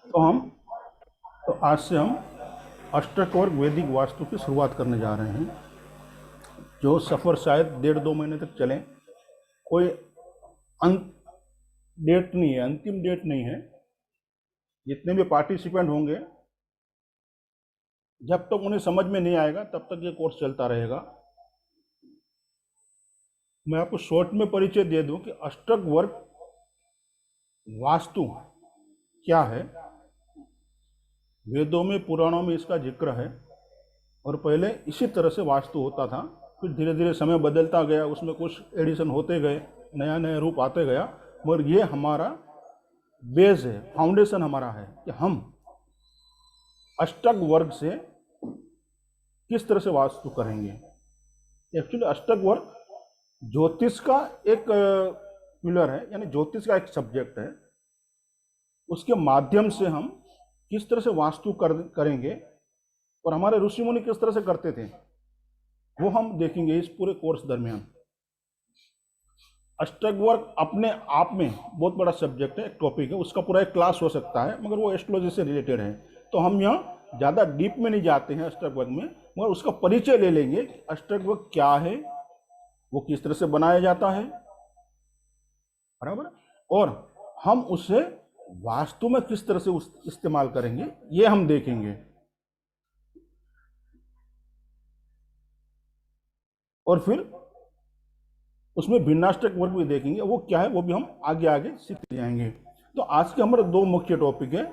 तो हम तो आज से हम अष्टकोण वैदिक वास्तु की शुरुआत करने जा रहे हैं, जो सफ़र शायद 1.5-2 महीने तक चलें। कोई अंत डेट नहीं है, अंतिम डेट नहीं है। जितने भी पार्टिसिपेंट होंगे, जब तक उन्हें समझ में नहीं आएगा तब तक ये कोर्स चलता रहेगा। मैं आपको शॉर्ट में परिचय दे दूं कि अष्टक वर्ग वास्तु क्या है। वेदों में, पुराणों में इसका जिक्र है, और पहले इसी तरह से वास्तु होता था। फिर धीरे धीरे समय बदलता गया, उसमें कुछ एडिशन होते गए, नया नया रूप आते गया। मगर ये हमारा बेस है, फाउंडेशन हमारा है कि हम अष्टक वर्ग से किस तरह से वास्तु करेंगे। एक्चुअली अष्टक वर्ग ज्योतिष का एक पिलर है, यानी ज्योतिष का एक सब्जेक्ट है। उसके माध्यम से हम किस तरह से वास्तु करेंगे, और हमारे ऋषि मुनि किस तरह से करते थे, वो हम देखेंगे इस पूरे कोर्स दरमियान। अष्टक वर्ग अपने आप में बहुत बड़ा सब्जेक्ट है, एक टॉपिक है, उसका पूरा एक क्लास हो सकता है, मगर वो एस्ट्रोलॉजी से रिलेटेड है। तो हम यहाँ ज़्यादा डीप में नहीं जाते हैं अष्टक वर्ग में, मगर उसका परिचय ले लेंगे कि अष्टक वर्ग क्या है, वो किस तरह से बनाया जाता है, बराबर, और हम उसे वास्तु में किस तरह से इस्तेमाल करेंगे, ये हम देखेंगे। और फिर उसमें भिन्नाष्टक वर्ग भी देखेंगे, वो क्या है वो भी हम आगे आगे सीखते जाएंगे। तो आज के हमारे दो मुख्य टॉपिक है,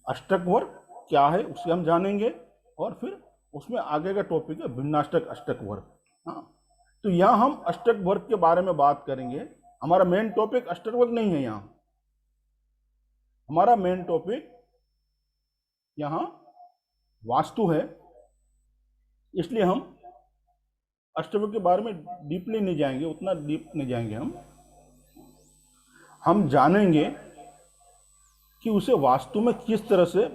अष्टक वर्ग क्या है उसे हम जानेंगे, और फिर उसमें आगे का टॉपिक है भिन्नाष्टक अष्टक वर्ग। हाँ, तो यहाँ हम अष्टक वर्ग के बारे में बात करेंगे। हमारा मेन टॉपिक अष्टक वर्ग नहीं है, यहाँ हमारा मेन टॉपिक यहाँ वास्तु है। इसलिए हम अष्टवर्ग के बारे में डीपली नहीं जाएंगे, उतना डीप नहीं जाएंगे। हम जानेंगे कि उसे वास्तु में किस तरह से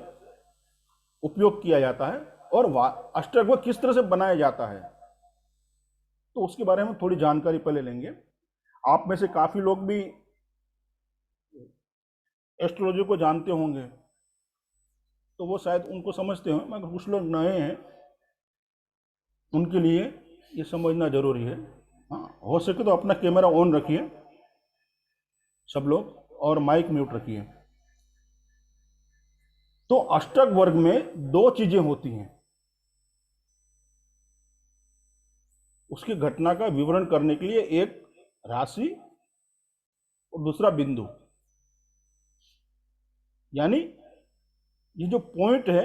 उपयोग किया जाता है, और अष्टवर्ग किस तरह से बनाया जाता है। तो उसके बारे में थोड़ी जानकारी पहले लेंगे। आप में से काफी लोग भी एस्ट्रोलॉजी को जानते होंगे, तो वो शायद उनको समझते हो, मगर कुछ लोग नए हैं, उनके लिए ये समझना जरूरी है। हाँ, हो सके तो अपना कैमरा ऑन रखिए सब लोग, और माइक म्यूट रखिए। तो अष्टक वर्ग में दो चीजें होती हैं, उसकी घटना का विवरण करने के लिए, एक राशि और दूसरा बिंदु। यानी ये जो पॉइंट है,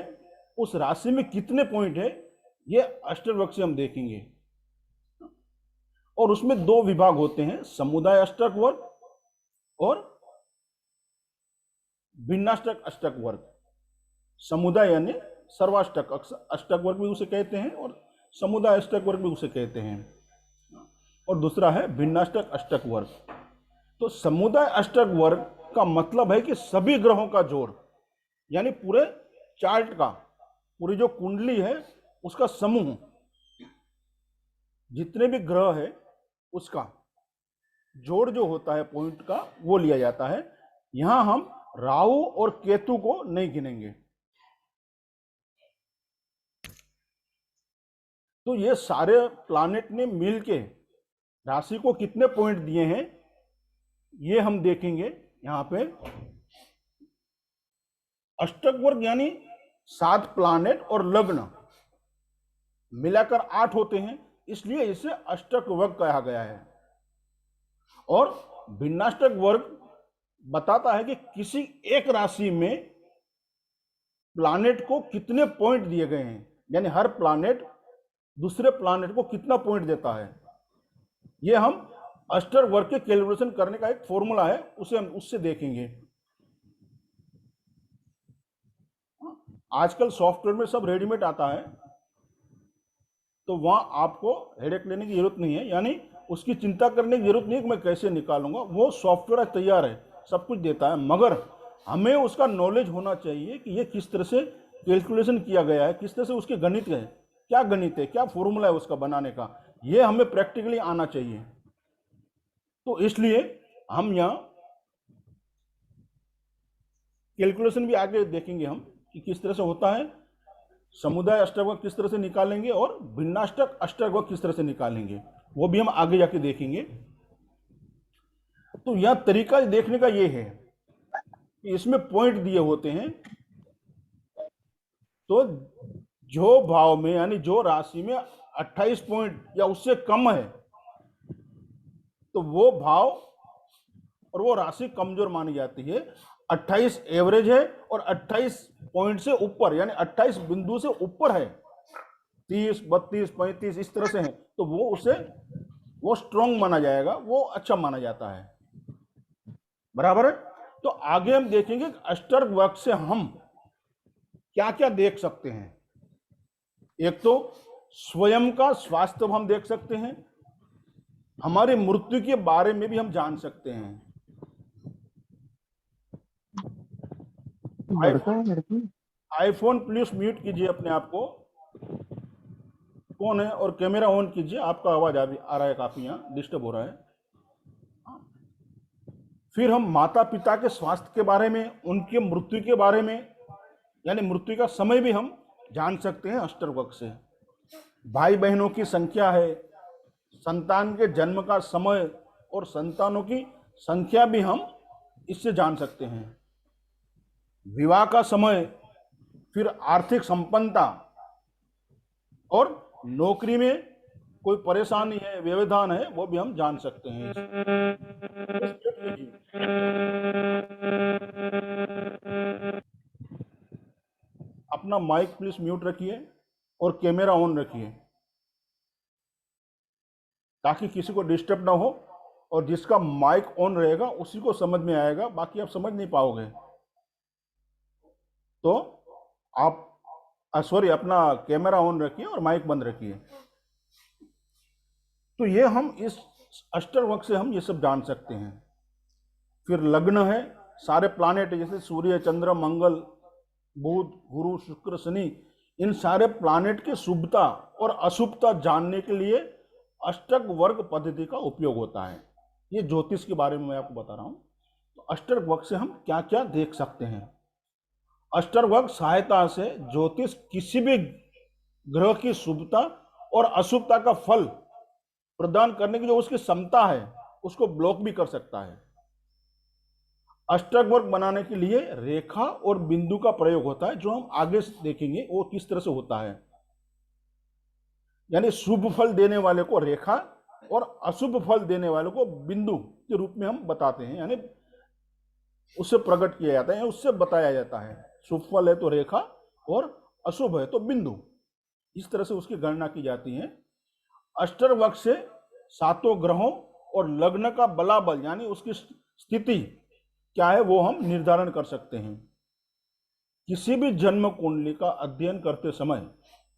उस राशि में कितने पॉइंट है, ये अष्टक वर्ग से हम देखेंगे। और उसमें दो विभाग होते हैं, समुदाय अष्टक वर्ग और भिन्नाष्टक अष्टक वर्ग। समुदाय यानी सर्वाष्टक अष्टक वर्ग भी उसे कहते हैं, और समुदाय अष्टक वर्ग भी उसे कहते हैं। और दूसरा है भिन्नाष्टक अष्टक वर्ग। तो समुदाय अष्टक वर्ग का मतलब है कि सभी ग्रहों का जोड़, यानी पूरे चार्ट का, पूरी जो कुंडली है उसका समूह, जितने भी ग्रह है उसका जोड़ जो होता है पॉइंट का, वो लिया जाता है। यहां हम राहु और केतु को नहीं गिनेंगे। तो ये सारे प्लैनेट ने मिलके राशि को कितने पॉइंट दिए हैं, ये हम देखेंगे यहां पे। अष्टक वर्ग यानी 7 प्लैनेट और लग्न मिलाकर 8 होते हैं, इसलिए इसे अष्टक वर्ग कहा गया है। और भिन्नाष्टक वर्ग बताता है कि किसी एक राशि में प्लैनेट को कितने पॉइंट दिए गए हैं, यानी हर प्लैनेट दूसरे प्लैनेट को कितना पॉइंट देता है। यह हम अष्टक वर्ग के कैलकुलेशन करने का एक फॉर्मूला है, उसे हम उससे देखेंगे। आजकल सॉफ्टवेयर में सब रेडीमेड आता है, तो वहां आपको हेडेक लेने की जरूरत नहीं है, यानी उसकी चिंता करने की जरूरत नहीं है कि मैं कैसे निकालूंगा। वो सॉफ्टवेयर तैयार है, सब कुछ देता है, मगर हमें उसका नॉलेज होना चाहिए कि ये किस तरह से कैलकुलेशन किया गया है, किस तरह से उसके गणित है, क्या गणित है, क्या फॉर्मूला है उसका बनाने का, ये हमें प्रैक्टिकली आना चाहिए। तो इसलिए हम यहाँ कैलकुलेशन भी आगे देखेंगे हम कि किस तरह से होता है, समुदाय अष्टक किस तरह से निकालेंगे और भिन्नाष्टक अष्टक किस तरह से निकालेंगे, वो भी हम आगे जाके देखेंगे। तो यह तरीका देखने का ये है कि इसमें पॉइंट दिए होते हैं, तो जो भाव में यानी जो राशि में 28 पॉइंट या उससे कम है तो वो भाव और वो राशि कमजोर मानी जाती है। 28 एवरेज है और 28 पॉइंट से ऊपर यानी 28 बिंदु से ऊपर है, 30, 32, 35 इस तरह से है, तो वो उसे वो स्ट्रॉन्ग माना जाएगा, वो अच्छा माना जाता है। बराबर है। तो आगे हम देखेंगे अष्टक वर्ग से हम क्या क्या देख सकते हैं। एक तो स्वयं का स्वास्थ्य हम देख सकते हैं, हमारी मृत्यु के बारे में भी हम जान सकते हैं। आईफोन प्लीज म्यूट कीजिए अपने आप को, कौन है, और कैमरा ऑन कीजिए, आपका आवाज आ रहा है, काफी यहाँ डिस्टर्ब हो रहा है। फिर हम माता पिता के स्वास्थ्य के बारे में, उनके मृत्यु के बारे में यानी मृत्यु का समय भी हम जान सकते हैं अष्टक वर्ग से। भाई बहनों की संख्या है, संतान के जन्म का समय और संतानों की संख्या भी हम इससे जान सकते हैं। विवाह का समय, फिर आर्थिक संपन्नता और नौकरी में कोई परेशानी है, व्यवधान है, वो भी हम जान सकते हैं। अपना माइक प्लीज म्यूट रखिए और कैमरा ऑन रखिए ताकि किसी को डिस्टर्ब ना हो, और जिसका माइक ऑन रहेगा उसी को समझ में आएगा, बाकी आप समझ नहीं पाओगे। तो आप सॉरी, अपना कैमरा ऑन रखिए और माइक बंद रखिए। तो ये हम इस अष्टक वर्ग से हम ये सब जान सकते हैं। फिर लग्न है, सारे प्लानेट जैसे सूर्य, चंद्र, मंगल, बुध, गुरु, शुक्र, शनि, इन सारे प्लानेट की शुभता और अशुभता जानने के लिए अष्टक वर्ग पद्धति का उपयोग होता है। ये ज्योतिष के बारे में मैं आपको बता रहा हूं। तो अष्टक वर्ग से हम क्या क्या देख सकते हैं। अष्टक वर्ग सहायता से ज्योतिष किसी भी ग्रह की शुभता और अशुभता का फल प्रदान करने की जो उसकी क्षमता है उसको ब्लॉक भी कर सकता है। अष्टक वर्ग बनाने के लिए रेखा और बिंदु का प्रयोग होता है, जो हम आगे देखेंगे वो किस तरह से होता है। यानी शुभ फल देने वाले को रेखा और अशुभ फल देने वाले को बिंदु के रूप में हम बताते हैं, यानी उससे प्रकट किया जाता है, उससे बताया जाता है। शुभ फल है तो रेखा और अशुभ है तो बिंदु, इस तरह से उसकी गणना की जाती है। अष्टक वर्ग से सातों ग्रहों और लग्न का बलाबल यानी उसकी स्थिति क्या है वो हम निर्धारण कर सकते हैं। किसी भी जन्म कुंडली का अध्ययन करते समय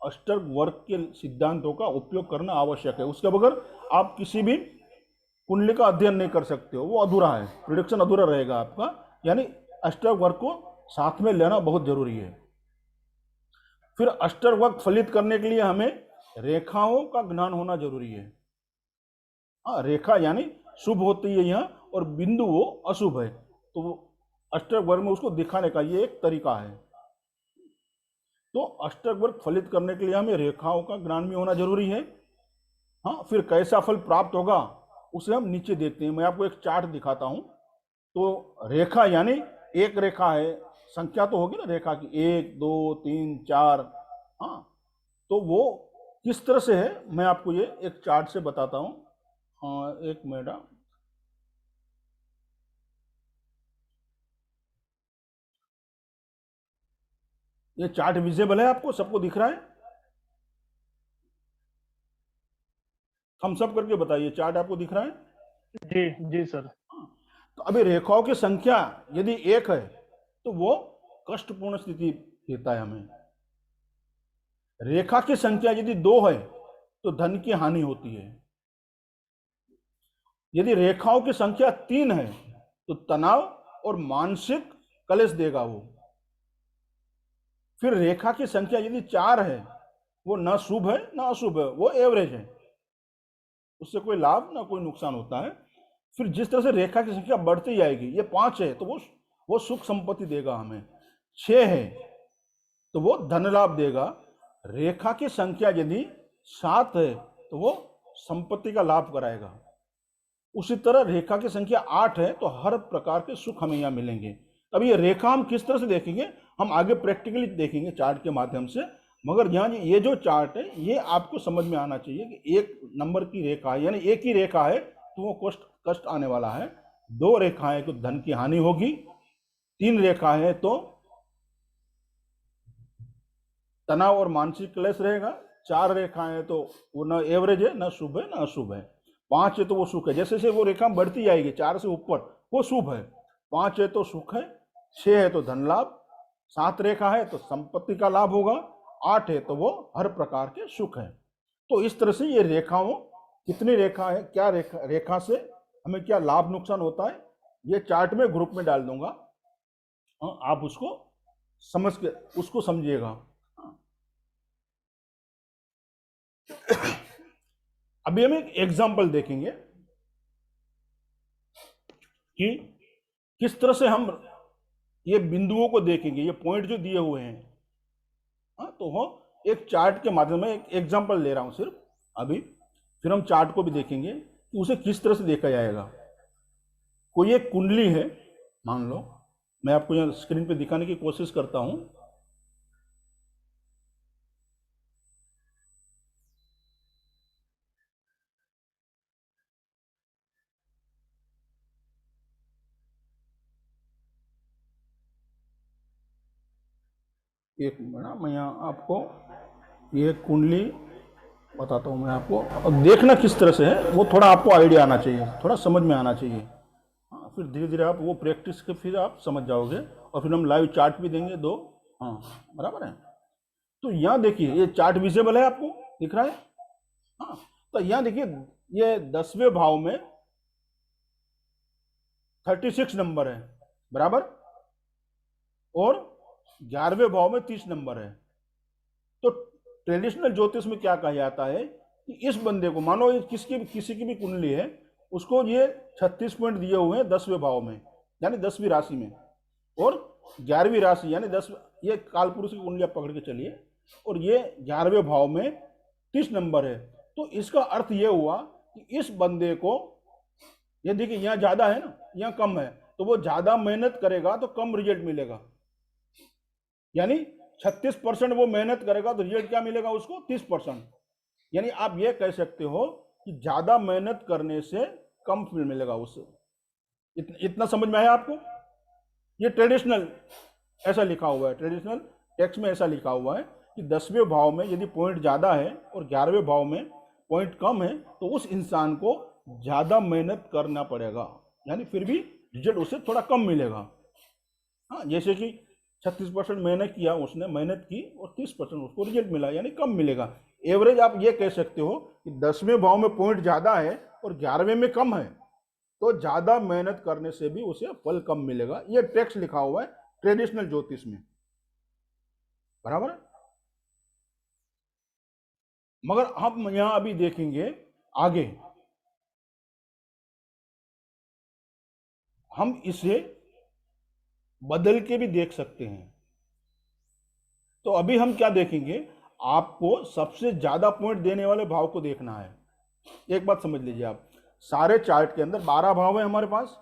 अष्टक वर्ग के सिद्धांतों का उपयोग करना आवश्यक है। उसके बगैर आप किसी भी कुंडली का अध्ययन नहीं कर सकते हो, वो अधूरा है, प्रिडिक्शन अधूरा रहेगा आपका। यानी अष्टक वर्ग को साथ में लेना बहुत जरूरी है। फिर अष्टक वर्ग फलित करने के लिए हमें रेखाओं का ज्ञान होना जरूरी है। रेखा यानी शुभ होती है यहाँ और बिंदु वो अशुभ है, तो अष्टक वर्ग में उसको दिखाने का ये एक तरीका है। तो अष्टक वर्ग फलित करने के लिए हमें रेखाओं का ज्ञान भी होना जरूरी है। हाँ, फिर कैसा फल प्राप्त होगा उसे हम नीचे देखते हैं। मैं आपको एक चार्ट दिखाता हूं। तो रेखा यानी एक रेखा है, संख्या तो होगी ना रेखा की, 1 2 3 4। हाँ, तो वो किस तरह से है मैं आपको ये एक चार्ट से बताता हूं। हाँ, एक मिनट। ये चार्ट विजिबल है आपको, सबको दिख रहा है? हम सब करके बताइए, चार्ट आपको दिख रहा है? जी जी सर। तो अभी रेखाओं की संख्या यदि 1 है तो वो कष्टपूर्ण स्थिति देता है हमें। रेखा की संख्या यदि 2 है तो धन की हानि होती है। यदि रेखाओं की संख्या 3 है तो तनाव और मानसिक कलेश देगा वो। फिर रेखा की संख्या यदि 4 है, वो ना शुभ है ना अशुभ है, वो एवरेज है, उससे कोई लाभ ना कोई नुकसान होता है। फिर जिस तरह से रेखा की संख्या बढ़ती जाएगी, ये 5 है तो वो सुख संपत्ति देगा हमें। 6 है तो वो धन लाभ देगा। रेखा की संख्या यदि 7 है तो वो संपत्ति का लाभ कराएगा। उसी तरह रेखा की संख्या 8 है तो हर प्रकार के सुख हमें यहाँ मिलेंगे। अब ये रेखा हम किस तरह से देखेंगे, हम आगे प्रैक्टिकली देखेंगे चार्ट के माध्यम से। मगर यहाँ ये जो चार्ट है ये आपको समझ में आना चाहिए कि एक नंबर की रेखा है, यानी एक ही रेखा है तो वो कष्ट आने वाला है। 2 रेखाएं तो धन की हानि होगी। 3 रेखा है तो तनाव और मानसिक क्लेश रहेगा। 4 रेखाएं तो वो न एवरेज है, न शुभ है, न अशुभ है। 5 है तो वो सुख है, जैसे जैसे वो रेखा बढ़ती जाएगी 4 से ऊपर वो शुभ है। 5 है तो सुख है। 6 है तो धन लाभ। 7 रेखा है तो संपत्ति का लाभ होगा। 8 है तो वो हर प्रकार के सुख है। तो इस तरह से ये रेखाओं, कितनी रेखा है, क्या रेखा से हमें क्या लाभ नुकसान होता है, ये चार्ट में ग्रुप में डाल दूंगा। आप उसको समझ के उसको समझिएगा। अभी हम एक एग्जाम्पल देखेंगे कि किस तरह से हम ये बिंदुओं को देखेंगे, ये पॉइंट जो दिए हुए हैं। तो हम एक चार्ट के माध्यम में एक एग्जाम्पल ले रहा हूं सिर्फ अभी, फिर हम चार्ट को भी देखेंगे कि उसे किस तरह से देखा जाएगा। कोई एक कुंडली है, मान लो, मैं आपको यहाँ स्क्रीन पे दिखाने की कोशिश करता हूं। एक मिनट, मैं यहाँ आपको ये कुंडली बताता हूँ मैं आपको। अब देखना किस तरह से है वो थोड़ा आपको आइडिया आना चाहिए, थोड़ा समझ में आना चाहिए। हाँ, फिर धीरे धीरे आप वो प्रैक्टिस के फिर आप समझ जाओगे। और फिर हम लाइव चार्ट भी देंगे 2। हाँ, बराबर है। तो यहाँ देखिए ये चार्ट विजिबल है, आपको दिख रहा है। हाँ, तो यहाँ देखिए ये 10वें भाव में 36 नंबर है, बराबर, और 11वें भाव में 30 नंबर है। तो ट्रेडिशनल ज्योतिष में क्या कहा जाता है कि इस बंदे को, मानो किसी की भी कुंडली है, उसको ये 36 पॉइंट दिए हुए हैं 10वें भाव में, यानी 10वीं राशि में, और 11वीं राशि यानी 10, ये कालपुरुष की कुंडली आप पकड़ के चलिए, और ये 11वें भाव में 30 नंबर है। तो इसका अर्थ ये हुआ कि इस बंदे को, ये देखिए यहाँ ज्यादा है ना, यहाँ कम है, तो वो ज्यादा मेहनत करेगा तो कम रिजल्ट मिलेगा। यानी 36% वो मेहनत करेगा तो रिजल्ट क्या मिलेगा उसको, 30%। यानी आप ये कह सकते हो कि ज्यादा मेहनत करने से कम फल मिलेगा उससे। इतना समझ में आया आपको? ये ट्रेडिशनल ऐसा लिखा हुआ है, ट्रेडिशनल टेक्स्ट में ऐसा लिखा हुआ है कि 10वें भाव में यदि पॉइंट ज्यादा है और 11वें भाव में पॉइंट कम है तो उस इंसान को ज्यादा मेहनत करना पड़ेगा, यानी फिर भी रिजल्ट उससे थोड़ा कम मिलेगा। हाँ, जैसे कि 36% मेहनत किया उसने, मेहनत की और 30% उसको रिजल्ट मिला, यानी कम मिलेगा। एवरेज आप ये कह सकते हो कि 10वें भाव में पॉइंट ज्यादा है और 11वें में कम है, तो ज्यादा मेहनत करने से भी उसे फल कम मिलेगा। ये टेक्स्ट लिखा हुआ है ट्रेडिशनल ज्योतिष में, बराबर। मगर हम यहां अभी देखेंगे आगे, हम इसे बदल के भी देख सकते हैं। तो अभी हम क्या देखेंगे, आपको सबसे ज्यादा पॉइंट देने वाले भाव को देखना है। एक बात समझ लीजिए आप, सारे चार्ट के अंदर 12 भाव है हमारे पास,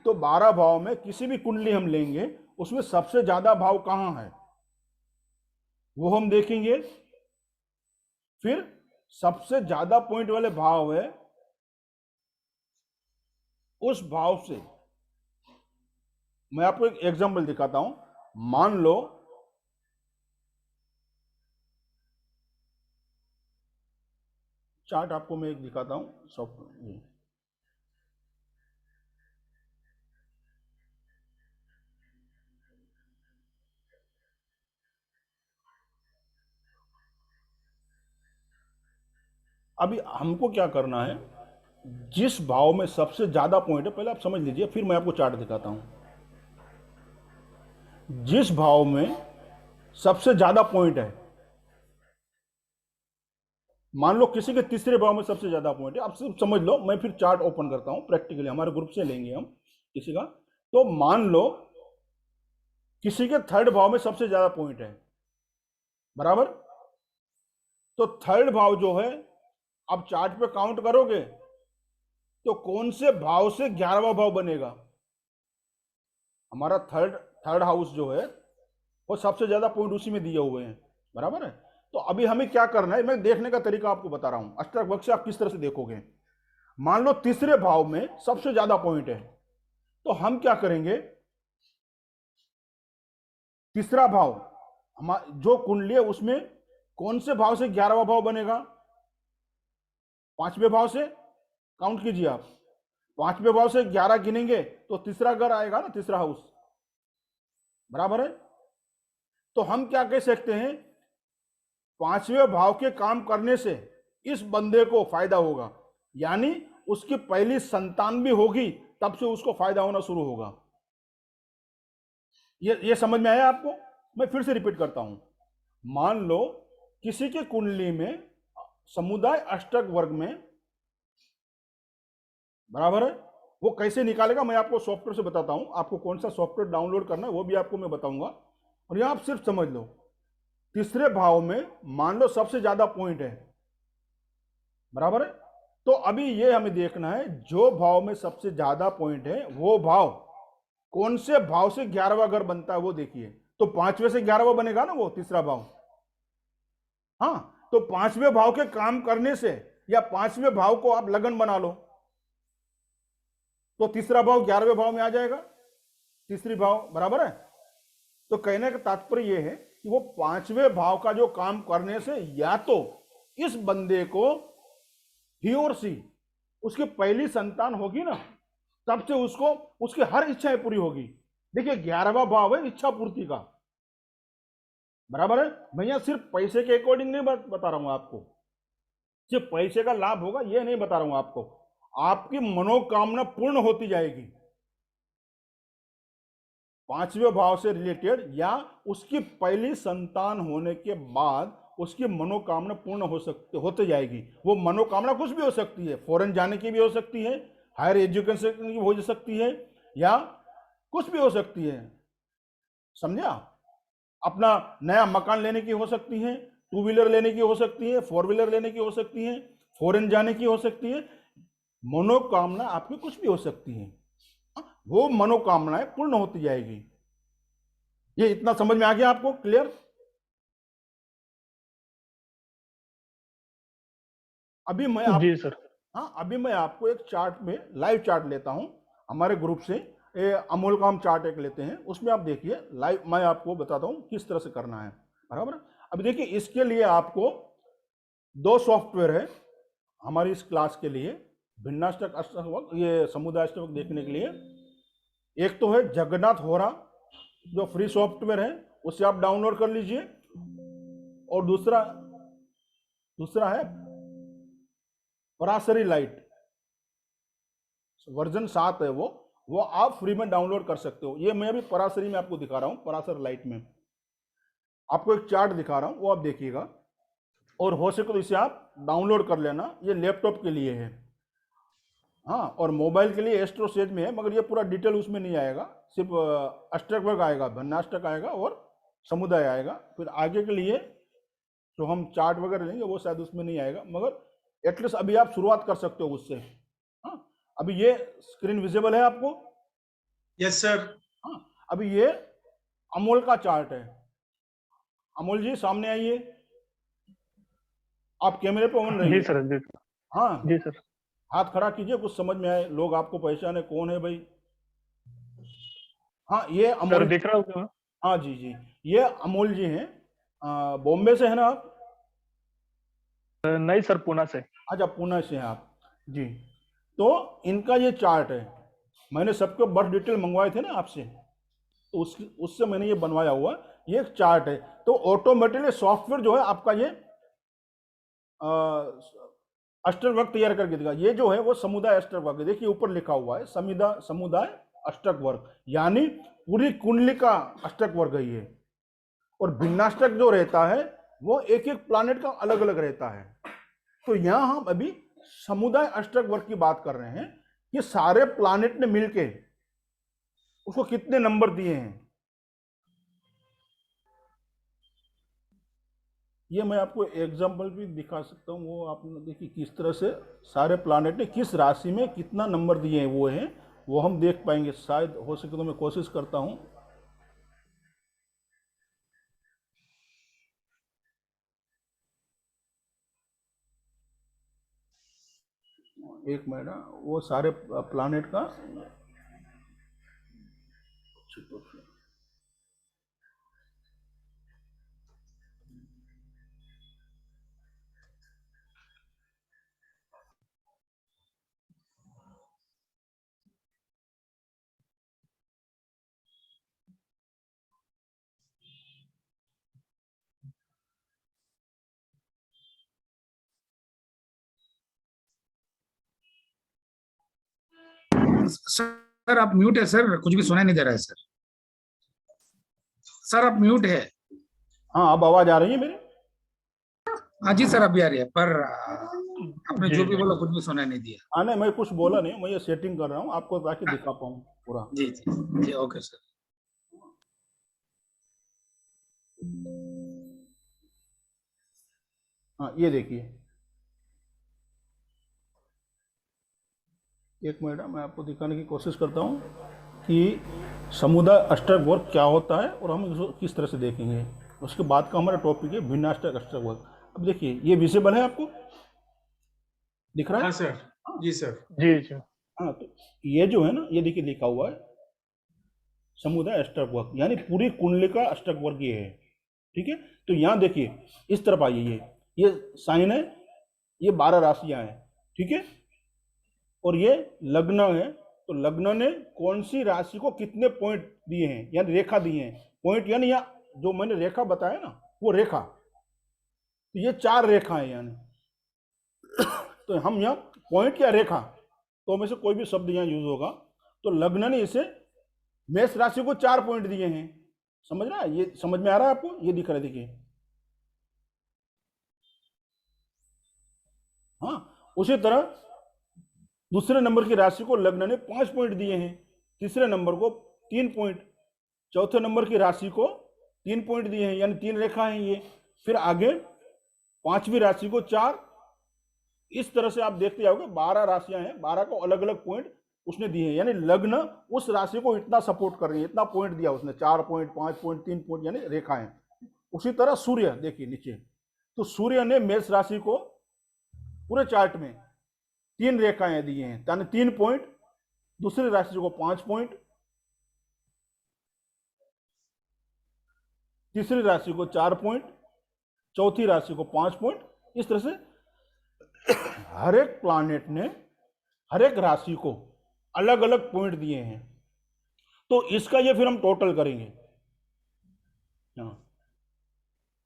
तो 12 भाव में किसी भी कुंडली हम लेंगे उसमें सबसे ज्यादा भाव कहां है वो हम देखेंगे। फिर सबसे ज्यादा पॉइंट वाले भाव है, उस भाव से मैं आपको एक एग्जांपल दिखाता हूं। मान लो चार्ट आपको मैं एक दिखाता हूं सॉफ्टवेयर। अभी हमको क्या करना है, जिस भाव में सबसे ज्यादा पॉइंट है, पहले आप समझ लीजिए फिर मैं आपको चार्ट दिखाता हूं। जिस भाव में सबसे ज्यादा पॉइंट है, मान लो किसी के तीसरे भाव में सबसे ज्यादा पॉइंट है, आप सिर्फ समझ लो, मैं फिर चार्ट ओपन करता हूं प्रैक्टिकली, हमारे ग्रुप से लेंगे हम किसी का। तो मान लो किसी के थर्ड भाव में सबसे ज्यादा पॉइंट है, बराबर। तो थर्ड भाव जो है, आप चार्ट पे काउंट करोगे तो कौन से भाव से 11वां भाव बनेगा? हमारा थर्ड हाउस जो है वो सबसे ज्यादा पॉइंट उसी में दिए हुए हैं, बराबर है। तो अभी हमें क्या करना है, मैं देखने का तरीका आपको बता रहा हूं, अष्टक वक्र से आप किस तरह से देखोगे। मान लो तीसरे भाव में सबसे ज्यादा पॉइंट है, तो हम क्या करेंगे, तीसरा भाव जो कुंडली है उसमें कौन से भाव से 11वां भाव बनेगा? पांचवें भाव से काउंट कीजिए आप, पांचवें भाव से 11 गिनेंगे तो तीसरा घर आएगा ना, तीसरा हाउस, बराबर है। तो हम क्या कह सकते हैं, पांचवें भाव के काम करने से इस बंदे को फायदा होगा, यानी उसकी पहली संतान भी होगी, तब से उसको फायदा होना शुरू होगा। ये समझ में आया आपको? मैं फिर से रिपीट करता हूं। मान लो किसी के कुंडली में समुदाय अष्टक वर्ग में, बराबर है, वो कैसे निकालेगा मैं आपको सॉफ्टवेयर से बताता हूं। आपको कौन सा सॉफ्टवेयर डाउनलोड करना है वो भी आपको मैं बताऊंगा। और यहां आप सिर्फ समझ लो, तीसरे भाव में मान लो सबसे ज्यादा पॉइंट है, बराबर है। तो अभी ये हमें देखना है, जो भाव में सबसे ज्यादा पॉइंट है वो भाव कौन से भाव से 11वां घर बनता है वो देखिए। तो पांचवें से 11वां बनेगा ना वो तीसरा भाव। हाँ, तो पांचवें भाव के काम करने से, या पांचवें भाव को आप लगन बना लो, तो तीसरा भाव 11वें भाव में आ जाएगा, तीसरी भाव, बराबर है। तो कहने का तात्पर्य यह है कि वो पांचवें भाव का जो काम करने से या तो इस बंदे को ही और सी उसकी पहली संतान होगी ना, तब से उसको उसकी हर इच्छाएं पूरी होगी। देखिए 11वां भाव है इच्छा पूर्ति का, बराबर है। मैं यहां सिर्फ पैसे के अकॉर्डिंग नहीं बता रहा हूं आपको, सिर्फ पैसे का लाभ होगा ये नहीं बता रहा हूं आपको, आपकी मनोकामना पूर्ण होती जाएगी पांचवें भाव से रिलेटेड, या उसकी पहली संतान होने के बाद उसकी मनोकामना पूर्ण होते जाएगी। वो मनोकामना कुछ भी हो सकती है, फॉरेन जाने की भी हो सकती है, हायर एजुकेशन की हो सकती है, या कुछ भी हो सकती है, समझा। अपना नया मकान लेने की हो सकती है, टू व्हीलर लेने की हो सकती है, फोर व्हीलर लेने की हो सकती है, फॉरेन जाने की हो सकती है। मनोकामना आपकी कुछ भी हो सकती है, वो मनोकामनाएं पूर्ण होती जाएगी। ये इतना समझ में आ गया आपको? क्लियर? अभी मैं जी सर। हाँ, अभी मैं आपको एक चार्ट में लाइव चार्ट लेता हूं हमारे ग्रुप से, अमोल का हम चार्ट एक लेते हैं, उसमें आप देखिए लाइव, मैं आपको बताता हूं किस तरह से करना है, बराबर। अभी देखिए इसके लिए आपको दो सॉफ्टवेयर है हमारी इस क्लास के लिए, भिन्नाष्टक अष्टक वक्र, ये समुदाय अष्टक वक्र देखने के लिए। एक तो है जगन्नाथ होरा, जो फ्री सॉफ्टवेयर है, उसे आप डाउनलोड कर लीजिए। और दूसरा है पराशरी लाइट, वर्जन 7 है वो आप फ्री में डाउनलोड कर सकते हो। ये मैं अभी पराशरी में आपको दिखा रहा हूं, पराशर लाइट में आपको एक चार्ट दिखा रहा हूं, वो आप देखिएगा, और हो सके तो इसे आप डाउनलोड कर लेना। ये लैपटॉप के लिए है, हाँ, और मोबाइल के लिए एस्ट्रो सेज में है, मगर ये पूरा डिटेल उसमें नहीं आएगा, सिर्फ अष्टक वर्ग आएगा, भिन्नाष्टक आएगा और समुदाय आएगा। फिर आगे के लिए जो हम चार्ट वगैरह लेंगे वो शायद उसमें नहीं आएगा, मगर एटलीस्ट अभी आप शुरुआत कर सकते हो उससे। हाँ, अभी ये स्क्रीन विजिबल है आपको? Yes sir. हाँ, अभी ये अमोल का चार्ट है। अमोल जी सामने आइए, आप कैमरे पे ऑन रहिए। जी सर। जी सर। हाँ, जी सर। हाथ खड़ा कीजिए, कुछ समझ में आए, लोग आपको पहचाने कौन है भाई। हाँ, ये सर अमोल, दिख रहा होगा? हाँ जी जी, ये अमोल जी हैं, बॉम्बे से है ना आप? नहीं सर, पुणे से। अच्छा, पुणे से हैं आप जी। तो इनका ये चार्ट है, मैंने सबके बर्थ डिटेल मंगवाए थे ना आपसे, तो उससे मैंने ये बनवाया हुआ, ये एक चार्ट है। तो ऑटोमेटिकली सॉफ्टवेयर जो है आपका ये अष्टक वर्ग तैयार करके देगा। ये जो है वो समुदाय अष्टक वर्ग, देखिए ऊपर लिखा हुआ है समुदाय अष्टक वर्ग, यानी पूरी कुंडली का अष्टक वर्ग है ये। और भिन्नाष्टक जो रहता है वो एक एक प्लानेट का अलग अलग रहता है। तो यहां हम अभी समुदाय अष्टक वर्ग की बात कर रहे हैं कि सारे प्लानेट ने मिलके उसको कितने नंबर दिए हैं। ये मैं आपको एग्जाम्पल भी दिखा सकता हूँ। वो आपने देखिए किस तरह से सारे प्लानेट ने किस राशि में कितना नंबर दिए हैं वो हम देख पाएंगे। शायद हो सके तो मैं कोशिश करता हूँ। एक मिनट, वो सारे प्लानेट का सर आप म्यूट है सर, कुछ भी सुनाई नहीं दे रहा है सर। सर आप म्यूट है। हाँ, अब आवाज आ रही है मेरी? हाँ जी सर, अभी आ रही है, पर आपने जी जो भी जी बोला कुछ भी सुनाई नहीं दिया। हाँ नहीं, मैं कुछ बोला नहीं, मैं ये सेटिंग कर रहा हूँ आपको ताकि दिखा पाऊँ पूरा। जी जी जी, ओके सर। हाँ ये देखिए, एक मिनट मैं आपको दिखाने की कोशिश करता हूँ कि समुदाय अष्टक वर्ग क्या होता है और हम इसको किस तरह से देखेंगे। उसके बाद का हमारा टॉपिक है भिन्नाष्टक अष्टक वर्ग। अब देखिए, ये विजिबल है आपको, दिख रहा है? हाँ सर, जी सर। जी जी हाँ, तो ये जो है ना, ये देखिए लिखा हुआ है समुदाय अष्टक वर्ग, यानी पूरी कुंडली का अष्टक वर्ग ये है। ठीक है, तो यहाँ देखिए इस तरफ आइए, ये साइन है, ये 12 राशियां हैं। ठीक है, और ये लग्न है, तो लग्न ने कौन सी राशि को कितने पॉइंट दिए हैं, यानी रेखा दिए हैं। पॉइंट यानी यहाँ जो मैंने रेखा बताया ना, वो रेखा, तो ये 4 रेखाएं यानी तो हम यहाँ पॉइंट या रेखा, तो में से कोई भी शब्द यहाँ यूज होगा। तो लग्न ने इसे मेष राशि को 4 पॉइंट दिए हैं। समझ रहा है? ये समझ में आ रहा है आपको? ये दिख रहा है, देखिए। हाँ, उसी तरह दूसरे नंबर की राशि को लग्न ने 5 पॉइंट दिए हैं, तीसरे नंबर को 3 पॉइंट, चौथे नंबर की राशि को 3 पॉइंट दिए हैं, यानी 3 रेखा हैं ये। फिर आगे पांचवी राशि को 4। इस तरह से आप देखते जाओगे 12 राशियां हैं, 12 को अलग अलग पॉइंट उसने दिए हैं, यानी लग्न उस राशि को इतना सपोर्ट कर रही है, इतना पॉइंट दिया उसने, 4 पॉइंट, 5 पॉइंट, 3 पॉइंट, यानी रेखाएं। उसी तरह सूर्य देखिए नीचे, तो सूर्य ने मेष राशि को पूरे चार्ट में 3 रेखाएं दी हैं, यानी 3 पॉइंट, दूसरी राशि को 5 पॉइंट, तीसरी राशि को 4 पॉइंट, चौथी राशि को 5 पॉइंट। इस तरह से हर एक प्लानेट ने हर एक राशि को अलग अलग पॉइंट दिए हैं। तो इसका ये फिर हम टोटल करेंगे।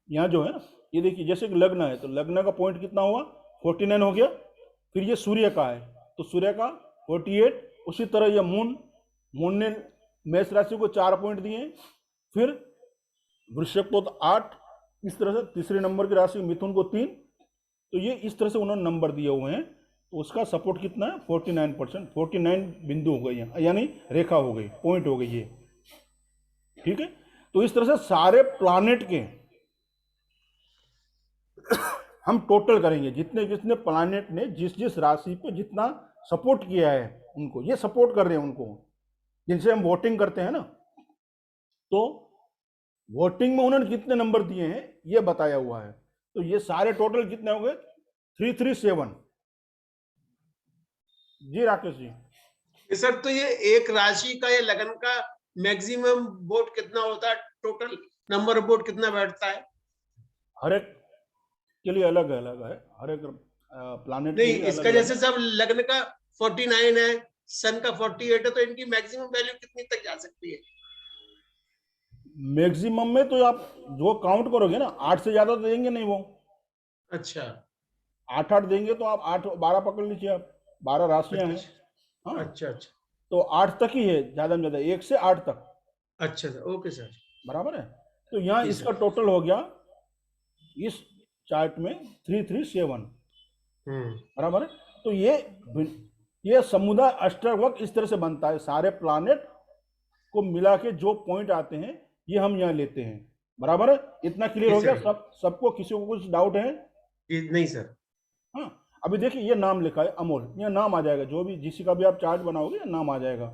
यहाँ जो है ना, ये देखिए जैसे कि लग्न है, तो लग्न का पॉइंट कितना हुआ, 49 हो गया। फिर ये सूर्य का है, तो सूर्य का 48। उसी तरह ये मून ने मेष राशि को 4 पॉइंट दिए। फिर वृश्चिक को 8। इस तरह से तीसरे नंबर की राशि मिथुन को 3। तो ये इस तरह से उन्होंने नंबर दिए हुए हैं। तो उसका सपोर्ट कितना है, 49%, 49 बिंदु हो गई, यानी रेखा हो गई, पॉइंट हो गई ये। ठीक है, तो इस तरह से सारे प्लानेट के हम टोटल करेंगे, जितने जितने प्लानेट ने जिस जिस राशि को जितना सपोर्ट किया है, उनको ये सपोर्ट कर रहे हैं, उनको जिनसे हम वोटिंग करते हैं ना, तो वोटिंग में उन्होंने कितने नंबर दिए हैं ये बताया हुआ है। तो ये सारे टोटल कितने हो गए, 337। जी राकेश जी। ये सर, तो ये एक राशि का या लगन का मैक्सिमम वोट कितना होता है, टोटल नंबर ऑफ वोट कितना बैठता है? हर एक के लिए अलग अलग है, हर एक प्लानेट के नहीं, लिए इसका अलग जैसे सब लग्न का 49 है, सन का 48 है, तो इनकी मैक्सिमम वैल्यू कितनी तक जा सकती है? मैक्सिमम में तो आप जो काउंट करोगे ना, 8 से ज्यादा तो देंगे नहीं वो। अच्छा 8 देंगे तो आप 8 12 पकड़ लीजिए आप, 12 राशियां हैं। हाँ, अच्छा अच्छा तो 8 तक ही है, ज्यादा में ज्यादा 1 से 8 तक, अच्छा सर, ओके सर। बराबर है। तो यहाँ जी इसका सर। टोटल हो गया इस चार्ट में 337, बराबर है। तो ये समुदाय अष्टक वर्ग इस तरह से बनता है, सारे प्लानेट को मिला के जो पॉइंट आते हैं ये हम यहाँ लेते हैं। बराबर है, इतना क्लियर हो जी गया सर। सबको, किसी को कुछ डाउट है? नहीं सर। हाँ, अभी देखिए ये नाम लिखा है अमोल, ये नाम आ जाएगा, जो भी जिसी का भी आप चार्ट बनाओगे ये नाम आ जाएगा।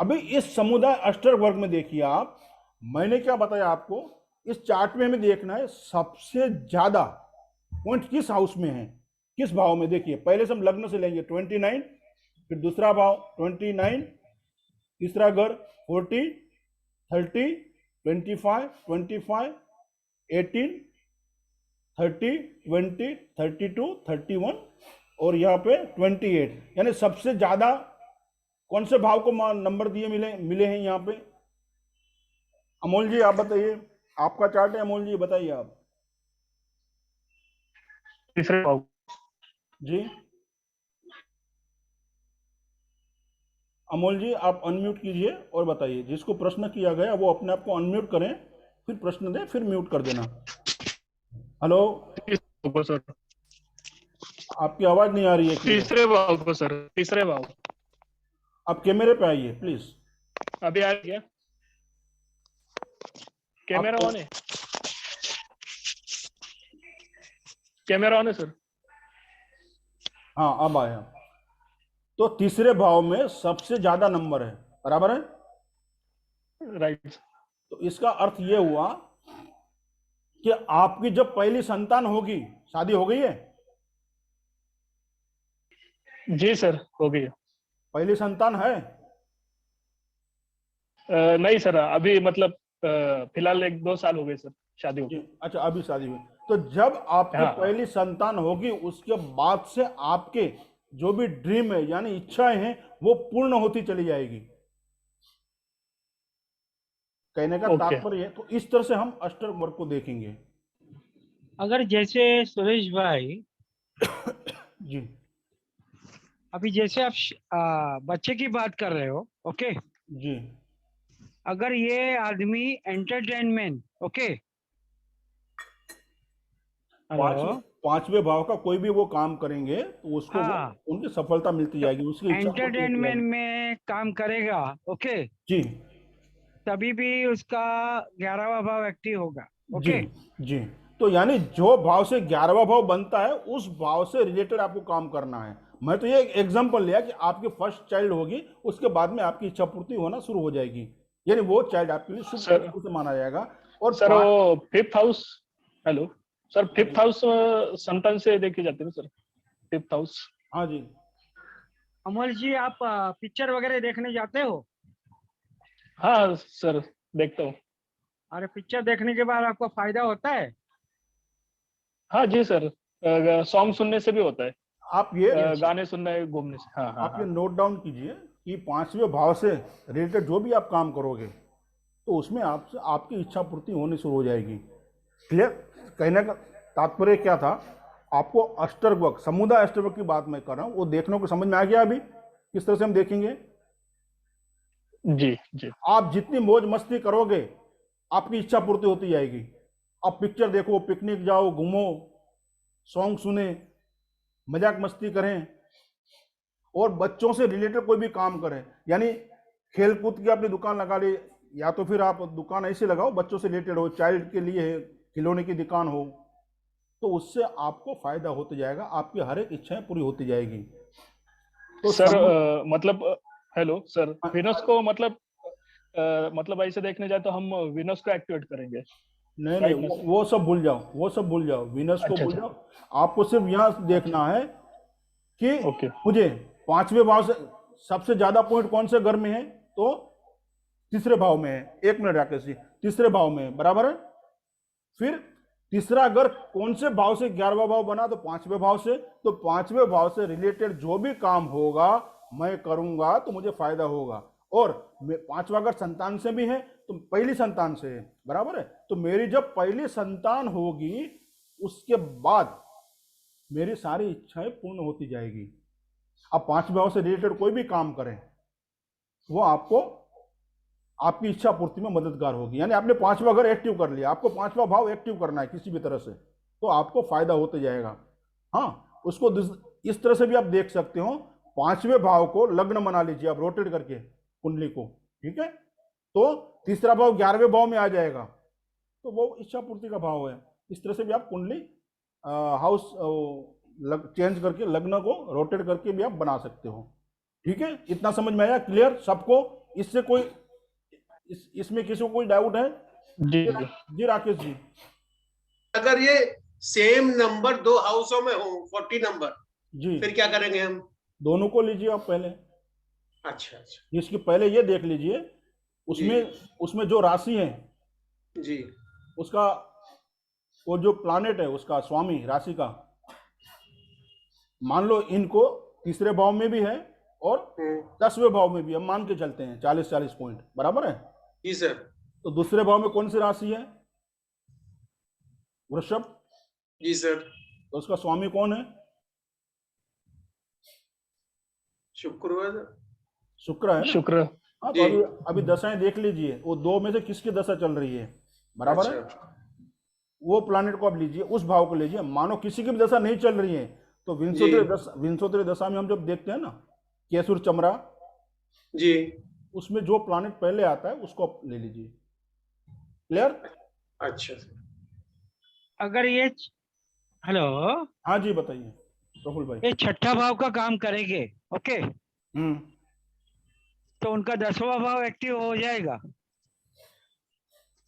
अभी इस समुदाय अष्टक वर्ग में देखिए आप, मैंने क्या बताया आपको, इस चार्ट में हमें देखना है सबसे ज्यादा पॉइंट किस हाउस में है, किस भाव में। देखिए पहले से हम लग्न से लेंगे 29, फिर दूसरा भाव 29, तीसरा घर 40, 30, 25, 25, 18, 30, 20, 32, 31 और यहाँ पे 28, यानी सबसे ज्यादा कौन से भाव को नंबर दिए मिले मिले हैं यहाँ पे? अमोल जी आप बताइए, आपका चार्ट है अमोल जी, बताइए आप। तीसरे भाव। जी अमोल जी आप अनम्यूट कीजिए और बताइए, जिसको प्रश्न किया गया वो अपने आप को अनम्यूट करें, फिर प्रश्न दें, फिर म्यूट कर देना। हेलो, तीसरे भाव को सर। आपकी आवाज नहीं आ रही है क्लियर। तीसरे भाव को सर, तीसरे भाव। आप कैमरे पे आइए प्लीज। अभी आ गया कैमरा आपको- ऑन है? कैमरा ऑन है सर। हाँ अब आया। तो तीसरे भाव में सबसे ज्यादा नंबर है, बराबर है। राइट। तो इसका अर्थ ये हुआ कि आपकी जब पहली संतान होगी, शादी हो गई है? जी सर, हो गई। पहली संतान है? नहीं सर, अभी मतलब फिलहाल 1-2 साल हो गए सर शादी हो। जी, अच्छा अभी शादी हुई। तो जब आपकी हाँ। पहली संतान होगी उसके बाद से आपके जो भी ड्रीम है यानी इच्छाएं हैं वो पूर्ण होती चली जाएगी। कहने का ओके। तात्पर्य है, तो इस तरह से हम अष्टक वर्ग को देखेंगे। अगर जैसे सुरेश भाई, जी अभी जैसे आप बच्चे की बात कर रहे हो, ओके, जी अगर ये आदमी एंटरटेनमेंट, ओके, हेलो, पांचवें भाव का कोई भी वो काम करेंगे तो उसको हाँ, उनकी सफलता मिलती जाएगी, उसकी इच्छा पूर्ति होती एंटरटेनमेंट जाएगी। में काम करेगा, ओके, जी तभी भी उसका 11वां भाव एक्टिव होगा, जी ओके। जी। तो यानी जो भाव से 11वां भाव बनता है उस भाव से रिलेटेड आपको काम करना है। मैं तो ये एग्जांपल लिया कि आपकी फर्स्ट चाइल्ड होगी, उसके बाद में आपकी इच्छा पूर्ति होना शुरू हो जाएगी, यानी वो चाइल्ड आपके लिए शुभ सर- तरीके से माना जाएगा। और सर वो fifth house, hello sir, fifth house संतान से देखी जाती है सर, फिफ्थ हाउस। हाँ जी, अमोल जी, आप पिक्चर वगैरह देखने जाते हो? हाँ सर, देखता हूँ। अरे पिक्चर देखने के बाद आपको फायदा होता है? हाँ जी सर, सॉन्ग सुनने से भी होता है, आप ये गाने सुनने घूमने से। हाँ हाँ आप ये हाँ। नोट डाउन कीजिए कि पांचवें भाव से रिलेटेड जो भी आप काम करोगे तो उसमें आपसे आपकी इच्छा पूर्ति होनी शुरू हो जाएगी। क्लियर? कहने का तात्पर्य क्या था, आपको अष्टवर्ग, समुदाय अष्टवर्ग की बात मैं कर रहा हूँ, वो देखने को समझ में आ गया अभी किस तरह से हम देखेंगे। जी जी। आप जितनी मौज मस्ती करोगे आपकी इच्छा पूर्ति होती जाएगी। आप पिक्चर देखो, पिकनिक जाओ, घूमो, सॉन्ग सुने, मजाक मस्ती करें और बच्चों से रिलेटेड कोई भी काम करें, यानी खेल कूद की अपनी दुकान लगा ली, या तो फिर आप दुकान ऐसे लगाओ बच्चों से रिलेटेड हो, चाइल्ड के लिए खिलौने की दुकान हो, तो उससे आपको फायदा होते जाएगा, आपकी हर एक इच्छाएं पूरी होती जाएगी। तो सर मतलब हेलो सर, हाँ। विनस को मतलब ऐसे देखने जाए तो हम विनस को एक्टिवेट करेंगे। नहीं राइट नहीं, ना सर? वो सब भूल जाओ, वो सब भूल जाओ, विनस को अच्छा भूल अच्छा, जाओ। आपको सिर्फ यहाँ देखना है कि ओके। मुझे पांचवें भाव से सबसे ज्यादा पॉइंट कौन से घर में है, तो तीसरे भाव में है। एक मिनट राकेश जी, तीसरे भाव में है, बराबर है। फिर तीसरा घर कौन से भाव से 11वां भाव बना, तो पांचवें भाव से। तो पांचवें भाव से रिलेटेड जो भी काम होगा मैं करूंगा तो मुझे फायदा होगा। और पांचवा घर संतान से भी है तो पहली संतान से है, बराबर है। तो मेरी जब पहली संतान होगी उसके बाद मेरी सारी इच्छाएं पूर्ण होती जाएगी। अब पांचवें भाव से रिलेटेड कोई भी काम करें वो आपको आपकी इच्छा पूर्ति में मददगार होगी। यानी आपने पांचवा घर एक्टिव कर लिया, आपको पांचवा भाव एक्टिव करना है किसी भी तरह से, तो आपको फायदा होते जाएगा। हाँ, उसको इस तरह से भी आप देख सकते हो, पांचवें भाव को लग्न बना लीजिए आप रोटेट करके कुंडली को, ठीक है। तो तीसरा भाव 11वें भाव में आ जाएगा, तो वो इच्छा पूर्ति का भाव है। इस तरह से भी आप कुंडली हाउस चेंज करके लग्न को रोटेट करके भी आप बना सकते हो। ठीक है, इतना समझ में आया? क्लियर सबको? इससे कोई इसमें किसी को कोई डाउट है? जी जी जी राकेश जी। अगर ये सेम नंबर दो हाउसों में हो 40 नंबर, जी फिर क्या करेंगे हम? दोनों को लीजिए आप पहले। अच्छा अच्छा इसके पहले ये देख लीजिए उसमें जो राशि है जी उसका, वो जो प्लानेट है उसका स्वामी राशि का, मान लो इनको तीसरे भाव में भी है और 10वें भाव में भी, हम मान के चलते हैं 40-40 पॉइंट, बराबर है? जी सर। तो दूसरे भाव में कौन सी राशि है? वृषभ। जी सर। तो उसका स्वामी कौन है? शुक्रवार। शुक्र है ना? शुक्र। हाँ, तो अभी दशाएं देख लीजिए, वो दो में से किसकी दशा चल रही है, बराबर है? अच्छा। वो प्लानेट को आप लीजिए, उस भाव को लीजिए। मानो किसी की भी दशा नहीं चल रही है तो विंशोत्तरी दशा में हम जब देखते हैं ना केसुर चमरा जी उसमें जो प्लानेट पहले आता है उसको आप ले लीजिए। क्लियर? अच्छा सर। अगर ये हेलो, हाँ जी बताइए प्रफुल भाई। ये छठा भाव का काम करेंगे, ओके, तो उनका 10वां भाव एक्टिव हो जाएगा।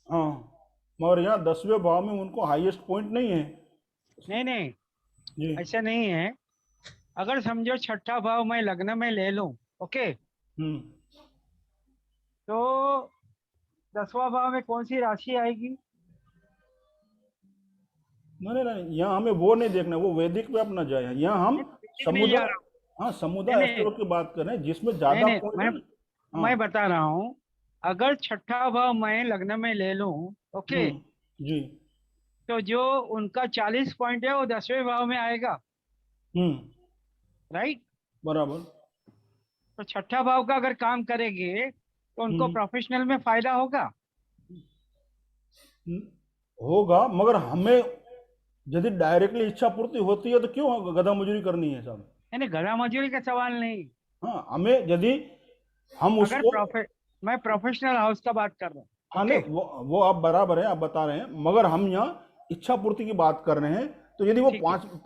हाँ, मगर यहाँ 10वें भाव में उनको हाईएस्ट पॉइंट नहीं है। नहीं जी ऐसा नहीं है। अगर समझो छठा भाव मैं लग्न में ले लूं, ओके, तो 10वां भाव में कौन सी राशि आएगी? नहीं, यहाँ हमें वो नहीं देखना, वो वैदिक पे अपना जाए। यहाँ हम समुदाय, हाँ समुदाय एस्ट्रो की बात कर रहे हैं जिसमें ज्यादा पॉइंट है। मैं बता रहा हूँ, अगर छठा भाव मैं लग्न में ले लूं, ओके, जी, तो जो उनका 40 पॉइंट है वो 10वें भाव में आएगा, राइट? बराबर। तो छठा भाव का अगर काम करेंगे तो उनको प्रोफेशनल में फायदा होगा। होगा, मगर हमें यदि डायरेक्टली इच्छा पूर्ति होती है तो क्यों गधा मजूरी करनी है साहब? नहीं, गधा मजूरी का सवाल नहीं। हाँ, हमें यदि हम उसको, मैं प्रोफेशनल हाउस का बात कर रहा हूँ। हाँ नहीं, वो आप बराबर है, आप बता रहे हैं, मगर हम यहाँ इच्छा पूर्ति की बात कर रहे हैं। तो यदि वो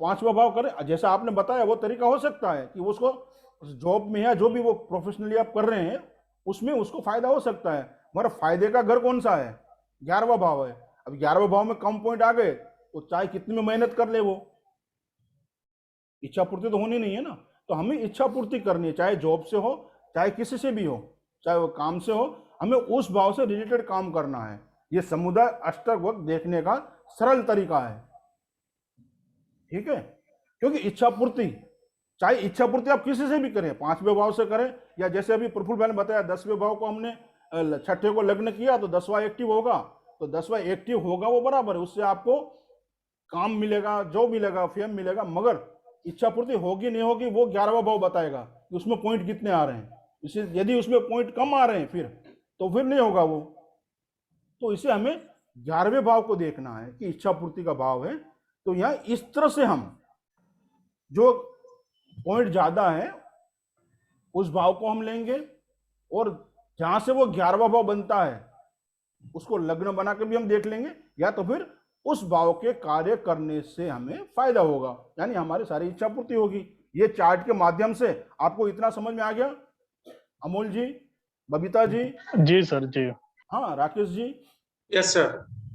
पांचवा भाव करे, जैसा आपने बताया, वो तरीका हो सकता है कि उसको जॉब में या जो भी वो प्रोफेशनली आप कर रहे हैं उसमें उसको फायदा हो सकता है। मगर फायदे का घर कौन सा है? 11वां भाव है। अब 11वें भाव में कम पॉइंट आ गए तो चाहे कितनी में मेहनत कर ले, वो इच्छा पूर्ति तो होनी नहीं है ना। तो हमें इच्छा पूर्ति करनी है, चाहे जॉब से हो, चाहे किसी से भी हो, चाहे वो काम से हो, हमें उस भाव से रिलेटेड काम करना है। ये समुदाय अष्टक वक्त देखने का सरल तरीका है, ठीक है? क्योंकि इच्छा पूर्ति, चाहे इच्छा पूर्ति आप किसी से भी करें, 5वें भाव से करें, या जैसे अभी प्रफुल्ल भाई ने बताया 10वें भाव को हमने छठे को लग्न किया तो 10वां एक्टिव होगा, तो 10वां एक्टिव होगा वो बराबर है, उससे आपको काम मिलेगा, जो मिलेगा, फेम मिलेगा। मगर इच्छा पूर्ति होगी नहीं होगी वो 11वां भाव बताएगा कि उसमें पॉइंट कितने आ रहे हैं। इसे यदि उसमें पॉइंट कम आ रहे हैं फिर नहीं होगा वो। तो इसे हमें 11वें भाव को देखना है कि इच्छा पूर्ति का भाव है। तो यहाँ इस तरह से हम जो पॉइंट ज्यादा है उस भाव को हम लेंगे, और जहां से वो 11वां भाव बनता है उसको लग्न बना के भी हम देख लेंगे, या तो फिर उस भाव के कार्य करने से हमें फायदा होगा, यानी हमारी सारी इच्छा पूर्ति होगी। ये चार्ट के माध्यम से आपको इतना समझ में आ गया? अमोल जी, बबीता जी? जी सर जी। हाँ Rakesh ji? Yes sir.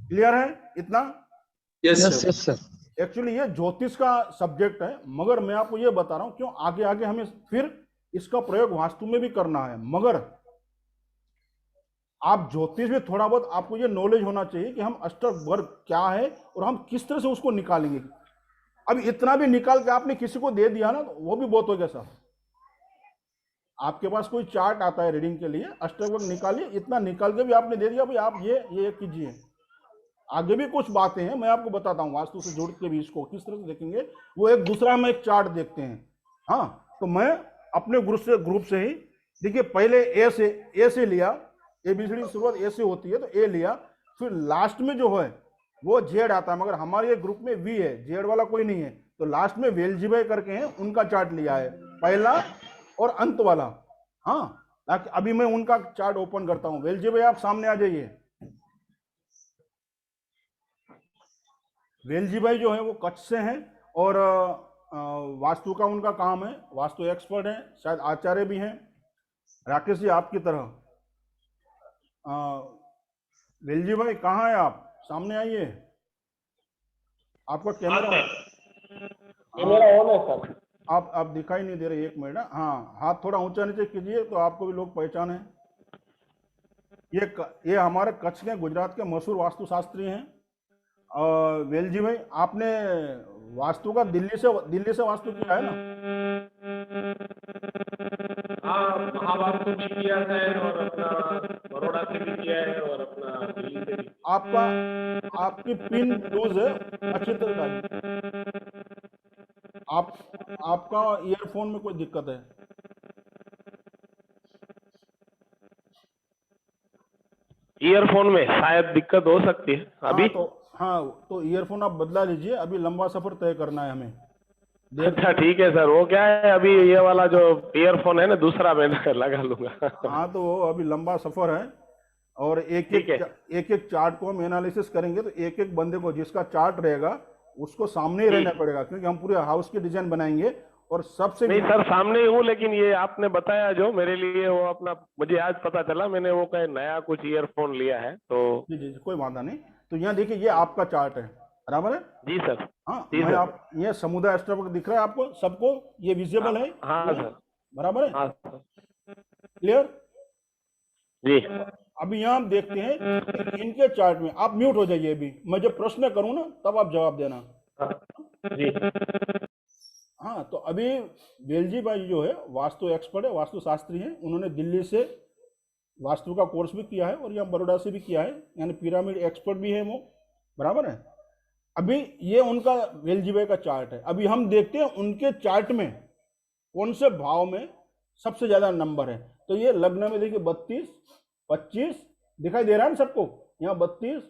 Clear है इतना? Yes yes sir. एक्चुअली ये ज्योतिष का सब्जेक्ट है, मगर मैं आपको ये बता रहा हूं क्यों आगे आगे हमें फिर इसका प्रयोग वास्तु में भी करना है। मगर आप ज्योतिष में थोड़ा बहुत आपको ये नॉलेज होना चाहिए कि हम अष्टक वर्ग क्या है और हम किस तरह से उसको निकालेंगे। अब इतना भी निकाल के आपने किसी को दे दिया ना तो वो भी बहुत हो गया साहब। आपके पास कोई चार्ट आता है रीडिंग के लिए, अष्टक वर्ग निकालिए, इतना निकाल के भी आपने दे दिया, भाई आप ये कीजिए। आगे भी कुछ बातें हैं, मैं आपको बताता हूँ वास्तु से जोड़ के भी इसको किस तरह से देखेंगे। वो एक दूसरा हम एक चार्ट देखते हैं। हाँ, तो मैं अपने ग्रुप से ही देखिए, पहले ए से लिया, एबीसीडी की शुरुआत ए से होती है, तो ए लिया, फिर लास्ट में जो है वो जेड आता है, मगर हमारे ग्रुप में वी है, जेड वाला कोई नहीं है, तो लास्ट में वेलजीभाई करके हैं, उनका चार्ट लिया है, पहला और अंत वाला। हाँ, ताकि अभी मैं उनका चार्ट ओपन करता हूं। वेलजीभाई आप सामने आ जाइए। वेलजी भाई जो है वो कच्छ से हैं और वास्तु का उनका काम है, वास्तु एक्सपर्ट हैं, शायद आचार्य भी हैं। राकेश जी आपकी तरह वेलजी भाई कहाँ है आप? सामने आइए। आपका कैमरा कैमरा ऑन है सर। आप दिखाई नहीं दे रहे, एक मिनट। हाँ, हाथ थोड़ा ऊंचा नीचे कीजिए तो आपको भी लोग पहचाने। ये हमारे कच्छ के, गुजरात के मशहूर वास्तुशास्त्री हैं। वेलजी भाई, आपने वास्तु का दिल्ली से वास्तु किया है ना? हाँ, महावास्तु भी किया है और अपना बड़ौदा से भी किया है और अपना दिल्ली से भी। आपकी पिन लूज है, अच्छी तरह डालिए। आपका ईयरफोन में कोई दिक्कत है? ईयरफोन में शायद दिक्कत हो सकती है अभी। तो ईयरफोन आप बदला लीजिए, अभी लंबा सफर तय करना है हमें। अच्छा ठीक है सर, वो क्या है अभी ये वाला जो ईयरफोन है ना दूसरा मैं लगा लूंगा। हाँ, तो वो अभी लंबा सफर है और एक एक चार्ट को हम एनालिसिस करेंगे, तो एक एक बंदे को जिसका चार्ट रहेगा उसको सामने ही रहना पड़ेगा, क्योंकि हम पूरे हाउस की डिजाइन बनाएंगे। और सबसे नहीं सर, सामने ही हूँ, लेकिन ये आपने बताया जो मेरे लिए वो अपना, मुझे आज पता चला, मैंने वो कहीं नया कुछ ईयरफोन लिया है तो। जी, कोई वादा नहीं। तो यहाँ देखिए, ये आपका चार्ट है, बराबर है? जी सर। हाँ, जी मैं सर। आप ये समुदाय एस्ट्रोवर्क दिख रहा है आपको सबको? ये विजिबल है? हाँ सर। बराबर है? हाँ सर। क्लियर? जी। अभी यहाँ हम देखते हैं कि इनके चार्ट में, आप म्यूट हो जाइए अभी, मैं जब प्रश्न करूँ ना तब आप जवाब देना। जी। हाँ, तो अभी वेलजी भाई जो है वास्तु एक्सपर्ट है, वास्तु शास्त्री हैं। उन्होंने दिल्ली से वास्तु का कोर्स भी किया है और यहाँ बड़ौदा से भी किया है, यानी पिरामिड एक्सपर्ट भी है वो, बराबर है? अभी ये उनका वेलजी भाई का चार्ट है। अभी हम देखते हैं उनके चार्ट में कौन से भाव में सबसे ज्यादा नंबर है। तो ये लग्न में देखिए 32, 25 दिखाई दे रहा है ना सबको? यहाँ 32,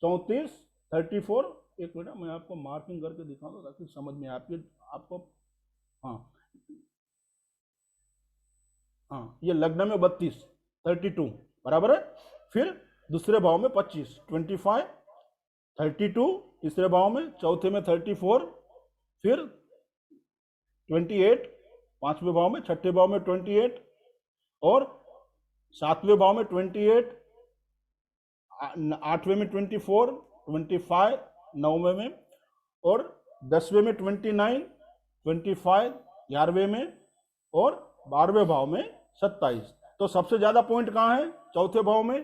34, 34। एक मिनट, मैं आपको मार्किंग करके दिखाऊंगा ताकि समझ में आपको। हाँ, ये लग्न में 32, 32 बराबर है। फिर दूसरे भाव में 25, 25, 32 तीसरे भाव में, चौथे में 34, फिर 28 पांचवें भाव में, छठे भाव में 28 और सातवें भाव में 28, आठवें में 24, 25 नौवें में और 10वें में 29, 25 11वें में और 12वें भाव में 27। तो सबसे ज्यादा पॉइंट कहाँ है? चौथे भाव में,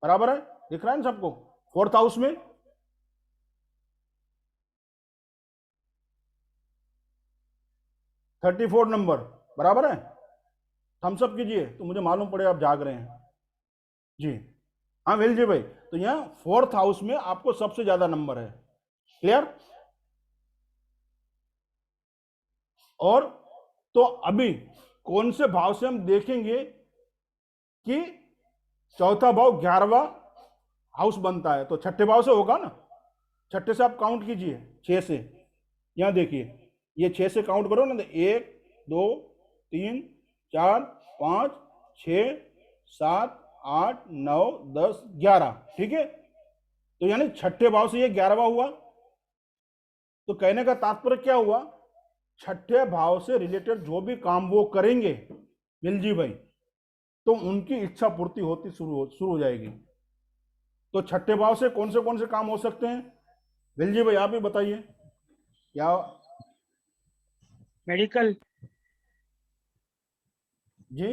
बराबर है? दिख रहा है ना सबको? फोर्थ हाउस में। $34 नंबर, बराबर है? थम्सअप कीजिए तो मुझे मालूम पड़े आप जाग रहे हैं। जी हाँ वेलजी भाई, तो यहाँ फोर्थ हाउस में आपको सबसे ज्यादा नंबर है। क्लियर? और तो अभी कौन से भाव से हम देखेंगे कि चौथा भाव 11वां हाउस बनता है? तो छठे भाव से होगा ना। छठे से आप काउंट कीजिए, 6 से। यहां देखिए, ये 6 से काउंट करो ना, तो 1 2 3 4 5 6 7 8 9 10 11, ठीक है? तो यानी छठे भाव से ये 11वां हुआ। तो कहने का तात्पर्य क्या हुआ? छठे भाव से रिलेटेड जो भी काम वो करेंगे वेलजी भाई, तो उनकी इच्छा पूर्ति होती शुरू हो जाएगी। तो छठे भाव से कौन से काम हो सकते हैं वेलजी भाई, आप ही बताइए। क्या? मेडिकल जी,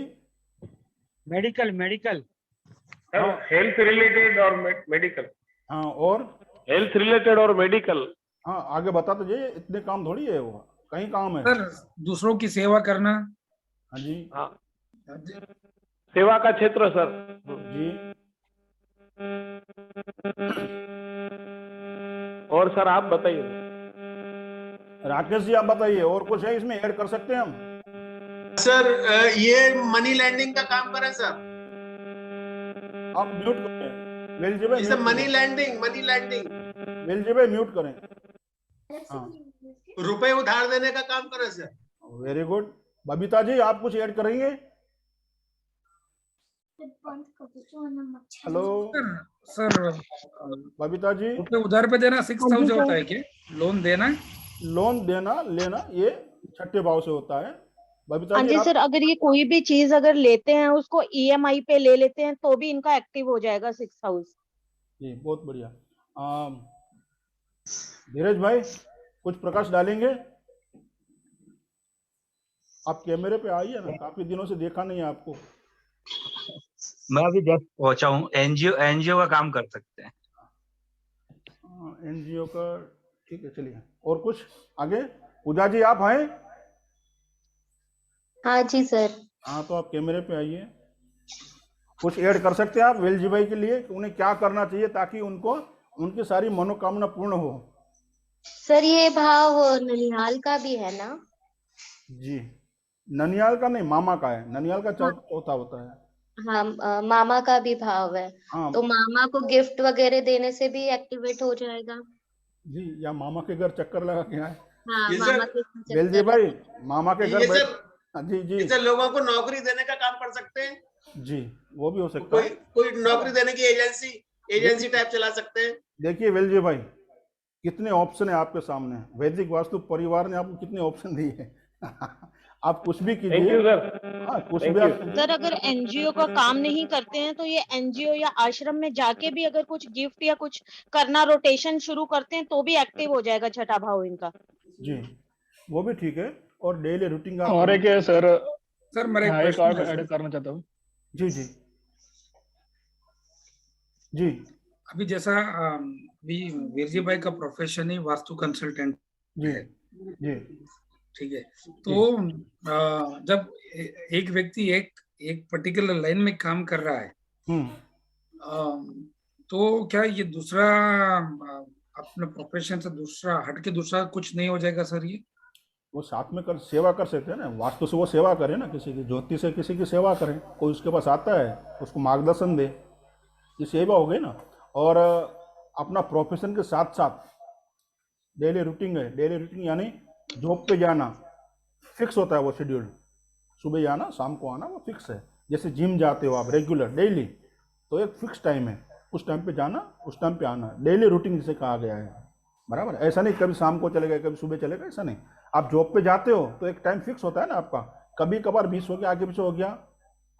मेडिकल हेल्थ रिलेटेड और मेडिकल। हाँ, और हेल्थ रिलेटेड और मेडिकल। हाँ, आगे बता तो जाइए, इतने काम थोड़ी है वो, कहीं काम है। सर दूसरों की सेवा करना। हाँ जी। हाँ, सेवा का क्षेत्र सर। जी, और सर आप बताइए। राकेश जी आप बताइए, और कुछ है इसमें ऐड कर सकते हैं हम? सर ये मनी लैंडिंग का काम करें सर। आप म्यूट करें वेलजी भाई, जैसे म्यूट मनी करें। लैंडिंग वेलजी भाई म्यूट करें। हाँ, रुपए उधार देने का काम करें sir. Very good. Babita ji आप कुछ ऐड करेंगे? हेलो, सर बबीता जी, रुपए उधार पे देना 6,000 होता है क्या? लोन देना? लोन देना लेना ये छठे भाव से होता है। बबीता हाँ जी जी आप, सर, अगर ये कोई भी चीज अगर लेते हैं उसको ईएमआई पे ले लेते हैं तो भी इनका एक्टिव हो जाएगा 6 हाउस। जी बहुत बढ़िया। धीरज भाई कुछ प्रकाश डालेंगे? आप कैमरे पे आइए ना, काफी दिनों से देखा नहीं है आपको। मैं अभी जस्ट पहुंचा हूँ। एनजीओ का काम कर सकते हैं। एनजीओ का, ठीक है चलिए। और कुछ आगे? पूजा जी आप हैं? हाँ जी सर। हाँ तो आप कैमरे पे आइए। कुछ ऐड कर सकते हैं आप वेलजी भाई के लिए कि उन्हें क्या करना चाहिए ताकि उनको उनकी सारी मनोकामना पूर्ण हो? सर ये भाव ननिहाल का भी है ना? जी, ननियाल का नहीं, मामा का है। ननियाल का चौथा होता है। हाँ, मामा का भी भाव है। हाँ तो मामा को गिफ्ट वगैरह देने से भी एक्टिवेट हो जाएगा। जी, या मामा के घर चक्कर लगा के आए। हाँ, ये मामा सर- के साथ वेलजी चक्कर भाई लगा- मामा के ये घर बैठ। सर हाँ, जी जी इसे लोगों को नौकरी देने का काम कर सकते हैं। जी, वो भी हो सकता कोई है। कोई नौकरी देने की एजेंसी टाइप चला सकते हैं। देखिए वेलजी भाई, कितने ऑप्शन है आपके सामने। वैदिक वास्तु परिवार ने आपको कितने ऑप्शन दिए हैं। आप कुछ भी थैंक यू कीजिए। सर। हाँ कुछ Thank भी you. आप सर अगर एनजीओ का काम नहीं करते हैं तो ये एनजीओ या आश्रम में जाके भी अगर कुछ गिफ्ट या कुछ करना रोटेशन शुरू करते हैं तो भी एक्टिव हो जाएगा छठा भाव इनका। जी, वो भी ठीक है। और डेली रूटीन आप और एक है सर, सर मेरा एक हाँ एक प्रश्न और है सर। ऐड करना चाहता हूँ। जी जी जी अभी जैसा अभी वीर जी भाई का प्रोफेशन ही वास्तु कंसल्टेंट जी है, जी ठीक है? तो जब एक व्यक्ति एक पर्टिकुलर लाइन में काम कर रहा है, तो क्या ये दूसरा अपने प्रोफेशन से दूसरा हट के दूसरा कुछ नहीं हो जाएगा सर? ये वो साथ में कर सेवा कर सकते हैं ना। वास्तु से वो सेवा करे ना, किसी की ज्योति से किसी की सेवा करें। कोई उसके पास आता है उसको मार्गदर्शन दे, ये सेवा हो गई ना। और अपना प्रोफेशन के साथ साथ डेली रूटीन है। डेली रूटीन यानी जॉब पे जाना फिक्स होता है, वो शेड्यूल। सुबह जाना शाम को आना, वो फिक्स है। जैसे जिम जाते हो आप रेगुलर डेली, तो एक फिक्स टाइम है, उस टाइम पे जाना उस टाइम पे आना। डेली रूटीन जिसे कहा गया है, बराबर। ऐसा नहीं कभी शाम को चले गए कभी सुबह चले गए, ऐसा नहीं। आप जॉब पे जाते हो तो एक टाइम फिक्स होता है ना आपका। कभी कभार 20 हो गया, आगे पीछे हो गया,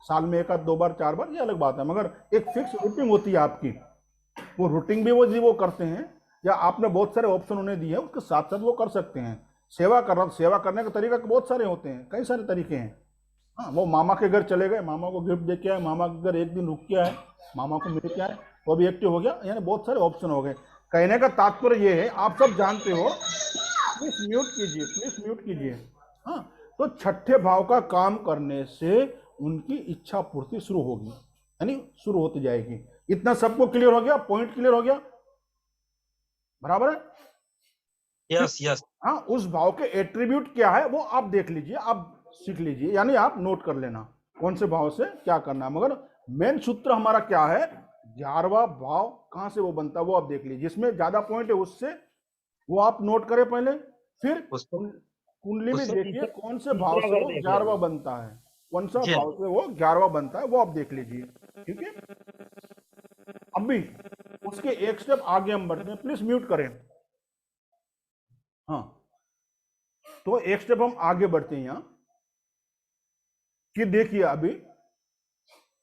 साल में एक आध 2 बार 4 बार, ये अलग बात है। मगर एक फिक्स रूटीन होती है आपकी। वो रूटीन भी वो करते हैं, या आपने बहुत सारे ऑप्शन उन्हें दिए हैं, उसके साथ साथ वो कर सकते हैं। सेवा करने का तरीका बहुत सारे होते हैं, कई सारे तरीके हैं। हाँ, वो मामा के घर चले गए, मामा को गिफ्ट दे के आए, मामा के घर एक दिन रुक के आए, मामा को मिल के आए, वो भी एक्टिव हो गया। यानी बहुत सारे ऑप्शन हो गए। कहने का तात्पर्य ये है, आप सब जानते हो। प्लीज म्यूट कीजिए। हाँ, तो छठे भाव का काम करने से उनकी इच्छा पूर्ति शुरू होगी, यानी शुरू होती जाएगी। इतना सबको क्लियर हो गया? पॉइंट क्लियर हो गया? बराबर है? Yes yes. हाँ, उस भाव के एट्रीब्यूट क्या है वो आप देख लीजिए, आप सीख लीजिए, यानी आप नोट कर लेना कौन से भाव से क्या करना है। मगर मेन सूत्र हमारा क्या है? 11वां भाव कहाँ से वो बनता है वो आप देख लीजिए। जिसमें ज्यादा पॉइंट है उससे वो आप नोट करें पहले, फिर कुंडली में देखिए कौन से भाव से वो 11वां बनता है, कौन सा भाव से वो 11वां बनता है, वो आप देख लीजिए। ठीक है, अभी उसके एक स्टेप आगे हम बढ़ते हैं। प्लीज म्यूट करें। हाँ, तो एक स्टेप हम आगे बढ़ते हैं यहां कि देखिए अभी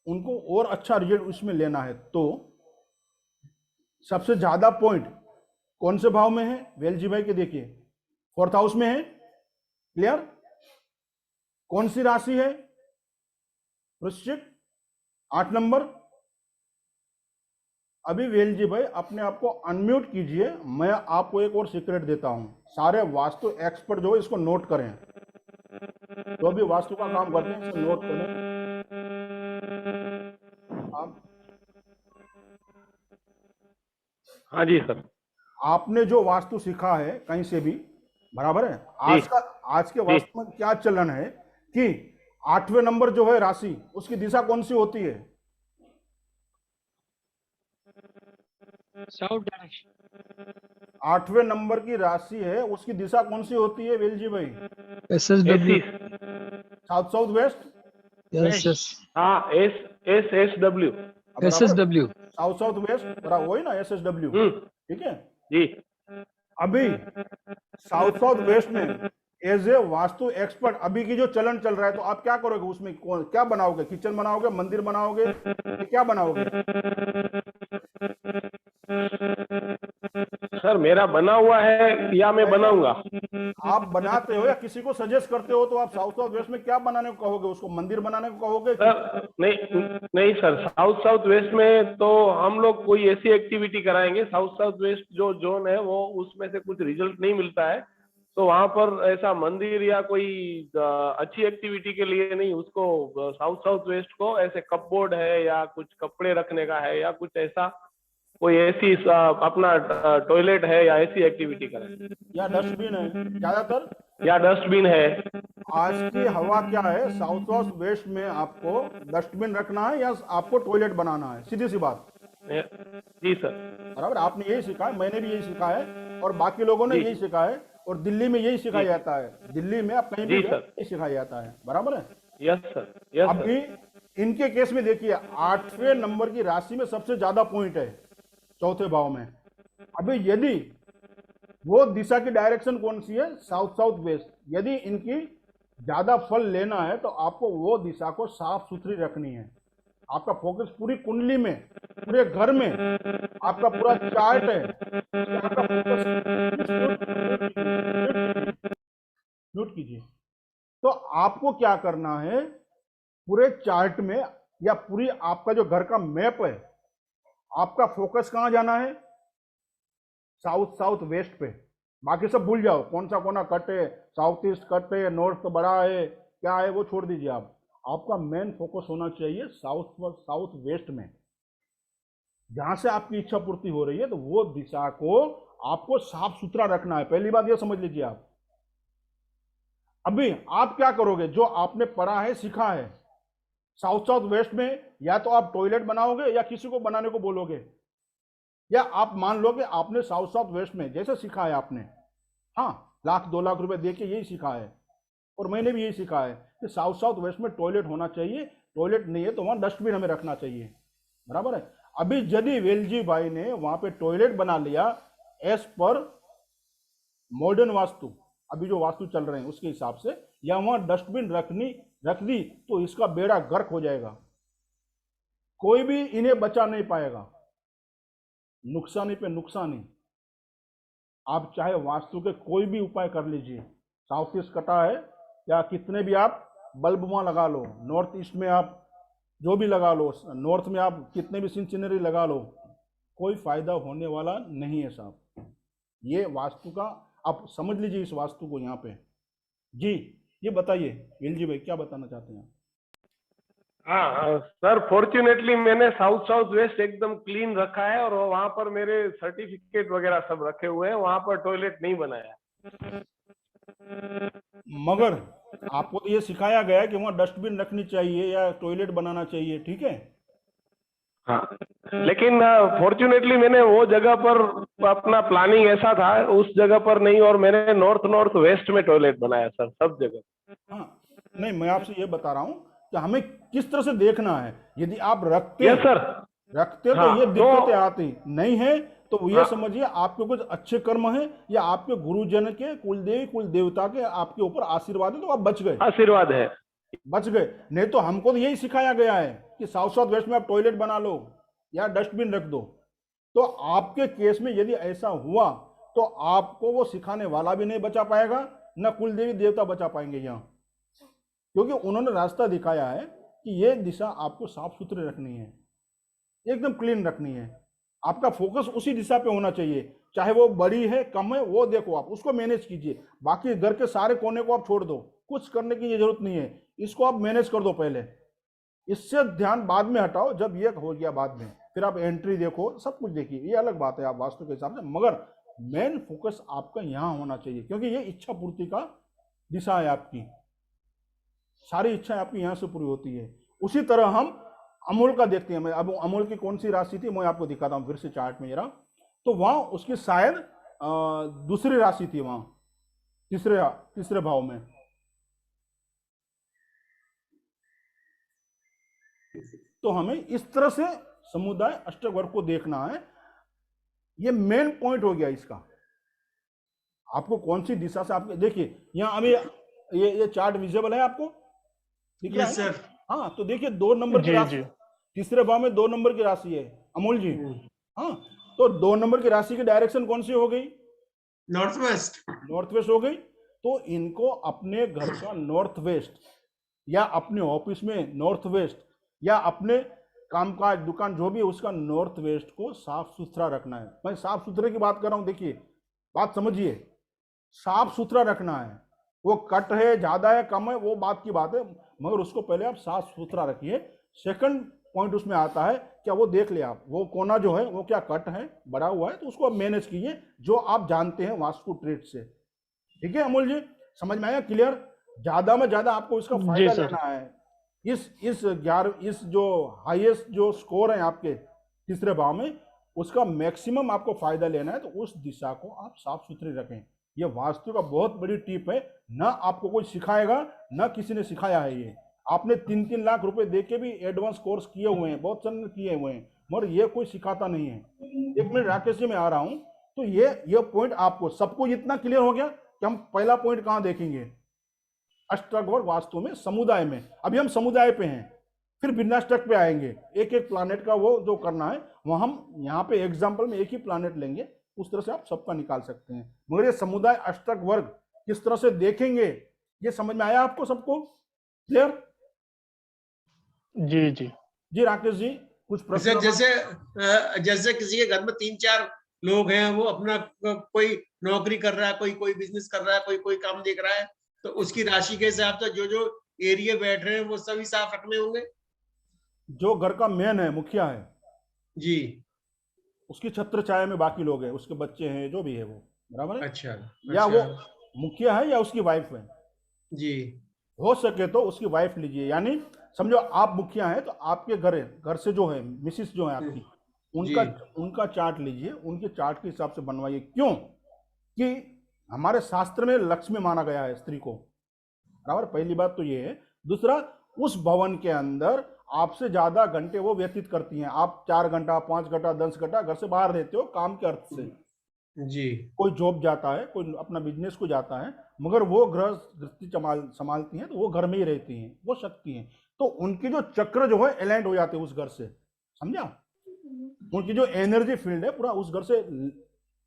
उनको और अच्छा रिजल्ट उसमें लेना है तो सबसे ज्यादा पॉइंट कौन से भाव में है? वेलजी भाई के देखिए 4th हाउस में है। क्लियर? कौन सी राशि है? वृश्चिक, 8 नंबर। अभी वेलजी भाई अपने आप को अनम्यूट कीजिए। मैं आपको एक और सीक्रेट देता हूं, सारे वास्तु एक्सपर्ट जो है इसको नोट करें, जो भी वास्तु का काम करते हैं इसको नोट करें। आप हाँ जी सर। आपने जो वास्तु सीखा है कहीं से भी, बराबर है, आज के वास्तु में क्या चलन है कि 8वें नंबर जो है राशि, उसकी दिशा कौन सी होती है? South direction. 8वें नंबर की राशि है, उसकी दिशा कौन सी होती है वेलजी भाई? SSW। South west. Yes yes. हाँ, SSW। SSW। South south west बराबर वही ना, SSW, ठीक है जी अभी साउथ साउथ वेस्ट में एज ए वास्तु एक्सपर्ट अभी की जो चलन चल रहा है, तो आप क्या करोगे उसमें? क्या बनाओगे? किचन बनाओगे, मंदिर बनाओगे, क्या बनाओगे? सर मेरा बना हुआ है या मैं बनाऊंगा? आप बनाते हो या किसी को सजेस्ट करते हो, तो आप साउथ साउथ वेस्ट में क्या बनाने को कहोगे? उसको मंदिर बनाने को कहोगे? सर नहीं सर, साउथ साउथ वेस्ट में तो हम लोग कोई ऐसी एक्टिविटी कराएंगे, साउथ साउथ वेस्ट जो जोन है वो उसमें से कुछ रिजल्ट नहीं मिलता है, तो वहां पर ऐसा मंदिर या कोई अच्छी एक्टिविटी के लिए नहीं, उसको साउथ साउथ वेस्ट को ऐसे कपबोर्ड है या कुछ कपड़े रखने का है या कुछ ऐसा कोई ऐसी अपना टॉयलेट है या ऐसी एक्टिविटी करें, या डस्टबिन है ज्यादातर, या डस्टबिन है। आज की हवा क्या है, साउथ साउथ वेस्ट में आपको डस्टबिन रखना है या आपको टॉयलेट बनाना है? सीधी सी बात। जी सर बराबर, आपने यही सीखा है, मैंने भी यही सीखा है और बाकी लोगों ने यही सीखा है, और दिल्ली में यही सिखाया जाता है। दिल्ली में आप कहीं भी यही सिखाया जाता है, बराबर है? Yes sir, yes sir. अभी इनके केस में देखिए 8वें नंबर की राशि में सबसे ज्यादा पॉइंट है, चौथे भाव में। अभी यदि वो दिशा की डायरेक्शन कौन सी है? South south west. यदि इनकी ज्यादा फल लेना है तो आपको वो दिशा को साफ सुथरी रखनी है। आपका फोकस पूरी कुंडली में, पूरे घर में, आपका पूरा चार्ट है, आपका फोकस नोट कीजिए। तो आपको क्या करना है, पूरे चार्ट में या पूरी आपका जो घर का मैप है, आपका फोकस कहां जाना है? साउथ साउथ वेस्ट पे। बाकी सब भूल जाओ, कौन सा कोना कट है, साउथ ईस्ट कट है, नॉर्थ तो बड़ा है, क्या है वो छोड़ दीजिए। आप आपका मेन फोकस होना चाहिए साउथ वेस्ट में, जहां से आपकी इच्छा पूर्ति हो रही है, तो वो दिशा को आपको साफ सुथरा रखना है। पहली बात ये समझ लीजिए आप। अभी आप क्या करोगे? जो आपने पढ़ा है, सीखा है साउथ साउथ वेस्ट में, या तो आप टॉयलेट बनाओगे या किसी को बनाने को बोलोगे, या आप मान लो कि आपने साउथ साउथ वेस्ट में जैसे सीखा है आपने, हाँ, 1-2 लाख रुपए दे के यही सीखा है, और मैंने भी यही सीखा है कि साउथ साउथ वेस्ट में टॉयलेट होना चाहिए। टॉयलेट नहीं है तो वहां डस्टबिन हमें रखना चाहिए, बराबर है? अभी यदि वेलजी भाई ने वहां पे टॉयलेट बना लिया एज पर मॉडर्न वास्तु, अभी जो वास्तु चल रहे हैं उसके हिसाब से, या वहां डस्टबिन रख दी, तो इसका बेड़ा गर्क हो जाएगा। कोई भी इन्हें बचा नहीं पाएगा, नुकसानी पे नुकसानी। आप चाहे वास्तु के कोई भी उपाय कर लीजिए, साउथ ईस्ट कटा है या कितने भी आप बल्ब वहां लगा लो, नॉर्थ ईस्ट में आप जो भी लगा लो, नॉर्थ में आप कितने भी सिंचिनरी लगा लो, कोई फायदा होने वाला नहीं है साहब। ये वास्तु का आप समझ लीजिए, इस वास्तु को यहाँ पे। जी ये बताइए एलजी भाई, क्या बताना चाहते हैं? हाँ सर, फॉर्चुनेटली मैंने साउथ साउथ वेस्ट एकदम क्लीन रखा है और वहां पर मेरे सर्टिफिकेट वगैरह सब रखे हुए हैं, वहां पर टॉयलेट नहीं बनाया। मगर आपको तो ये सिखाया गया है कि वहां डस्टबिन रखनी चाहिए या टॉयलेट बनाना चाहिए, ठीक है? हाँ, लेकिन फॉर्चुनेटली मैंने वो जगह पर अपना प्लानिंग ऐसा था, उस जगह पर नहीं, और मैंने नॉर्थ वेस्ट में टॉयलेट बनाया सर, सब जगह। हाँ, नहीं मैं आपसे ये बता रहा हूँ कि हमें किस तरह से देखना है। यदि आप रखते यस सर, रखते तो हाँ, ये दिक्कतें आती नहीं है, तो ये समझिए आपके कुछ अच्छे कर्म है या आपके गुरुजन के, कुलदेवी कुल देवता के आपके ऊपर आशीर्वाद है, तो आप बच गए, आशीर्वाद है, बच गए। नहीं तो हमको तो यही सिखाया गया है कि साउथ साउथ वेस्ट में आप टॉयलेट बना लो या डस्टबिन रख दो। तो आपके केस में यदि ऐसा हुआ तो आपको वो सिखाने वाला भी नहीं बचा पाएगा, न कुलदेवी देवता बचा पाएंगे यहाँ, क्योंकि उन्होंने रास्ता दिखाया है कि ये दिशा आपको साफ सुथरी रखनी है, एकदम क्लीन रखनी है। आपका फोकस उसी दिशा पे होना चाहिए, चाहे वो बड़ी है कम है, वो देखो आप उसको मैनेज कीजिए। बाकी घर के सारे कोने को आप छोड़ दो, कुछ करने की जरूरत नहीं है, इसको आप मैनेज कर दो पहले, इससे ध्यान बाद में हटाओ, जब ये हो गया बाद में फिर आप एंट्री देखो, सब कुछ देखिए, ये अलग बात है आप वास्तु के हिसाब से, मगर मेन फोकस आपका यहाँ होना चाहिए, क्योंकि ये इच्छा पूर्ति का दिशा है आपकी, सारी इच्छाएं आपकी यहाँ से पूरी होती है। उसी तरह हम अमूल का देखते हैं। मैं अब अमूल की कौन सी राशि थी मैं आपको दिखाता हूँ फिर से चार्ट में जरा, तो वहां उसकी शायद दूसरी राशि थी, वहां तीसरे भाव में। तो हमें इस तरह से समुदाय अष्टक वर्ग को देखना है। ये मेन पॉइंट हो गया इसका। आपको कौन सी दिशा से आपके देखिए यहाँ अभी ये चार्ट विजिबल है आपको, दिख रहा है? Yes sir. हाँ, तो देखिए 2 नंबर की राशि, तीसरे भाव में 2 नंबर की राशि है अमोल जी। हाँ, तो 2 नंबर की राशि की डायरेक्शन कौन सी हो गई? North west. नॉर्थ वेस्ट हो गई। तो इनको अपने घर का नॉर्थ वेस्ट या अपने ऑफिस में नॉर्थ वेस्ट या अपने कामकाज दुकान जो भी है उसका नॉर्थ वेस्ट को साफ सुथरा रखना है। मैं साफ सुथरे की बात कर रहा हूं, देखिए बात समझिए, साफ सुथरा रखना है। वो कट है, ज्यादा है, कम है, वो बात की बात है, मगर उसको पहले आप साफ सुथरा रखिए। सेकंड पॉइंट उसमें आता है, क्या वो देख ले आप, वो कोना जो है वो क्या कट है, बड़ा हुआ है, तो उसको आप मैनेज कीजिए जो आप जानते हैं वास्तु ट्रेड से। ठीक है अमोल जी, समझ में आया? क्लियर? ज्यादा में ज्यादा आपको इसका फायदा लेना है। इस जो हाईएस्ट जो स्कोर है आपके तीसरे भाव में, उसका मैक्सिमम आपको फायदा लेना है, तो उस दिशा को आप साफ सुथरी रखें। ये वास्तु का बहुत बड़ी टिप है, ना आपको कोई सिखाएगा ना किसी ने सिखाया है। ये आपने 3-3 लाख रुपए दे के भी एडवांस कोर्स किए हुए हैं, बहुत सारे किए हुए हैं, मगर ये कोई सिखाता नहीं है। 1 मिनट राकेश जी, मैं आ रहा हूं। तो ये पॉइंट आपको सबको इतना क्लियर हो गया कि हम पहला पॉइंट कहां देखेंगे? अष्टक वर्ग वास्तु में समुदाय में। अभी हम समुदाय पे हैं, फिर विन्याष्टक पे आएंगे। एक एक प्लानेट का वो जो करना है, वह हम यहाँ पे एग्जाम्पल में एक ही प्लानेट लेंगे, उस तरह से आप सबका निकाल सकते हैं। मगर ये समुदाय अष्टक वर्ग किस तरह से देखेंगे, ये समझ में आया आपको सबको? क्लियर? जी जी जी राकेश जी, कुछ प्रश्न? जैसे किसी के घर में 3-4 लोग हैं, वो अपना कोई नौकरी कर रहा है, कोई बिजनेस कर रहा है, कोई काम देख रहा है, तो उसकी राशि के हिसाब से जो एरिया बैठ रहे हैं वो सभी साफ रखने होंगे। जो घर का मेन है, मुखिया है जी, उसकी छत्र छाया में बाकी लोग हैं, उसके बच्चे हैं, जो भी है वो, बराबर है? अच्छा, या वो मुखिया है या उसकी वाइफ है। जी, हो सके तो उसकी वाइफ लीजिए, यानी समझो आप मुखिया हैं तो आपके घर से जो है मिसिस जो है आपकी, उनका चार्ट लीजिए, उनके चार्ट के हिसाब से बनवाइए। क्यों? कि हमारे शास्त्र में लक्ष्मी माना गया है स्त्री को, बराबर? पहली बात तो ये है। दूसरा, उस भवन के अंदर आपसे ज्यादा घंटे वो व्यतीत करती हैं। आप 4 घंटा, 5 घंटा, 10 घंटा घर से बाहर रहते हो काम के अर्थ से। जी, कोई जॉब जाता है, कोई अपना बिजनेस को जाता है, मगर वो गृहस्थी संभालती हैं, तो वो घर में ही रहती हैं, वो शक्ति हैं। तो उनकी जो चक्र जो है अलाइंड हो जाते हैं उस घर से, समझा? उनकी जो एनर्जी फील्ड है पूरा उस घर से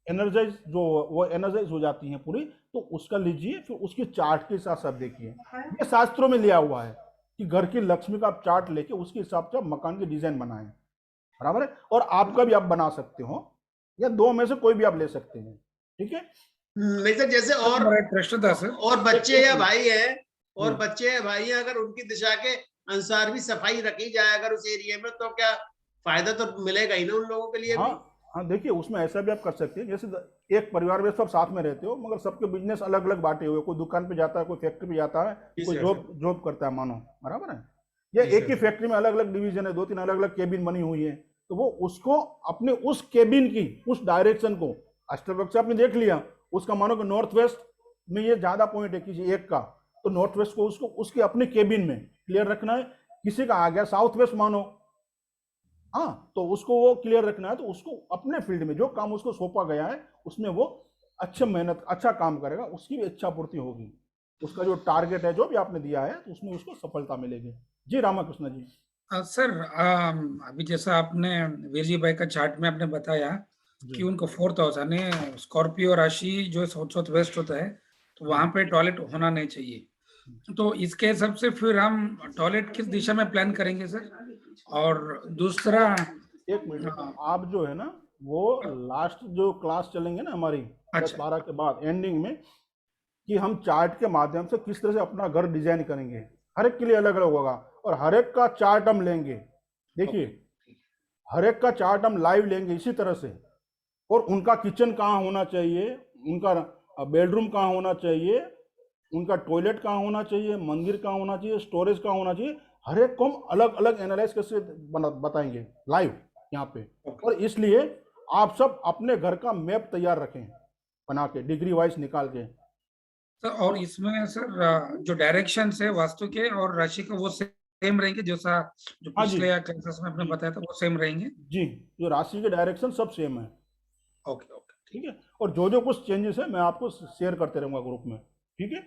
एनर्जाइज हो जाती हैं पूरी। तो उसका लीजिए, फिर उसके चार्ट के हिसाब से आप देखिए। ये शास्त्रों में लिया हुआ है कि घर की लक्ष्मी का आप चार्ट लेके उसके हिसाब से आप मकान की डिजाइन बनाएं, बराबर है? और आपका भी आप बना सकते हो, या 2 में से कोई भी आप ले सकते हैं। ठीक है? नहीं सर, जैसे प्रश्न था सर, और बच्चे या भाई है, और बच्चे या भाई है, अगर उनकी दिशा के अनुसार भी सफाई रखी जाए अगर उस एरिया में, तो क्या फायदा तो मिलेगा ही ना उन लोगों के लिए भी। हाँ, देखिए उसमें ऐसा भी आप कर सकते हैं, जैसे एक परिवार में सब साथ में रहते हो, मगर सबके बिजनेस अलग अलग बांटे हुए, कोई दुकान पे जाता है, कोई फैक्ट्री पे जाता है, कोई जॉब करता है, मानो, बराबर है? या एक ही फैक्ट्री में अलग अलग डिवीजन है, 2-3 अलग अलग केबिन बनी हुई है, तो वो उसको अपने उस केबिन की उस डायरेक्शन को अष्टवर्ग से आपने देख लिया, उसका मानो कि नॉर्थ वेस्ट में ये ज्यादा पॉइंट है किसी एक का, तो नॉर्थ वेस्ट को उसको उसके अपने केबिन में क्लियर रखना है। किसी का आ गया साउथ वेस्ट मानो, हाँ, तो उसको वो क्लियर रखना है, तो उसको अपने फील्ड में जो काम उसको सौंपा गया है उसमें वो अच्छा काम करेगा, उसकी भी इच्छा पूर्ति होगी, उसका जो टारगेट है जो भी आपने दिया है तो उसमें उसको सफलता मिलेगी। जी रामाकृष्ण जी। सर अभी जैसा आपने वीर जी भाई का चार्ट में आपने बताया कि उनको 4th हाउस यानी स्कॉर्पियो राशि जो साउथ वेस्ट होता है, तो वहां पे टॉयलेट होना नहीं चाहिए। तो इसके हिसाब से फिर हम टॉयलेट किस दिशा में प्लान करेंगे सर? और दूसरा, एक मिनट, आप जो है ना वो लास्ट जो क्लास चलेंगे ना हमारी 10-12 के बाद एंडिंग में, कि हम चार्ट के माध्यम से किस तरह से अपना घर डिजाइन करेंगे, हर एक के लिए अलग अलग होगा, और हर एक का चार्ट हम लेंगे। देखिए हर एक का चार्ट हम लाइव लेंगे इसी तरह से, और उनका किचन कहाँ होना चाहिए, उनका बेडरूम कहाँ होना चाहिए, उनका टॉयलेट कहाँ होना चाहिए, मंदिर कहाँ होना चाहिए, स्टोरेज कहाँ होना चाहिए, हर एक को हम अलग अलग एनालाइज कैसे बताएंगे लाइव यहाँ पे। और इसलिए आप सब अपने घर का मैप तैयार रखें बना के, डिग्री वाइज निकाल के। और इसमें सर जो डायरेक्शन है वास्तु के और राशि का, वो सेम रहेंगे जैसा जो हाँ जी। पिछले क्लासेस में आपने जी। बताया था वो सेम रहेंगे? जी, जो राशि के डायरेक्शन सब सेम है। ओके ओके ठीक है, और जो जो कुछ चेंजेस है मैं आपको शेयर करते रहूंगा ग्रुप में। ठीक है,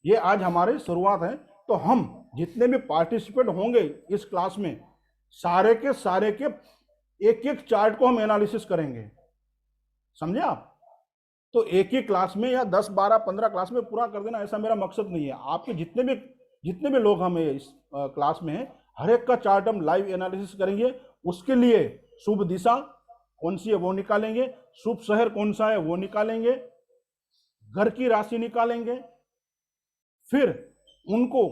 ये आज हमारी शुरुआत है, तो हम जितने भी पार्टिसिपेंट होंगे इस क्लास में सारे के एक एक चार्ट को हम एनालिसिस करेंगे, समझे आप? तो एक ही क्लास में या 10, 12, 15 क्लास में पूरा कर देना ऐसा मेरा मकसद नहीं है। आपके जितने भी लोग हमें इस क्लास में हैं, हर एक का चार्ट हम लाइव एनालिसिस करेंगे। उसके लिए शुभ दिशा कौन सी है वो निकालेंगे, शुभ शहर कौन सा है वो निकालेंगे, घर की राशि निकालेंगे, फिर उनको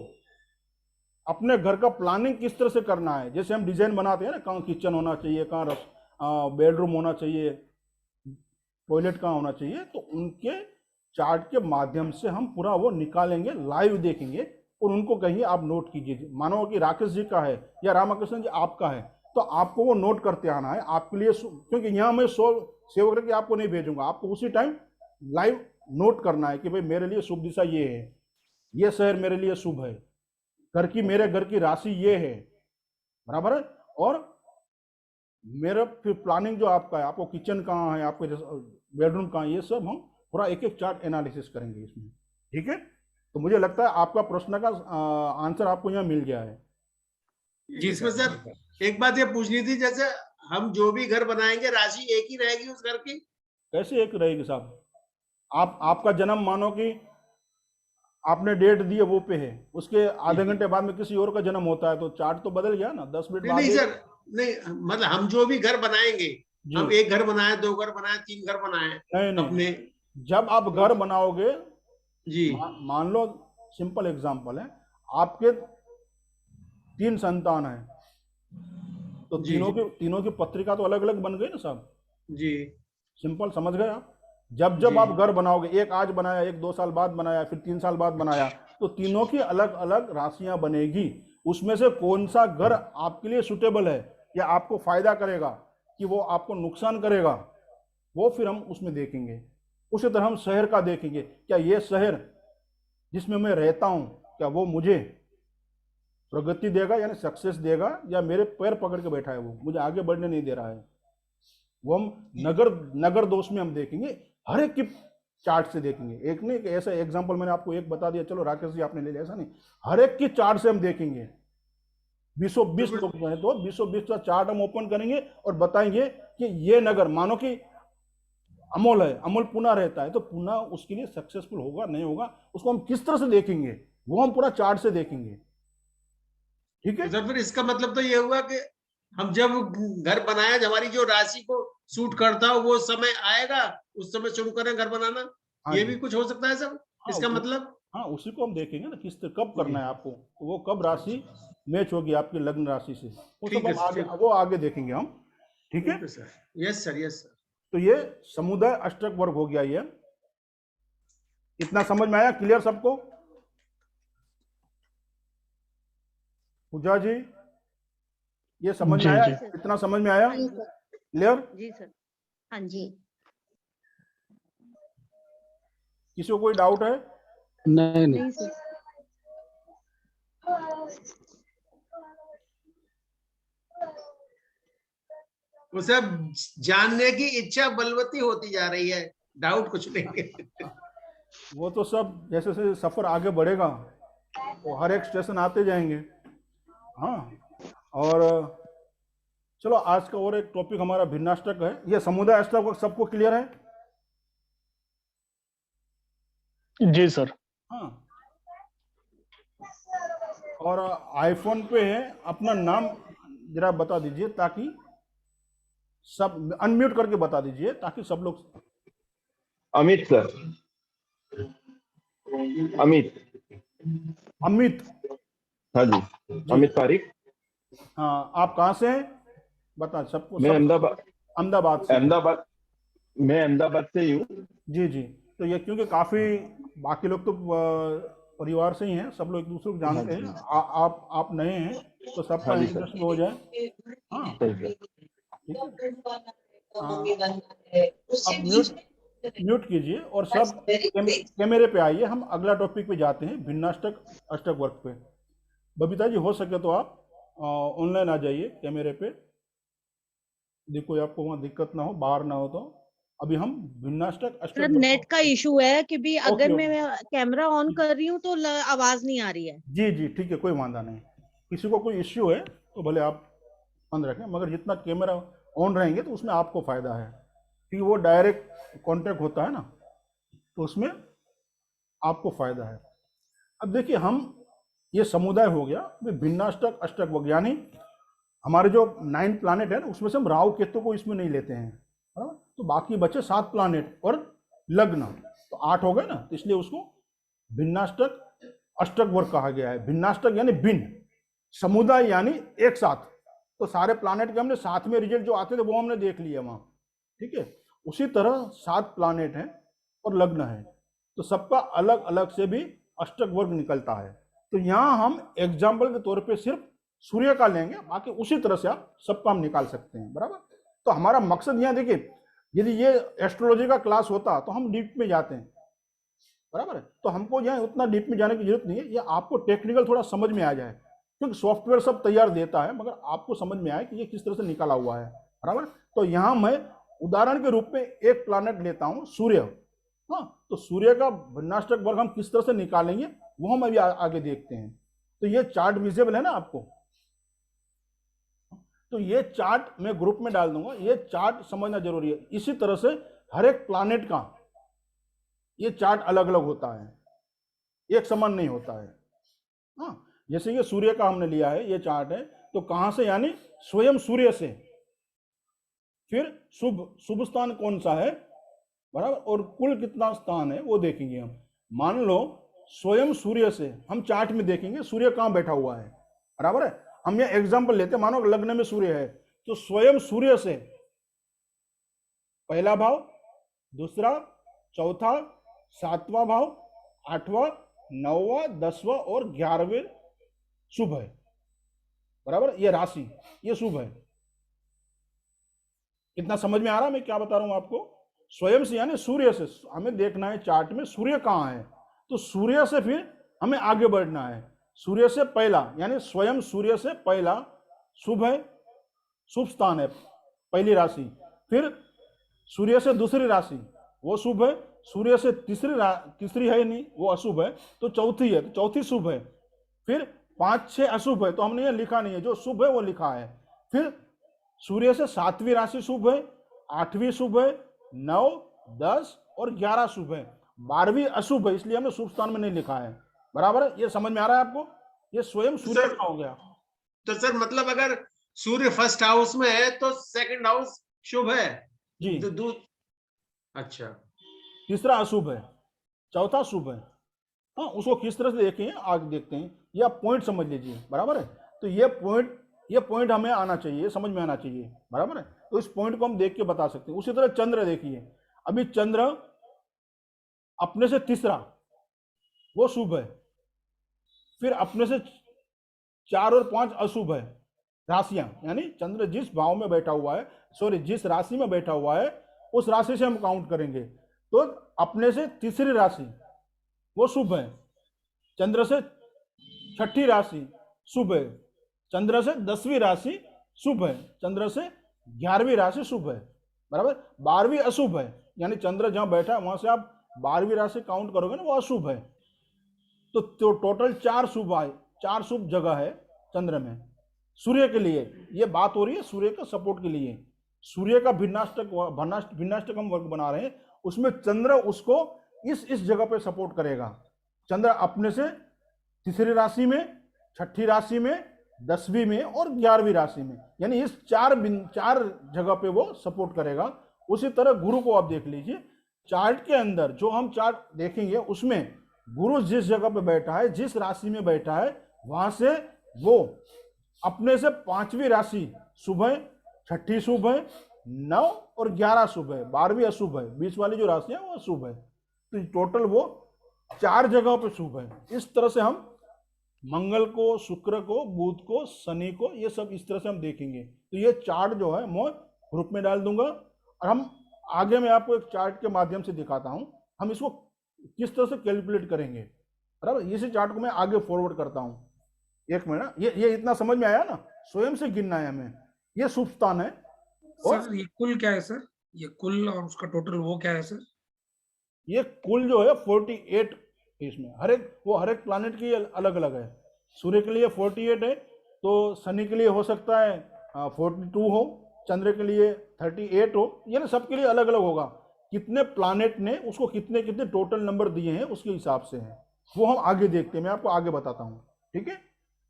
अपने घर का प्लानिंग किस तरह से करना है। जैसे हम डिजाइन बनाते हैं ना, कहाँ किचन होना चाहिए, कहाँ बेडरूम होना चाहिए, टॉयलेट कहाँ होना चाहिए, तो उनके चार्ट के माध्यम से हम पूरा वो निकालेंगे, लाइव देखेंगे और उनको कहेंगे आप नोट कीजिए। मानो कि राकेश जी का है या रामाकृष्ण जी आपका है, तो आपको वो नोट करते आना है आपके लिए, क्योंकि यहाँ मैं सेव करके आपको नहीं भेजूंगा, आपको उसी टाइम लाइव नोट करना है कि भाई मेरे लिए शुभ दिशा ये है, ये शहर मेरे लिए शुभ है, मेरे घर की राशि ये है, बराबर है। और मेरा फिर प्लानिंग जो आपका है, आपको किचन कहाँ है, आपके बेडरूम कहाँ है, ये सब हम पूरा एक एक चार्ट एनालिसिस करेंगे इसमें। ठीक है, तो मुझे लगता है आपका प्रश्न का आंसर आपको यहाँ मिल गया है। जी इसमें सर एक बात ये पूछनी थी, जैसे हम जो भी घर बनाएंगे राशि एक ही रहेगी उस घर की? कैसे एक रहेगी साहब? आपका जन्म मानो कि आपने डेट दी है वो पे है, उसके आधे घंटे बाद में किसी और का जन्म होता है, तो चार्ट तो बदल गया ना, 10 मिनट बाद। नहीं सर, नहीं मतलब हम जो भी घर बनाएंगे, हम एक घर बनाए, 2 घर बनाए, 3 घर बनाए नहीं अपने, जब आप घर बनाओगे जी मान लो सिंपल एग्जांपल है, आपके 3 संतान है, तो तीनों की पत्रिका तो अलग अलग बन गई ना साहब जी। सिंपल समझ गए आप? जब आप घर बनाओगे, एक आज बनाया, एक 2 साल बाद बनाया, फिर 3 साल बाद बनाया, तो तीनों की अलग अलग राशियां बनेगी। उसमें से कौन सा घर आपके लिए सुटेबल है या आपको फायदा करेगा कि वो आपको नुकसान करेगा, वो फिर हम उसमें देखेंगे। उसी तरह हम शहर का देखेंगे, क्या ये शहर जिसमें मैं रहता हूं क्या वो मुझे प्रगति देगा यानी सक्सेस देगा, या मेरे पैर पकड़ के बैठा है, वो मुझे आगे बढ़ने नहीं दे रहा है। वो हम नगर दोष में हम देखेंगे, हर एक की चार्ट से देखेंगे। एक नहीं कि ऐसा एग्जांपल मैंने आपको एक बता दिया, चलो राकेश जी आपने ले लिया, ऐसा नहीं, हर एक की चार्ट से हम देखेंगे। 20 लोग हैं तो 20 का चार्ट हम ओपन करेंगे और बताएंगे कि ये नगर मानो कि अमोल है, अमोल पुणे रहता है, तो पुणे उसके लिए सक्सेसफुल होगा नहीं होगा, उसको हम किस तरह से देखेंगे, वो हम पूरा चार्ट से देखेंगे। ठीक है सर, फिर इसका मतलब तो ये हुआ कि हम जब घर बनाया, हमारी जो राशि को सूट करता हो वो समय आएगा, उस समय शुरू करें घर बनाना। हाँ ये जी। भी कुछ हो सकता है सर? इसका मतलब हाँ, उसी को हम देखेंगे ना, किस कब करना है आपको, वो कब राशि मैच होगी आपकी लग्न राशि से, वो सब हम आगे देखेंगे हम। ठीक है sir? Yes sir, yes sir. तो ये समुदाय अष्टक वर्ग हो गया। ये इतना समझ में आया? क्लियर सबको? पूजा जी ये समझ में आया? इतना समझ में आया? क्लियर? जी सर, हाँ जी। किसी को कोई डाउट है? नहीं सर। वो सब जानने की इच्छा बलवती होती जा रही है, डाउट कुछ नहीं है। वो तो सब जैसे जैसे सफर आगे बढ़ेगा तो हर एक स्टेशन आते जाएंगे। हाँ, और चलो आज का और एक टॉपिक हमारा भिन्नाष्टक है। ये समुदाय अष्टक सबको क्लियर है? जी सर। हाँ, और आईफोन पे है, अपना नाम जरा बता दीजिए ताकि सब अनम्यूट करके बता दीजिए ताकि सब लोग। अमित सर, अमित। अमित? हाँ जी, अमित पारिक। हाँ, आप कहाँ से हैं बता सबको। मैं अहमदाबाद से। मैं अहमदाबाद से ही हूँ। जी जी, तो ये क्योंकि काफी बाकी लोग तो परिवार से ही हैं, सब लोग एक दूसरे को जानते हैं, आप नए हैं तो सबका इंटरेस्ट हो जाए। हाँ म्यूट कीजिए और सब कैमरे पे आइए। हम अगला टॉपिक पे जाते हैं, भिन्नाष्टक अष्टक वर्ग पे। बबीता जी हो सके तो आप ऑनलाइन आ जाइए कैमरे पे, देखो आपको वहाँ दिक्कत ना हो, बाहर ना हो। तो अभी हम विन्याष्टक सर अष्टक नेट का इशू है कि भी अगर ओके मैं कैमरा ऑन कर रही हूँ तो आवाज नहीं आ रही है। जी जी ठीक है, कोई वादा नहीं। किसी को कोई इश्यू है तो भले आप बंद रखें, मगर जितना कैमरा ऑन रहेंगे तो उसमें आपको फ़ायदा है, क्योंकि वो डायरेक्ट कांटेक्ट होता है ना, तो उसमें आपको फ़ायदा है। अब देखिए, हम ये समुदाय हो गया भिन्नाष्टक अष्टक वैज्ञानिक, हमारे जो 9 प्लानेट है ना, उसमें से हम राहु केतु को इसमें नहीं लेते हैं, बराबर। तो बाकी बचे 7 प्लानेट और लग्न, तो 8 हो गए ना, तो इसलिए उसको भिन्नाष्टक अष्टक वर्ग कहा गया है। भिन्नाष्टक यानी भिन्न, समुदाय यानी एक साथ। तो सारे प्लानेट के हमने साथ में रिजल्ट जो आते थे वो हमने देख लिया वहां, ठीक है। उसी तरह 7 प्लानेट हैं और लग्न है, तो सबका अलग अलग से भी अष्टक वर्ग निकलता है। तो यहाँ हम एग्जाम्पल के तौर पे सिर्फ सूर्य का लेंगे, बाकी उसी तरह से आप सबका हम निकाल सकते हैं, बराबर। तो हमारा मकसद यहाँ देखिए, यदि ये एस्ट्रोलॉजी का क्लास होता तो हम डीप में जाते हैं, बराबर है। तो हमको यहाँ उतना डीप में जाने की जरूरत नहीं है, ये आपको टेक्निकल थोड़ा समझ में आ जाए, क्योंकि सॉफ्टवेयर सब तैयार देता है, मगर आपको समझ में आए कि ये किस तरह से निकाला हुआ है, बराबर। तो यहाँ मैं उदाहरण के रूप में एक प्लानेट लेता हूँ सूर्य। हाँ, तो सूर्य का भिन्नाष्टक वर्ग हम किस तरह से निकालेंगे वो हम अभी आगे देखते हैं। तो ये चार्ट विजिबल है ना आपको, तो ये चार्ट मैं ग्रुप में डाल दूंगा, ये चार्ट समझना जरूरी है। इसी तरह से हर एक प्लानेट का ये चार्ट अलग अलग होता है, एक समान नहीं होता है। हाँ, जैसे ये सूर्य का हमने लिया है, ये चार्ट है, तो कहां से, यानी स्वयं सूर्य से, फिर शुभ स्थान कौन सा है, बराबर, और कुल कितना स्थान है वो देखेंगे हम। मान लो स्वयं सूर्य से हम चार्ट में देखेंगे सूर्य कहाँ बैठा हुआ है, बराबर है। हम ये एग्जांपल लेते हैं, मानो लग्न में सूर्य है, तो स्वयं सूर्य से पहला भाव, दूसरा, चौथा, 7वां भाव, 8वां, 9वां, 10वां और 11वें शुभ है, बराबर। ये राशि, ये शुभ है। कितना समझ में आ रहा है मैं क्या बता रहा हूं आपको? स्वयं से यानी सूर्य से हमें देखना है चार्ट में सूर्य कहाँ है, तो सूर्य से फिर हमें आगे बढ़ना है। सूर्य से पहला यानी स्वयं सूर्य से पहला शुभ है, शुभ स्थान है, पहली राशि। फिर सूर्य से दूसरी राशि वो शुभ है, सूर्य से तीसरी है नहीं, वो अशुभ है, तो चौथी है, तो चौथी शुभ है। फिर 5, 6 अशुभ है, तो हमने ये लिखा नहीं है, जो शुभ है वो लिखा है। फिर सूर्य से 7वीं राशि शुभ है, 8वीं शुभ है, 9, 10 और 11 शुभ है, 12वीं अशुभ है, इसलिए हमने शुभ स्थान में नहीं लिखा है, बराबर है। ये समझ में आ रहा है आपको? ये स्वयं सूर्य का हो गया। तो सर मतलब अगर सूर्य फर्स्ट हाउस में है तो सेकंड हाउस शुभ है जी, अच्छा, तीसरा अशुभ है, चौथा शुभ है। हाँ, उसको किस तरह से देखें आगे देखते हैं, ये आप पॉइंट समझ लीजिए, बराबर है। तो ये पॉइंट हमें आना चाहिए, समझ में आना चाहिए, बराबर है। तो इस पॉइंट को हम देख के बता सकते हैं। उसी तरह चंद्र देखिए, अभी चंद्र अपने से तीसरा वो शुभ है, फिर अपने से 4 और 5 अशुभ है राशियां, यानी चंद्र जिस भाव में बैठा हुआ है, सॉरी जिस राशि में बैठा हुआ है उस राशि से हम काउंट करेंगे। तो अपने से तीसरी राशि वो शुभ है, चंद्र से 6ठी राशि शुभ है, चंद्र से 10वीं राशि शुभ है, चंद्र से 11वीं राशि शुभ है, बराबर। 12वीं अशुभ है, यानी चंद्र जहां बैठा है वहां से आप 12वीं राशि काउंट करोगे ना, वो अशुभ है। तो टोटल 4 शुभ आए, 4 शुभ जगह है चंद्र में सूर्य के लिए। ये बात हो रही है सूर्य का सपोर्ट के लिए। सूर्य का भिन्नाष्टक हम वर्ग बना रहे हैं, उसमें चंद्र उसको इस जगह पे सपोर्ट करेगा। चंद्र अपने से तीसरी राशि में, 6ठी राशि में, 10वीं में और 11वीं राशि में, यानी इस 4 जगह पे वो सपोर्ट करेगा। उसी तरह गुरु को आप देख लीजिए, चार्ट के अंदर जो हम चार्ट देखेंगे उसमें गुरु जिस जगह पे बैठा है, जिस राशि में बैठा है, वहां से वो अपने से 5वीं राशि शुभ है, 6ठी शुभ है, 9 और 11 शुभ है, 12वीं अशुभ है, 20 वाली जो राशि है वो अशुभ है। तो टोटल वो 4 जगह पे शुभ है। इस तरह से हम मंगल को, शुक्र को, बुध को, शनि को, ये सब इस तरह से हम देखेंगे। तो ये चार्ट जो है मैं ग्रुप में डाल दूंगा, और हम आगे मैं आपको एक चार्ट के माध्यम से दिखाता हूं हम इसको किस तरह से कैलकुलेट करेंगे, बराबर। इसी चार्ट को मैं आगे फॉरवर्ड करता हूं। एक मिनट, ये इतना समझ में आया ना, स्वयं से गिनना है हमें, ये शुभ स्थान है। और सर ये कुल क्या है सर? ये कुल और उसका टोटल वो क्या है सर? ये कुल जो है 48 इसमें, हर एक प्लानिट की अलग अलग है। सूर्य के लिए 48 है, तो शनि के लिए हो सकता है 42 हो, चंद्र के लिए 38 हो, यानी सबके लिए अलग अलग होगा। कितने प्लानेट ने उसको कितने कितने टोटल नंबर दिए हैं उसके हिसाब से है, वो हम आगे देखते हैं, मैं आपको आगे बताता हूँ, ठीक है।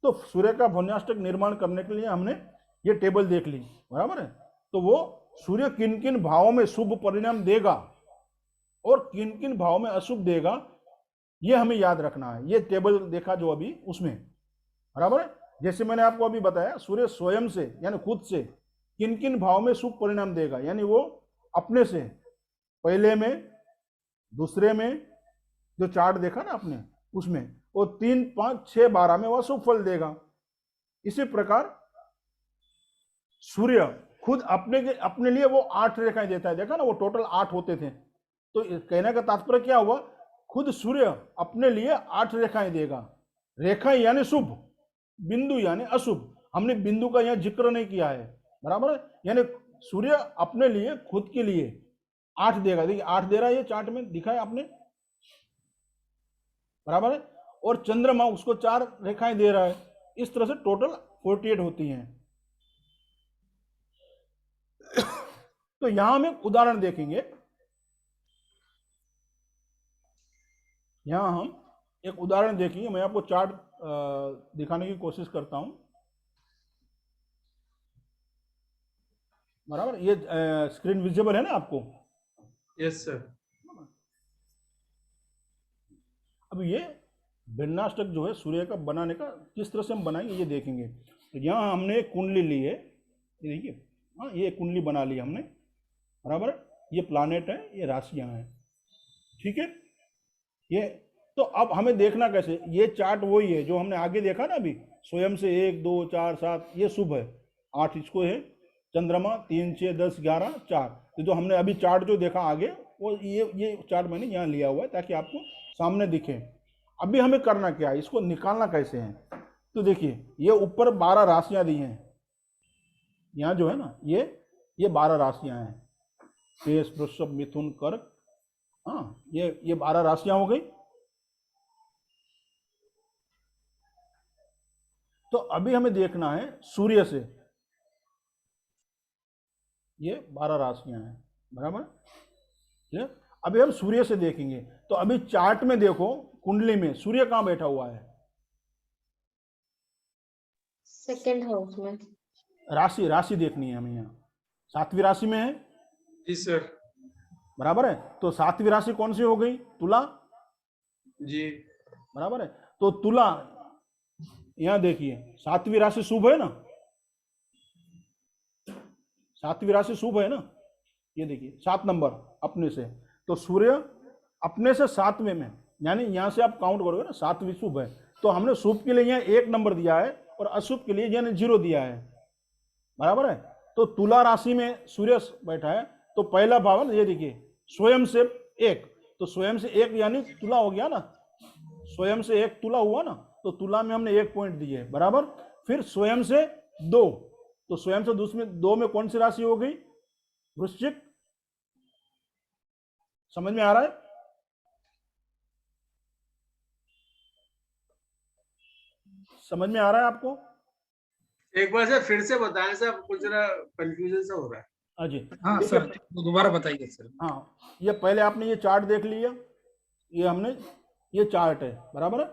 तो सूर्य का भुवनाष्टक निर्माण करने के लिए हमने ये टेबल देख ली, बराबर है। तो वो सूर्य किन किन भावों में शुभ परिणाम देगा और किन किन भाव में अशुभ देगा, ये हमें याद रखना है। ये टेबल देखा जो अभी उसमें, बराबर है। जैसे मैंने आपको अभी बताया, सूर्य स्वयं से यानी खुद से किन किन भाव में शुभ परिणाम देगा, यानी वो अपने से पहले में, दूसरे में, जो चार्ट देखा ना आपने उसमें, वो 3, 5, 6, 12 में वह शुभ फल देगा। इसी प्रकार सूर्य खुद अपने लिए वो 8 रेखाएं देता है, देखा ना, वो टोटल 8 होते थे। तो कहने का तात्पर्य क्या हुआ, खुद सूर्य अपने लिए 8 रेखाएं देगा। रेखाएं यानी शुभ, बिंदु यानी अशुभ। हमने बिंदु का यहाँ जिक्र नहीं किया है, बराबर है। यानी सूर्य अपने लिए खुद के लिए 8 देगा। देखिए 8 दे रहा है, ये चार्ट में दिखाया आपने, बराबर है। और चंद्रमा उसको 4 रेखाएं दे रहा है। इस तरह से टोटल 48 होती हैं। तो यहां हम एक उदाहरण देखेंगे, यहां हम एक उदाहरण देखेंगे। मैं आपको चार्ट दिखाने की कोशिश करता हूं, बराबर। ये स्क्रीन विजिबल है ना आपको? Yes sir. अब ये भिन्नाष्टक जो है सूर्य का बनाने का किस तरह से हम बनाएंगे ये देखेंगे। तो यहाँ हमने एक कुंडली ली है, ये देखिए, हाँ ये कुंडली बना ली हमने, बराबर है। ये प्लानेट है, ये राशियां हैं, ठीक है। ये तो अब हमें देखना कैसे, ये चार्ट वही है जो हमने आगे देखा ना अभी, स्वयं से 1, 2, 4, 7 ये शुभ है, 8 इसको है, चंद्रमा 3, 6, 10, 11, 4। तो जो हमने अभी चार्ट जो देखा आगे, वो ये चार्ट मैंने यहाँ लिया हुआ है ताकि आपको सामने दिखे। अभी हमें करना क्या है, इसको निकालना कैसे है। तो देखिए ये ऊपर 12 राशियां दी हैं, यहाँ जो है ना ये 12 राशियां हैं, मेष, वृषभ, मिथुन, कर्क, हाँ ये 12 राशियां हो गई। तो अभी हमें देखना है सूर्य से, ये 12 राशियां हैं, बराबर, ठीक है। अभी हम सूर्य से देखेंगे। तो अभी चार्ट में देखो, कुंडली में सूर्य कहां बैठा हुआ है? सेकंड हाउस में। राशि देखनी है हमें, यहाँ 7वीं राशि में है। जी सर। बराबर है। तो 7वीं राशि कौन सी हो गई? तुला, जी बराबर है। तो तुला, यहां देखिए 7वीं राशि शुभ है ना, 7वीं राशि शुभ है ना, ये देखिए 7 नंबर अपने से। तो सूर्य अपने से 7वें में, यानी यहां से आप काउंट करोगे ना, 7वीं शुभ है। तो हमने शुभ के लिए यहाँ 1 नंबर दिया है और अशुभ के लिए यानी 0 दिया है, बराबर है। तो तुला राशि में सूर्य बैठा है। तो पहला भाव है ना, ये देखिए स्वयं से 1, तो स्वयं से 1 यानी तुला हो गया ना, स्वयं से 1 तुला हुआ ना, तो तुला में हमने 1 पॉइंट दिए, बराबर। फिर स्वयं से 2, तो स्वयं से दूसरे 2 में कौन सी राशि हो गई? वृश्चिक। समझ में आ रहा है? समझ में आ रहा है आपको? एक बार सर फिर से बताएं सर, कुछ जरा कंफ्यूजन सा हो रहा है। अजय, हाँ सर, दोबारा बताइए सर। हाँ, ये पहले आपने ये चार्ट देख लिया, ये हमने ये चार्ट है, बराबर है।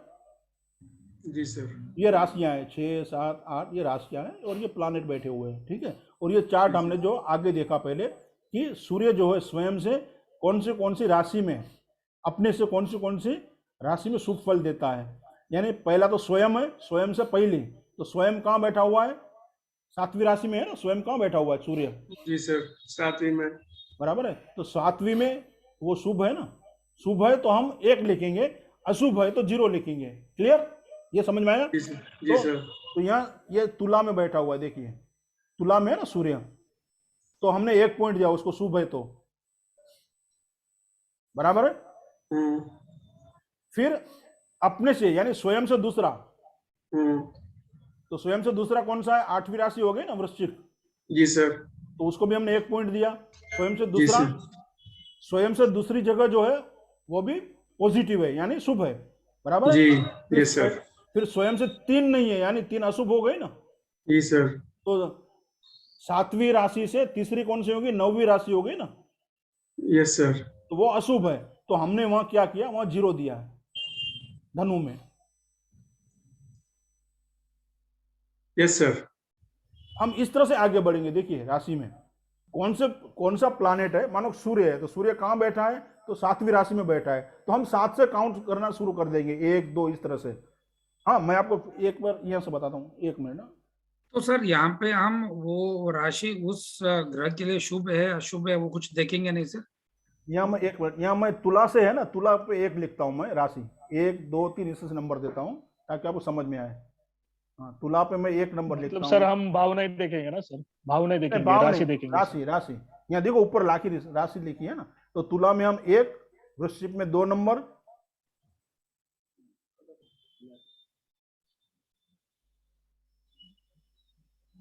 जी सर। ये राशियां हैं 6, 7, 8, ये राशियां हैं और ये प्लानेट बैठे हुए हैं, ठीक है। और ये चार्ट हमने जो आगे देखा पहले कि सूर्य जो है स्वयं से कौन सी राशि में, अपने से कौन सी राशि में शुभ फल देता है। यानी पहला तो स्वयं है, स्वयं से पहले, तो स्वयं कहाँ बैठा हुआ है? 7वीं राशि में है ना, स्वयं कहाँ बैठा हुआ है? सूर्य। जी सर, 7वीं में, बराबर है। तो 7वीं में वो शुभ है ना, शुभ है तो हम 1 लिखेंगे, अशुभ है तो 0 लिखेंगे। क्लियर? ये समझ में आया? जी सर। तो यहाँ ये तुला में बैठा हुआ है, देखिए तुला में है ना सूर्य, तो हमने 1 पॉइंट दिया उसको, शुभ है तो, बराबर है। फिर अपने से यानी स्वयं से दूसरा, तो स्वयं से दूसरा कौन सा है, 8वीं राशि हो गई ना वृश्चिक, जी सर। तो उसको भी हमने 1 पॉइंट दिया। स्वयं से जी दूसरा, सर। स्वयं से दूसरी जगह जो है वो भी पॉजिटिव है यानी शुभ है, बराबर जी है। जी सर। फिर स्वयं से 3 नहीं है यानी 3 अशुभ हो गए ना। जी सर। तो 7वीं राशि से तीसरी कौन सी होगी, 9वीं राशि हो गई ना, यस सर। तो वो अशुभ है। तो हमने वहां क्या किया, वहां 0 दिया है धनु में। Yes sir. हम इस तरह से आगे बढ़ेंगे। देखिए राशि में कौन सा प्लैनेट है, मानो सूर्य है, तो सूर्य कहाँ बैठा है, तो 7वीं राशि में बैठा है। तो हम 7 से काउंट करना शुरू कर देंगे, 1 2 इस तरह से। हाँ, मैं आपको एक बार यहाँ से बताता हूँ, 1 मिनट ना। तो सर यहाँ पे हम वो राशि उस ग्रह के लिए शुभ है अशुभ है वो कुछ देखेंगे नहीं सर? यहाँ मैं 1 मिनट, यहाँ मैं तुला से है ना, तुला पे 1 लिखता हूँ मैं राशि, 1 2 3 इससे नंबर देता हूँ ताकि आपको समझ में आए। हाँ, तुला पे मैं 1 नंबर लिखता मतलब हूँ। सर हम भाव नहीं देखेंगे ना सर, भाव नहीं देखेंगे, भाव राशि नहीं, देखेंगे। राशि यहाँ देखो ऊपर लाखी राशि लिखी है ना, तो तुला में हम 1, वृश्चिक में 2 नंबर,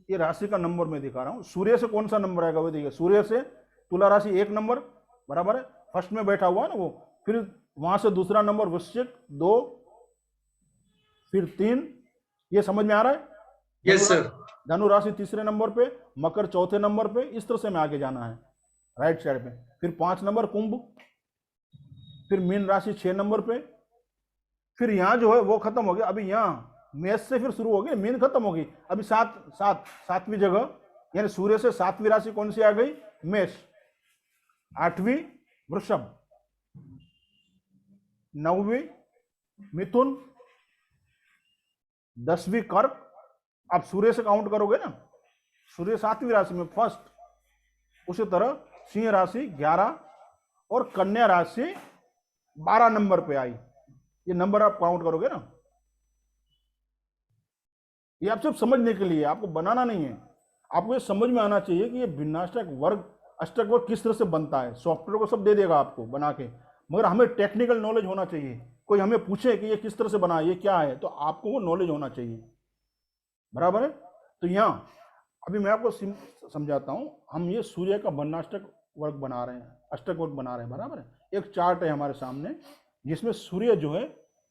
ये राशि का नंबर मैं दिखा रहा हूं। सूर्य से कौन सा नंबर आएगा वो देखिए, सूर्य से तुला राशि 1 नंबर, बराबर है, फर्स्ट में बैठा हुआ है ना वो। फिर वहां से दूसरा नंबर वृश्चिक 2, फिर 3, ये समझ में आ रहा है? Yes sir. धनु राशि तीसरे नंबर पे, मकर चौथे नंबर पे, इस तरह से में आगे जाना है राइट साइड पे। फिर 5 नंबर कुंभ, फिर मीन राशि 6 नंबर पे। फिर यहाँ जो है वो खत्म हो गया। अभी यहाँ मेष से फिर शुरू हो गई, मीन खत्म होगी। अभी 7वीं जगह यानी सूर्य से 7वीं राशि कौन सी आ गई, मेष, 8वीं वृषभ, 9वीं मिथुन, 10वीं कर्क। आप सूर्य से काउंट करोगे ना, सूर्य 7वीं राशि में फर्स्ट। उसी तरह सिंह राशि 11 और कन्या राशि 12 नंबर पे आई। ये नंबर आप काउंट करोगे ना, ये आप सिर्फ समझने के लिए, आपको बनाना नहीं है। आपको ये समझ में आना चाहिए कि ये भिन्नाष्टक वर्ग, अष्टक वर्ग किस तरह से बनता है। सॉफ्टवेयर को सब दे देगा आपको बना के, मगर हमें टेक्निकल नॉलेज होना चाहिए। कोई हमें पूछे कि ये किस तरह से बना है, ये क्या है, तो आपको वो नॉलेज होना चाहिए, बराबर है। तो यहाँ अभी मैं आपको समझाता हूँ। हम ये सूर्य का भिन्नाष्टक वर्ग बना रहे हैं, अष्टक वर्ग बना रहे हैं, बराबर है। एक चार्ट है हमारे सामने जिसमें सूर्य जो है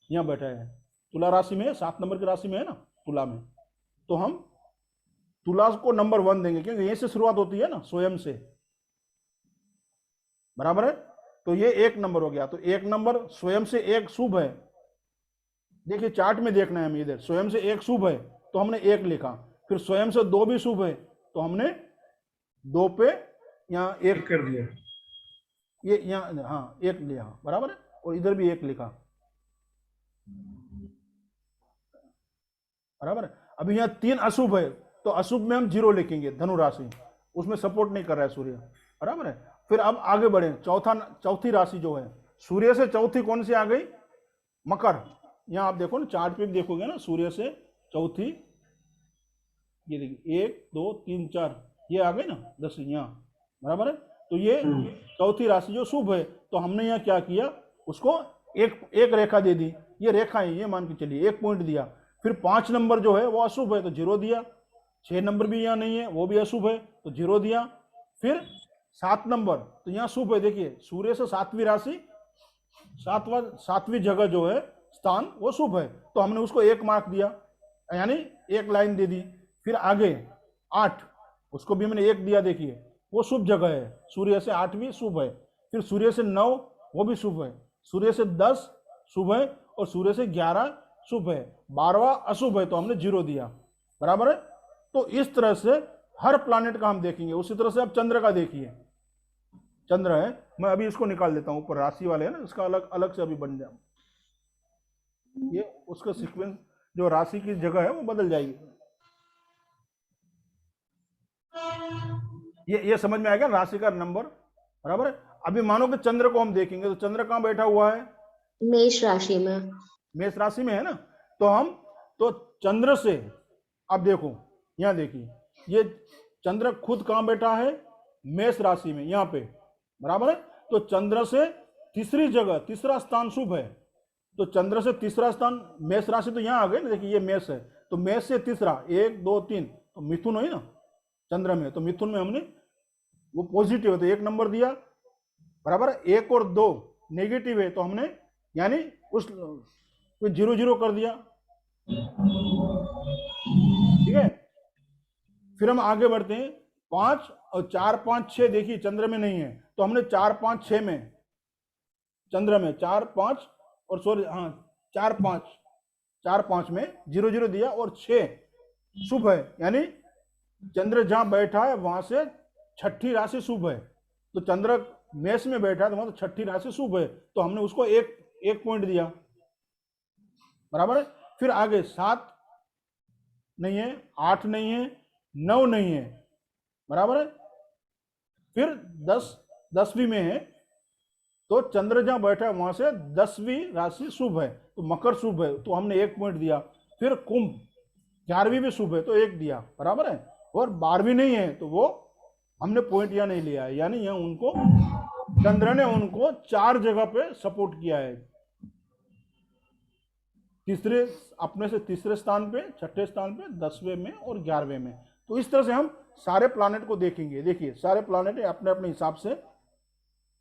यहाँ बैठा है, तुला राशि में, 7 नंबर की राशि में है ना, तुला में। तो हम तुला को नंबर 1 देंगे क्योंकि यहीं से शुरुआत होती है ना, स्वयं से, बराबर है। तो ये 1 नंबर हो गया। तो 1 नंबर स्वयं से 1 शुभ है। देखिए चार्ट में देखना है हमें, इधर स्वयं से 1 शुभ है तो हमने 1 लिखा। फिर स्वयं से 2 भी शुभ है तो हमने 2 पे यहाँ 1 कर दिया, ये यहाँ, हाँ 1 लिया, बराबर है। और इधर भी 1 लिखा, बराबर है। अभी यहाँ 3 अशुभ है तो अशुभ में हम 0 लिखेंगे, धनु राशि उसमें सपोर्ट नहीं कर रहा है सूर्य, बराबर है। फिर अब आगे बढ़े, चौथी राशि जो है सूर्य से चौथी कौन सी आ गई, मकर। यहाँ आप देखो ना चार्ट पे भी देखोगे ना, सूर्य से चौथी, ये देखिए 1 2 3 4 ये आ गए ना 10 यहाँ, बराबर है। तो ये चौथी राशि जो शुभ है, तो हमने यहाँ क्या किया, उसको एक रेखा दे दी। ये रेखा है, ये मान के चलिए 1 पॉइंट दिया। फिर 5 नंबर जो है वो अशुभ है तो 0 दिया। 6 नंबर भी यहाँ नहीं है, वो भी अशुभ है तो 0 दिया। फिर 7 नंबर तो यहाँ शुभ है। देखिए सूर्य से 7वीं राशि, 7वीं जगह जो है स्थान वो शुभ है तो हमने उसको 1 मार्क दिया, यानी 1 लाइन दे दी। फिर आगे 8, उसको भी हमने 1 दिया। देखिए वो शुभ जगह है, सूर्य से 8वीं शुभ है। फिर सूर्य से 9 वो भी शुभ है, सूर्य से 10 शुभ है और सूर्य से 11 शुभ है, 12वां अशुभ है तो हमने 0 दिया, बराबर है। तो इस तरह से हर प्लैनेट का हम देखेंगे। उसी तरह से आप चंद्र का देखिए, चंद्र है, मैं अभी इसको निकाल देता हूं, ऊपर राशि वाले है ना, इसका अलग अलग से अभी बन जाए, ये उसका सीक्वेंस जो राशि की जगह है वो बदल जाएगी। ये समझ में आएगा राशि का नंबर, बराबर है। अभी मानो कि चंद्र को हम देखेंगे तो चंद्र कहाँ बैठा हुआ है, मेष राशि में, मेष राशि में है ना। तो हम तो चंद्र से, अब देखो यहाँ देखिए, ये चंद्र खुद कहाँ बैठा है, मेष राशि में यहाँ पे, बराबर है। तो चंद्र से तीसरी जगह, तीसरा स्थान शुभ है, तो चंद्र से तीसरा स्थान मेष राशि तो यहाँ आ गए ना। देखिए ये मेष है तो मेष से तीसरा 1 2 3 तो मिथुन हुई ना चंद्र में, तो मिथुन में हमने वो पॉजिटिव है तो 1 नंबर दिया, बराबर। 1 और 2 नेगेटिव है तो हमने यानी उस 0 0 कर दिया, ठीक है। फिर हम आगे बढ़ते हैं, 5 और 4 5 6 देखिए चंद्र में नहीं है तो हमने 4 5 6 में चंद्र में 4 5 और सॉरी हाँ 4 5 में 0 0 दिया और 6 शुभ है, यानी चंद्र जहां बैठा है वहां से छठी राशि शुभ है, तो चंद्र मेष में बैठा है तो वहां तो छठी राशि शुभ है, तो हमने उसको एक पॉइंट दिया, बराबर है। फिर आगे 7 नहीं है, 8 नहीं है, 9 नहीं है, बराबर है। फिर 10वीं में है तो चंद्र जहां बैठा है वहां से 10वीं राशि शुभ है, तो मकर शुभ है तो हमने 1 पॉइंट दिया। फिर कुंभ 11वीं भी शुभ है तो 1 दिया, बराबर है। और 12वीं नहीं है तो वो हमने पॉइंट यहाँ नहीं लिया है, यानी यहाँ उनको चंद्र ने उनको 4 जगह पे सपोर्ट किया है, तीसरे अपने से तीसरे स्थान पे, छठे स्थान पे, 10वें में और 11वें में। तो इस तरह से हम सारे प्लैनेट को देखेंगे। देखिए सारे प्लैनेट अपने अपने हिसाब से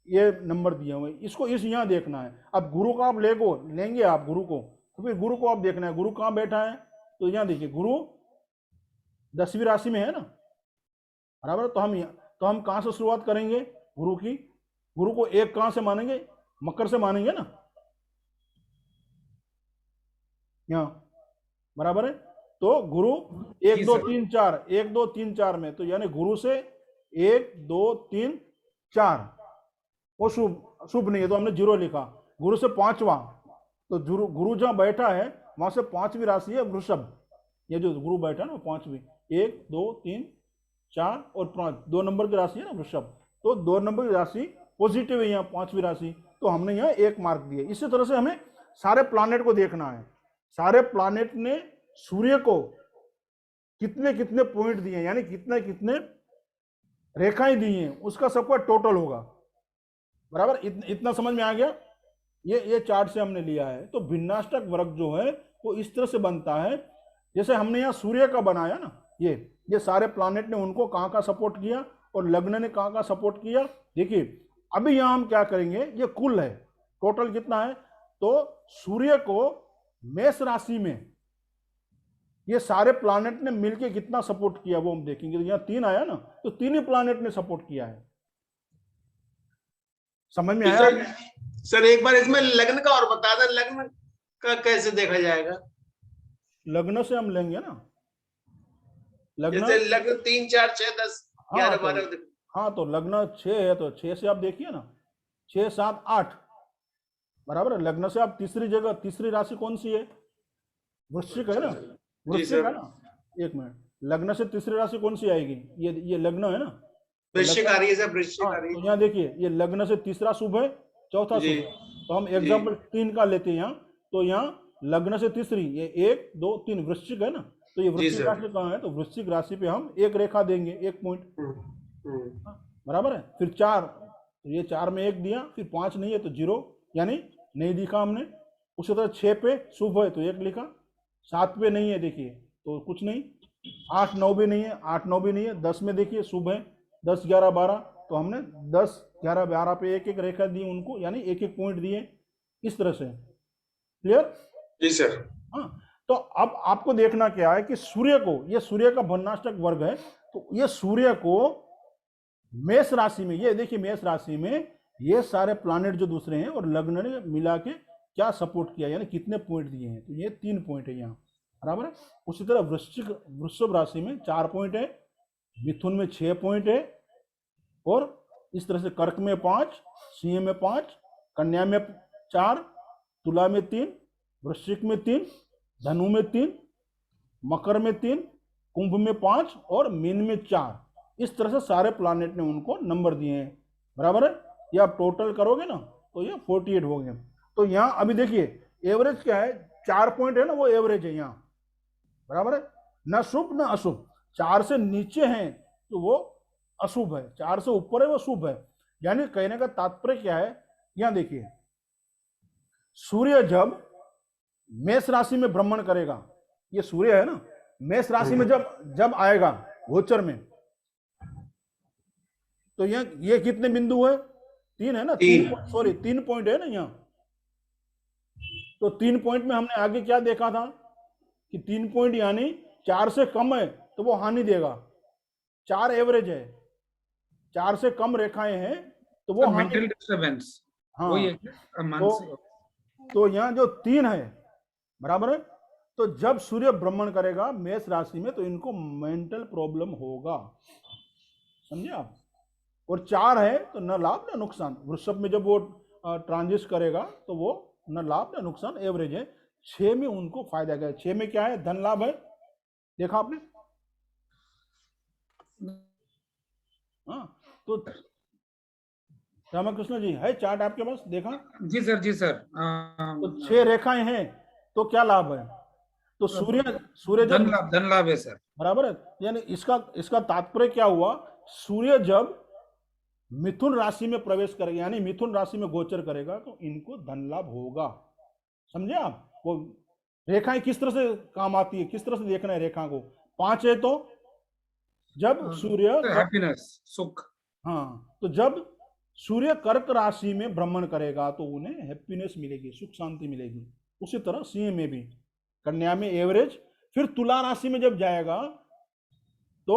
ये नंबर दिए हुए, इसको इस यहाँ देखना है। अब गुरु का आप लेंगे आप गुरु को, तो फिर गुरु को आप देखना है गुरु कहाँ बैठा है, तो यहाँ देखिए गुरु 10वीं राशि में है ना, बराबर। तो हम कहाँ से शुरुआत करेंगे गुरु की, गुरु को 1 कहाँ से मानेंगे, मकर से मानेंगे ना, यहाँ, बराबर है। तो गुरु 1 2 3 4 1 2 3 4 में, तो यानी गुरु से 1 2 3 4 वो शुभ नहीं है तो हमने 0 लिखा। गुरु से 5वां, तो गुरु जहां बैठा है वहां से 5वीं राशि है वृषभ, ये जो गुरु बैठा है ना 5वीं, 1 2 3 4 और 5 2 नंबर की राशि है ना वृषभ, तो 2 नंबर की राशि पॉजिटिव है यहाँ 5वीं राशि, तो हमने यहाँ 1 मार्क दिए। इसी तरह से हमें सारे प्लैनेट को देखना है, सारे प्लैनेट ने सूर्य को कितने कितने पॉइंट दिए, यानी कितने कितने रेखाएं दी हैं, उसका सबका टोटल होगा, बराबर। इतना समझ में आ गया। ये चार्ट से हमने लिया है। तो भिन्नाष्टक वर्ग जो है वो इस तरह से बनता है, जैसे हमने यहाँ सूर्य का बनाया ना, ये सारे प्लैनेट ने उनको कहाँ का सपोर्ट किया और लग्न ने कहाँ का सपोर्ट किया। देखिए अभी यहाँ हम क्या करेंगे, ये कुल है, टोटल कितना है, तो सूर्य को मेष राशि में ये सारे प्लैनेट ने मिलके कितना सपोर्ट किया वो हम देखेंगे। तो यहाँ 3 आया ना, तो 3 ही प्लैनेट ने सपोर्ट किया है। समझ में आया? सर एक बार इसमें लग्न का और बता दें, लग्न का कैसे देखा जाएगा? लग्न से हम लेंगे ना, लग्न जैसे लग्न 3 4 6 10 11 12। हाँ तो लग्न 6 है तो 6 से आप देखिए ना, 6 7 8, बराबर है। लग्न से आप तीसरी राशि कौन सी है, वृश्चिक है ना, वृश्चिक है ना। 1 मिनट, लग्न से तीसरी राशि कौन सी आएगी, ये लग्न है ना, वृश्चिक आ रही है सर, वृश्चिक आ रही है। तो यहाँ देखिए ये लग्न से तीसरा शुभ है, चौथा शुभ है, तो हम एग्जाम्पल 3 का लेते हैं यहाँ। तो यहाँ लग्न से तीसरी, ये 1 2 3 वृश्चिक है ना, तो ये वृश्चिक राशि कहाँ है, तो वृश्चिक राशि पे हम 1 रेखा देंगे, 1 पॉइंट, बराबर है। फिर 4, तो ये 4 में 1 दिया, फिर 5 नहीं है तो 0, यानी नहीं दिखा हमने। उसी तरह 6 पे शुभ है तो 1 लिखा, 7 पे नहीं है देखिए तो कुछ नहीं, 8 9 भी नहीं है, 8 9 भी नहीं है, 10 में देखिए शुभ है, 10 11 12, तो हमने 10 11 12 पे 1 1 रेखा दी उनको, यानी 1 1 पॉइंट दिए, इस तरह से। क्लियर? जी सर। हाँ, तो अब आपको देखना क्या है कि सूर्य को, ये सूर्य का भिन्नाष्टक वर्ग है, तो ये सूर्य को मेष राशि में, ये देखिए मेष राशि में ये सारे प्लैनेट जो दूसरे हैं और लग्न ने मिला के क्या सपोर्ट किया, यानी कितने पॉइंट दिए हैं, तो ये 3 पॉइंट है यहाँ, बराबर है। उसी तरह वृषभ राशि में 4 पॉइंट है, मिथुन में 6 पॉइंट है, और इस तरह से कर्क में 5, सिंह में 5, कन्या में 4, तुला में 3, वृश्चिक में 3, धनु में 3, मकर में 3, कुंभ में 5 और मीन में 4। इस तरह से सारे प्लैनेट ने उनको नंबर दिए हैं, बराबर है। ये आप टोटल करोगे ना तो ये 48 हो गए। तो यहाँ अभी देखिए एवरेज क्या है, 4 पॉइंट है ना, वो एवरेज है यहाँ, बराबर है, न शुभ न अशुभ। 4 से नीचे हैं तो वो अशुभ है, 4 से ऊपर है वो शुभ है। यानी कहने का तात्पर्य क्या है, यहाँ देखिए सूर्य जब मेष राशि में भ्रमण करेगा ये सूर्य है ना, मेष राशि में जब आएगा गोचर में, तो ये कितने बिंदु है? 3 है ना, 3 पॉइंट है ना यहाँ। तो 3 पॉइंट में हमने आगे क्या देखा था कि 3 पॉइंट यानी 4 से कम है तो वो हानि देगा, 4 एवरेज है, 4 से कम रेखाएं हैं तो वो मेंटल डिस्टर्बेंस। हाँ, वही है मानसिक। तो यहाँ जो 3 है बराबर है, तो जब सूर्य भ्रमण करेगा मेष राशि में तो इनको मेंटल प्रॉब्लम होगा, समझे आप। और 4 है तो न लाभ न नुकसान। वृषभ में जब वो ट्रांजिट करेगा तो वो न लाभ न नुकसान, एवरेज है। 6 में उनको फायदा क्या है? 6 में क्या है? धन लाभ है, देखा आपने? हाँ, तो रामकृष्ण जी है चार्ट आपके पास, देखा? जी सर, जी सर। तो 6 रेखाएं हैं तो क्या लाभ है? तो सूर्य जब धन लाभ है सर, बराबर है। यानी इसका तात्पर्य क्या हुआ? सूर्य जब मिथुन राशि में प्रवेश करेगा यानी मिथुन राशि में गोचर करेगा तो इनको धन लाभ होगा, समझे आप। वो रेखाएं किस तरह से काम आती है, किस तरह से देखना है रेखा को। 5 है तो जब सूर्य हैप्पीनेस, सुख। हाँ, तो जब सूर्य कर्क राशि में भ्रमण करेगा तो उन्हें हैप्पीनेस मिलेगी, सुख शांति मिलेगी। उसी तरह सिंह में भी, कन्या में एवरेज, फिर तुला राशि में जब जाएगा तो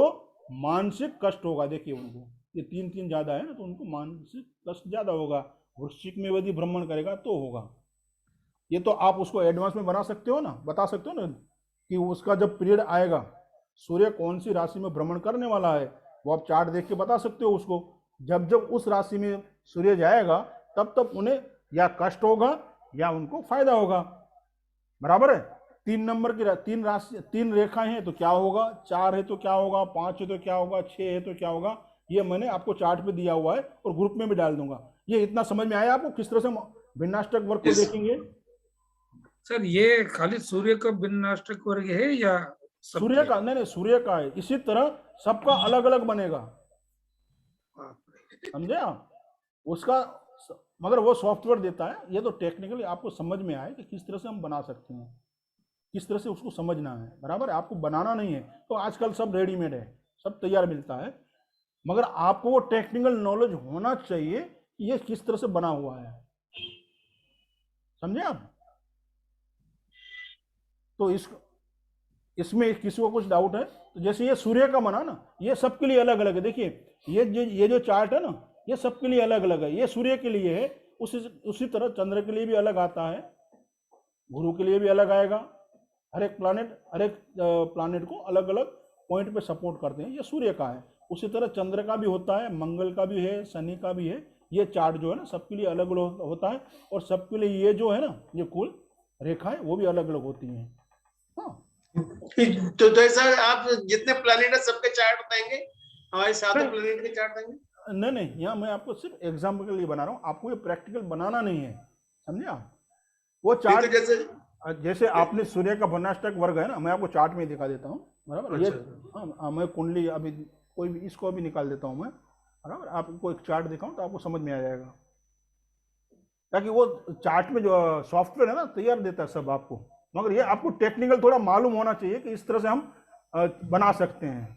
मानसिक कष्ट होगा। देखिए उनको ये 3 ज्यादा है ना तो उनको मानसिक कष्ट ज्यादा होगा। वृश्चिक में यदि भ्रमण करेगा तो होगा। ये तो आप उसको एडवांस में बना सकते हो ना, बता सकते हो ना कि उसका जब पीरियड आएगा सूर्य कौन सी राशि में भ्रमण करने वाला है, वो आप चार्ट देख के बता सकते हो उसको। जब उस राशि में सूर्य जाएगा तब उन्हें या कष्ट होगा या उनको फायदा होगा, बराबर है। 3 नंबर की 3 रेखाएं हैं तो क्या होगा, 4 है तो क्या होगा, 5 है तो क्या होगा, 6 है तो क्या होगा। ये मैंने आपको चार्ट पे दिया हुआ है और ग्रुप में भी डाल दूंगा। ये इतना समझ में आया आपको किस तरह से भिन्नाष्टक वर्ग को देखेंगे? सर ये खाली सूर्य का भिन्नाष्टक वर्ग है या सूर्य का? नहीं, सूर्य का है। इसी तरह सबका अलग अलग बनेगा, समझे आप उसका। मगर वो सॉफ्टवेयर देता है, ये तो टेक्निकली आपको समझ में आए कि किस तरह से हम बना सकते हैं, किस तरह से उसको समझना है, बराबर है। आपको बनाना नहीं है तो आजकल सब रेडीमेड है, सब तैयार मिलता है। मगर आपको वो टेक्निकल नॉलेज होना चाहिए कि ये किस तरह से बना हुआ है, समझे आप। तो इसमें किसी को कुछ डाउट है तो जैसे ये सूर्य का बना ना, ये सबके लिए अलग अलग है। देखिए ये जो चार्ट है ना, ये सबके लिए अलग अलग है। ये सूर्य के लिए है, उसी तरह चंद्र के लिए भी अलग आता है, गुरु के लिए भी अलग आएगा। हर एक प्लानेट को अलग अलग पॉइंट पे सपोर्ट करते हैं। ये सूर्य का है। उसी तरह चंद्र का भी होता है, मंगल का भी है, शनि का भी है। ये चार्ट जो है ना सबके लिए अलग अलग होता है और सबके लिए ये जो है ना ये कुल रेखाएं वो भी अलग अलग होती हैं। हाँ, तो सर आप जितने प्लैनेट है सबके चार्ट बताएंगे, हमारे 7 प्लैनेट के चार्ट देंगे? नहीं, यहाँ मैं आपको सिर्फ एग्जाम्पल के लिए बना रहा हूँ, आपको ये प्रैक्टिकल बनाना नहीं है, समझे आप। वो चार्ट जैसे आपने सूर्य का भिन्नाष्टक वर्ग है ना, मैं आपको चार्ट में दिखा देता हूँ, बराबर। ये हाँ, मैं कुंडली अभी कोई भी इसको अभी निकाल देता हूँ मैं, बराबर। आपको एक चार्ट दिखाऊँ तो आपको समझ में आ जाएगा, ताकि वो चार्ट में जो सॉफ्टवेयर है ना तैयार देता है सब आपको। मगर ये आपको टेक्निकल थोड़ा मालूम होना चाहिए कि इस तरह से हम बना सकते हैं,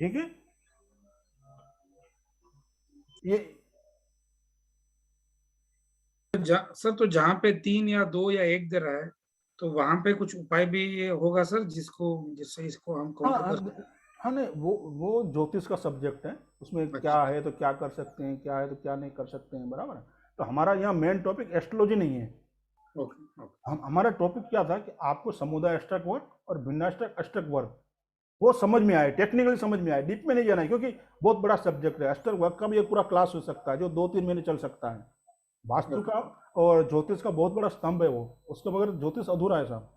ठीक है। ये सर तो जहाँ पे 3 या 2 या 1 दे रहा है तो वहां पे कुछ उपाय भी होगा सर जिससे इसको हम हाँ नहीं, वो ज्योतिष का सब्जेक्ट है, उसमें क्या है तो क्या कर सकते हैं, क्या है तो क्या नहीं कर सकते हैं, बराबर है। तो हमारा यहाँ मेन टॉपिक एस्ट्रोलॉजी नहीं है। हमारा टॉपिक क्या था कि आपको समुदाय अष्टक वर्ग और भिन्नाष्टक अष्टक वर्ग वो समझ में आए, टेक्निकली समझ में आए, डीप में नहीं जाना है, क्योंकि बहुत बड़ा सब्जेक्ट है। अष्टक वर्ग का भी एक पूरा क्लास हो सकता है जो 2-3 महीने चल सकता है। वास्तु का और ज्योतिष का बहुत बड़ा स्तंभ है वो, उसके बगैर ज्योतिष अधूरा है साहब।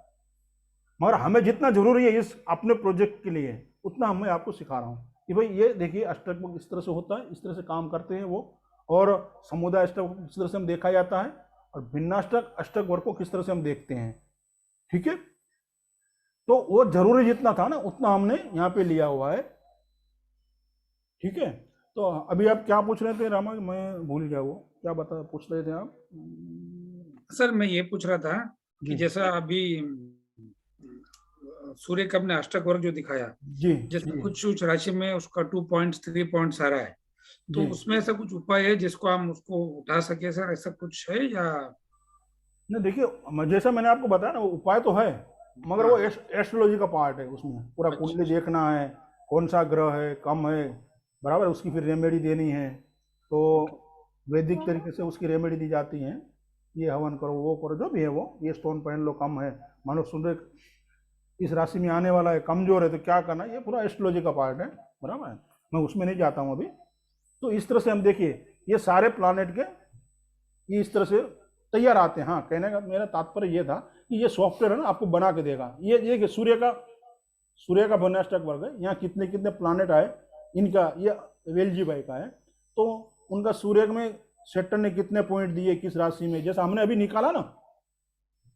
मगर हमें जितना जरूरी है इस अपने प्रोजेक्ट के लिए उतना मैं आपको सिखा रहा हूँ कि भाई ये देखिए अष्टक वर्ग इस तरह से होता है, इस तरह से काम करते हैं वो, और समुदाय अष्टक किस तरह से हम देखा जाता है, और भिन्नाष्टक अष्टक वर्ग को किस तरह से हम देखते हैं, ठीक है। तो वो जरूरी जितना था ना उतना हमने यहाँ पे लिया हुआ है, ठीक है। तो अभी आप क्या पूछ रहे थे रामा, मैं भूल गया वो क्या पूछ रहे थे आप? सर मैं ये पूछ रहा था कि जैसा अभी सूर्य का अपने अष्टक वर्ग जो दिखाया, जी जैसे जी कुछ राशि में उसका 2 पॉइंट्स 3 पॉइंट्स आ रहा है, तो जी। उसमें ऐसा कुछ उपाय है जिसको हम उसको उठा सके सर, ऐसा कुछ है या? नहीं देखिए, जैसा मैंने आपको बताया ना, वो उपाय तो है, मगर वो हाँ, एस्ट्रोलॉजी का पार्ट है, उसमें पूरा अच्छा कुंडली अच्छा, देखना है, कौन सा ग्रह है, कम है, बराबर, उसकी फिर रेमेडी देनी है। तो ओके, वैदिक तरीके से उसकी रेमेडी दी जाती है, ये हवन करो, वो करो, जो भी है वो, ये स्टोन पहन लो, कम है, मानो सूर्य इस राशि में आने वाला है, कमजोर है, तो क्या करना है, ये पूरा एस्ट्रोलॉजी का पार्ट है, बराबर है, मैं उसमें नहीं जाता हूँ अभी। तो इस तरह से हम देखिए, ये सारे प्लानेट के ये इस तरह से तैयार आते हैं। हाँ, कहने का मेरा तात्पर्य ये था कि ये सॉफ्टवेयर है ना, आपको बना के देगा। ये कि सूर्य का वर्णाष्टक वर्ग है, यहाँ कितने कितने प्लानेट आए, इनका ये वेलजी भाई का है, तो उनका सूर्य में सेटन ने कितने पॉइंट दिए किस राशि में, जैसा हमने अभी निकाला ना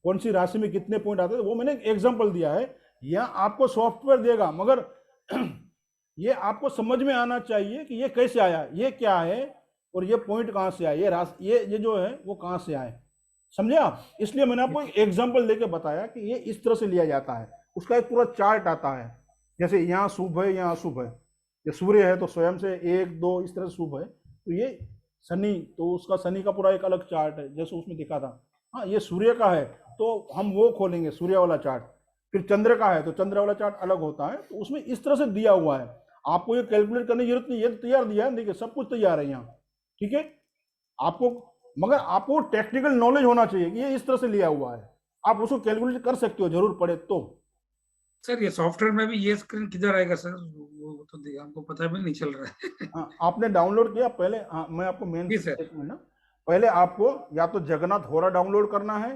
कौन सी राशि में कितने पॉइंट आते हैं, वो मैंने एग्जांपल दिया है। यहाँ आपको सॉफ्टवेयर देगा, मगर ये आपको समझ में आना चाहिए कि ये कैसे आया, ये क्या है, और ये पॉइंट कहाँ से आए, ये राशि, ये जो है वो कहाँ से आए, समझे आप? इसलिए मैंने आपको एक एग्जाम्पल देके बताया कि ये इस तरह से लिया जाता है, उसका एक पूरा चार्ट आता है, जैसे यहाँ शुभ है, यहाँ अशुभ है, ये सूर्य है तो स्वयं से 1 2 इस तरह से शुभ है, तो ये शनि, तो उसका शनि का पूरा एक अलग चार्ट है, जैसे उसमें दिखा था। हाँ, ये सूर्य का है तो हम वो खोलेंगे सूर्य वाला चार्ट, फिर चंद्र का है तो चंद्र वाला चार्ट अलग होता है, तो उसमें इस तरह से दिया हुआ है, आपको ये कैलकुलेट करने की जरूरत नहीं, ये तो तैयार दिया है, देखिए सब कुछ तैयार है यहाँ, ठीक है आपको, मगर आपको टेक्निकल नॉलेज होना चाहिए कि ये इस तरह से लिया हुआ है, आप उसको कैलकुलेट कर सकते हो जरूर पड़े तो। सर ये सॉफ्टवेयर में भी ये स्क्रीन किधर आएगा सर, वो तो हमको पता भी नहीं चल रहा है। हाँ, आपने डाउनलोड किया पहले? हाँ, मैं आपको मेन जी सर, एक मिनट ना, पहले आपको या तो जगन्नाथ होरा डाउनलोड करना है।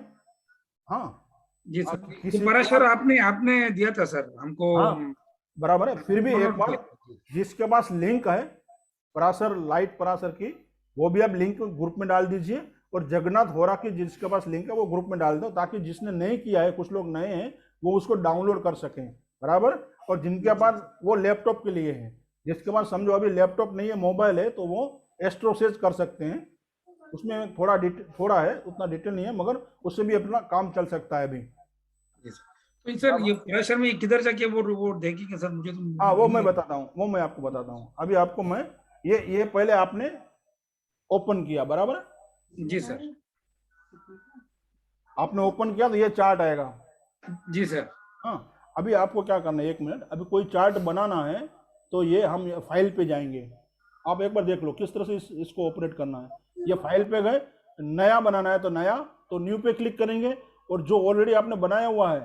हाँ, जी सर, आप ये किसी पराशर आपने आपने दिया था सर हमको, हाँ बराबर है, फिर भी एक डाउनलोड बार किया था। जी जिसके पास लिंक है पराशर, लाइट पराशर की, वो भी आप लिंक ग्रुप में डाल दीजिए, और जगन्नाथ होरा की जिसके पास लिंक है वो ग्रुप में डाल दो, ताकि जिसने नहीं किया है, कुछ लोग नए हैं, वो उसको डाउनलोड कर सकें, बराबर। और जिनके पास वो लैपटॉप के लिए है, जिसके पास समझो अभी लैपटॉप नहीं है, मोबाइल है, तो वो एस्ट्रोसेज कर सकते हैं, उसमें थोड़ा है, उतना डिटेल नहीं है, मगर उससे भी अपना काम चल सकता है अभी। जी सर, तो सर ये पराशर में किधर जाके वो देखेंगे सर, मुझे तो हाँ, वो मैं बताता हूँ, वो मैं आपको बताता हूँ, अभी आपको मैं ये पहले आपने ओपन किया, बराबर है, जी सर, आपने ओपन किया तो ये चार्ट आएगा। जी सर, हाँ, अभी आपको क्या करना है, एक मिनट, अभी कोई चार्ट बनाना है तो ये हम फाइल पे जाएंगे, आप एक बार देख लो किस तरह से इसको ऑपरेट करना है। ये फाइल पे गए, नया बनाना है तो नया, तो न्यू पे क्लिक करेंगे, और जो ऑलरेडी आपने बनाया हुआ है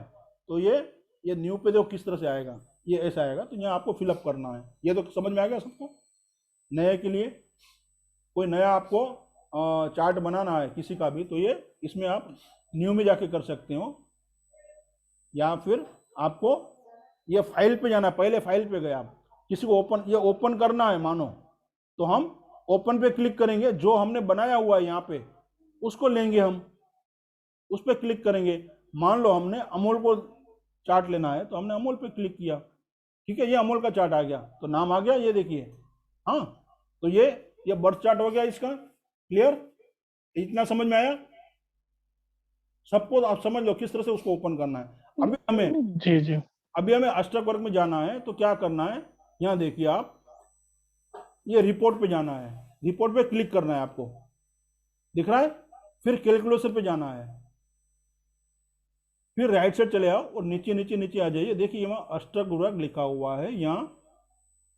तो ये न्यू पे देखो किस तरह से आएगा, ये ऐसा आएगा, तो यहाँ आपको फिलअप करना है। ये तो समझ में आ गया सबको? नए के लिए कोई नया आपको चार्ट बनाना है किसी का भी, तो ये इसमें आप न्यू में जाके कर सकते हो, या फिर आपको ये फाइल पे जाना है, पहले फाइल पे गए आप, किसी को ये ओपन करना है मानो, तो हम ओपन पे क्लिक करेंगे, जो हमने बनाया हुआ है यहाँ पे उसको लेंगे हम, उस पर क्लिक करेंगे। मान लो हमने अमूल को चार्ट लेना है, तो हमने अमूल पे क्लिक किया, ठीक है, ये अमूल का चार्ट आ गया, तो नाम आ गया, ये देखिए। हाँ, तो ये बर्थ चार्ट हो गया इसका, क्लियर? इतना समझ में आया सबको? आप समझ लो किस तरह से उसको ओपन करना है। जी जी अभी हमें अष्टक वर्ग में जाना है, तो क्या करना है, यहाँ देखिए आप, ये रिपोर्ट पे जाना है, रिपोर्ट पे क्लिक करना है, आपको दिख रहा है, फिर कैलकुलेशन पे जाना है, फिर राइट साइड चले आओ और नीचे नीचे नीचे आ जाइए, देखिए यहाँ अष्टक वर्ग लिखा हुआ है यहाँ,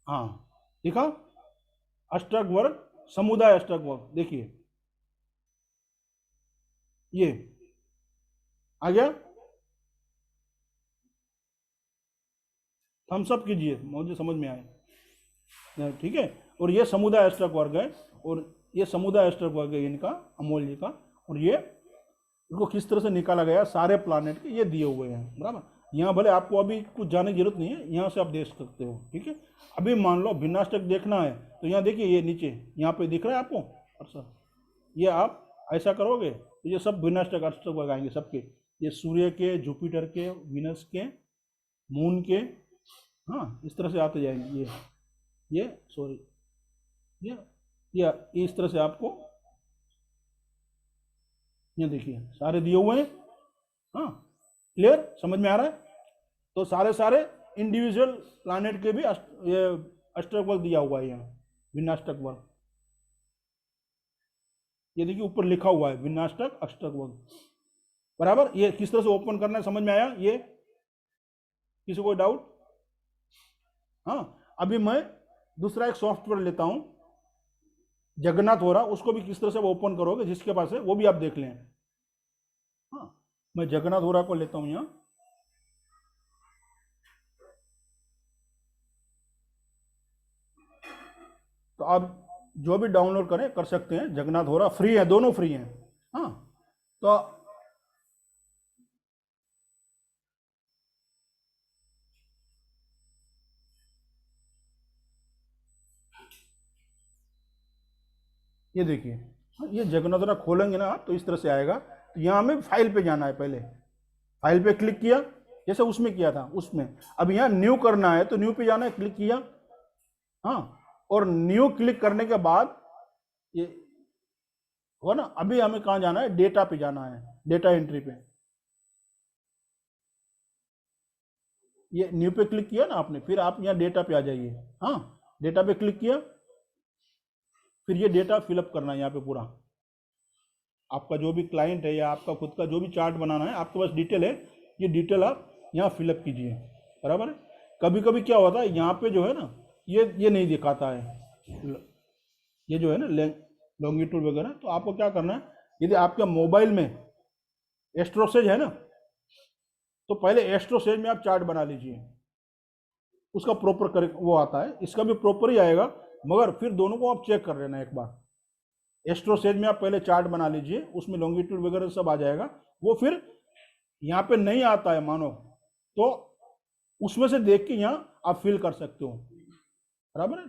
हाँ दिखा, अष्टक वर्ग, समुदाय अष्टक वर्ग, देखिए ये आ गया, थम्स अप कीजिए, मुझे समझ में आए, ठीक है। और ये समुदाय अष्टक वर्ग है, और ये समुदाय अष्टक वर्ग है इनका, अमोल जी का, और ये इनको किस तरह से निकाला गया, सारे प्लानेट के ये दिए हुए हैं, बराबर। यहाँ भले आपको अभी कुछ जाने की जरूरत नहीं है, यहाँ से आप देख सकते हो, ठीक है। अभी मान लो भिन्नाष्टक देखना है, तो यहाँ देखिए, ये नीचे यहाँ पे दिख रहा है आपको, अच्छा, ये आप ऐसा करोगे तो ये सब भिन्नाष्टक अष्टक वर्ग आएंगे सबके, ये सूर्य के, जुपिटर के, विनस के, मून के, हाँ इस तरह से आते जाएंगे, ये सॉरी, ये इस तरह से आपको ये देखिए सारे दिए हुए हैं। हाँ, क्लियर, समझ में आ रहा है? तो सारे सारे इंडिविजुअल प्लानेट के भी ये अष्टक वर्ग दिया हुआ है यहाँ, विन्याष्टक वर्ग। ये देखिए ऊपर लिखा हुआ है विन्याष्टक अष्टक वर्ग, बराबर। ये किस तरह से ओपन करना है समझ में आया? ये किसी को डाउट? हाँ, अभी मैं दूसरा एक सॉफ्टवेयर लेता हूं, जगन्नाथ हो रहा, उसको भी किस तरह से ओपन करोगे, जिसके पास है वो भी आप देख लें। हाँ, मैं जगन्नाथ हो रहा को लेता हूं यहाँ, तो आप जो भी डाउनलोड करें कर सकते हैं। जगन्नाथ हो रहा फ्री है, दोनों फ्री हैं। हाँ, तो ये देखिए, ये जगन्नाथ खोलेंगे ना आप तो इस तरह से आएगा। तो यहाँ हमें फाइल पे जाना है, पहले फाइल पे क्लिक किया, जैसे उसमें किया था उसमें। अब यहाँ न्यू करना है तो न्यू पे जाना है, क्लिक किया। हाँ, और न्यू क्लिक करने के बाद ये हो ना, अभी हमें कहाँ जाना है? डेटा पे जाना है, डेटा एंट्री पे। ये न्यू पे क्लिक किया ना आपने, फिर आप यहाँ डेटा पे आ जाइए। हाँ, डेटा पे क्लिक किया, फिर ये डेटा फिलअप करना है यहाँ पे पूरा। आपका जो भी क्लाइंट है या आपका खुद का जो भी चार्ट बनाना है, आपके पास डिटेल है, ये डिटेल आप यहाँ फिलअप कीजिए, बराबर है। कभी कभी क्या होता है यहाँ पे जो है ना, ये नहीं दिखाता है, ये जो है ना लॉन्गिट्यूड वगैरह। तो आपको क्या करना है, यदि आपके मोबाइल में एस्ट्रोसेज है ना, तो पहले एस्ट्रोसेज में आप चार्ट बना लीजिए, उसका प्रॉपर कर वो आता है, इसका भी प्रॉपर ही आएगा, मगर फिर दोनों को आप चेक कर लेना एक बार। एस्ट्रोसेज में आप पहले चार्ट बना लीजिए, उसमें लॉन्गिट्यूड वगैरह सब आ जाएगा। वो फिर यहाँ पे नहीं आता है मानो, तो उसमें से देख के यहाँ आप फिल कर सकते हो, बराबर है।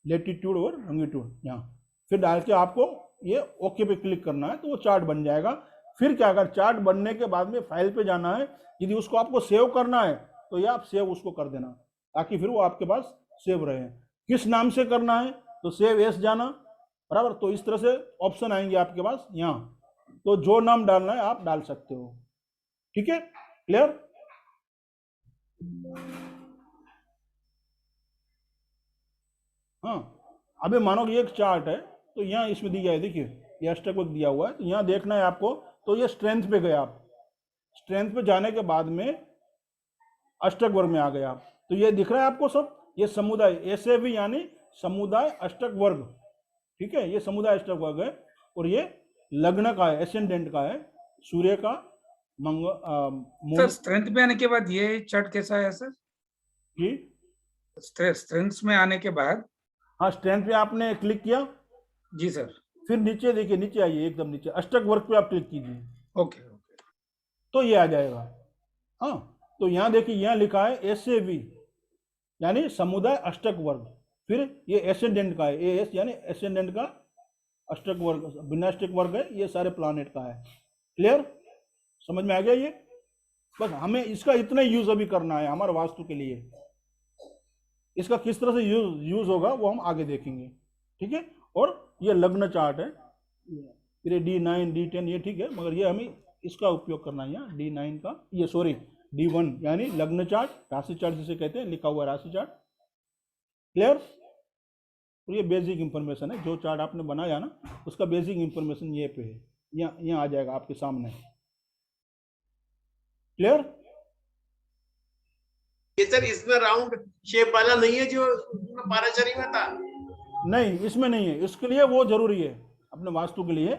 लेटीट्यूड और लॉन्गिट्यूड यहाँ फिर डाल के आपको ये ओके पे क्लिक करना है, तो वो चार्ट बन जाएगा। फिर क्या कर, चार्ट बनने के बाद में फाइल पे जाना है, यदि उसको आपको सेव करना है तो ये आप सेव उसको कर देना, ताकि फिर वो आपके पास सेव रहे। किस नाम से करना है तो सेव एस जाना, बराबर। तो इस तरह से ऑप्शन आएंगे आपके पास यहाँ, तो जो नाम डालना है आप डाल सकते हो। ठीक है, क्लियर? हाँ, अभी मानो कि एक चार्ट है, तो यहाँ इसमें दिया है, देखिए ये अष्टक वर्ग दिया हुआ है, तो यहाँ देखना है आपको। तो ये स्ट्रेंथ पे गए आप, स्ट्रेंथ पे जाने के बाद में अष्टक वर्ग में आ गए आप। तो ये दिख रहा है आपको सब, ये समुदाय SAV यानी समुदाय अष्टक वर्ग। ठीक है, ये समुदाय अष्टक वर्ग है, और ये लग्न का है, एसेंडेंट का है, सूर्य का, सर स्ट्रेंथ पे आने के बाद ये चार्ट कैसा है सर? जी, स्ट्रेंथ में आने के बाद, हाँ, स्ट्रेंथ पे आपने क्लिक किया जी सर, फिर नीचे देखिए, नीचे आइए, एकदम नीचे अष्टक वर्ग पे आप क्लिक कीजिए। ओके ओके, तो ये आ जाएगा। हाँ, तो यहाँ देखिए, यहाँ लिखा है SAV यानी समुदाय अष्टक वर्ग, फिर ये एसेंडेंट का है, AS यानी एसेंडेंट का अष्टक वर्ग, विन्याष्टक वर्ग है, ये सारे प्लानेट का है। क्लियर, समझ में आ गया ये? बस हमें इसका इतना यूज अभी करना है हमारे वास्तु के लिए। इसका किस तरह से यूज होगा वो हम आगे देखेंगे। ठीक है, और ये लग्न चार्ट है, फिर D9 D10 ये ठीक है, मगर ये हमें इसका उपयोग करना है यहाँ D9 का, ये सॉरी D1 यानी लग्न चार्ट, राशि चार्ट जिसे कहते हैं, लिखा हुआ है राशि चार्ट। क्लियर? तो ये बेसिक इंफॉर्मेशन है, जो चार्ट आपने बनाया ना उसका बेसिक इंफॉर्मेशन ये पे है, यहाँ आ जाएगा आपके सामने। क्लियर? ये सर इसमें राउंड शेप वाला नहीं है जो पाराचरी में था? नहीं, इसमें नहीं है, इसके लिए वो जरूरी है अपने वास्तु के लिए।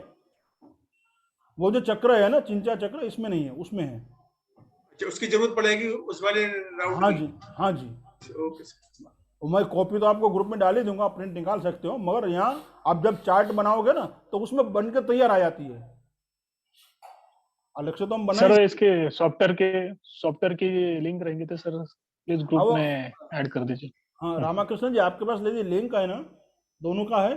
वो जो चक्र है ना, चिंचा चक्र, इसमें नहीं है, उसमें है। अच्छा, उसकी जरूरत पड़ेगी उस वाले राउंड? हाँ जी, हाँ जी। ओके सर, मैं कॉपी तो आपको ग्रुप में डाल ही दूंगा, प्रिंट निकाल सकते हो, मगर यहाँ आप जब चार्ट बनाओगे ना तो उसमें बनकर तैयार आ जाती है। अलग से तो हम बना सर इसके सॉफ्टवेयर की लिंक रहेंगे तो सर प्लीज ग्रुप में ऐड कर दीजिए। हाँ, रामाकृष्ण जी आपके पास ले लिंक है ना, दोनों का है।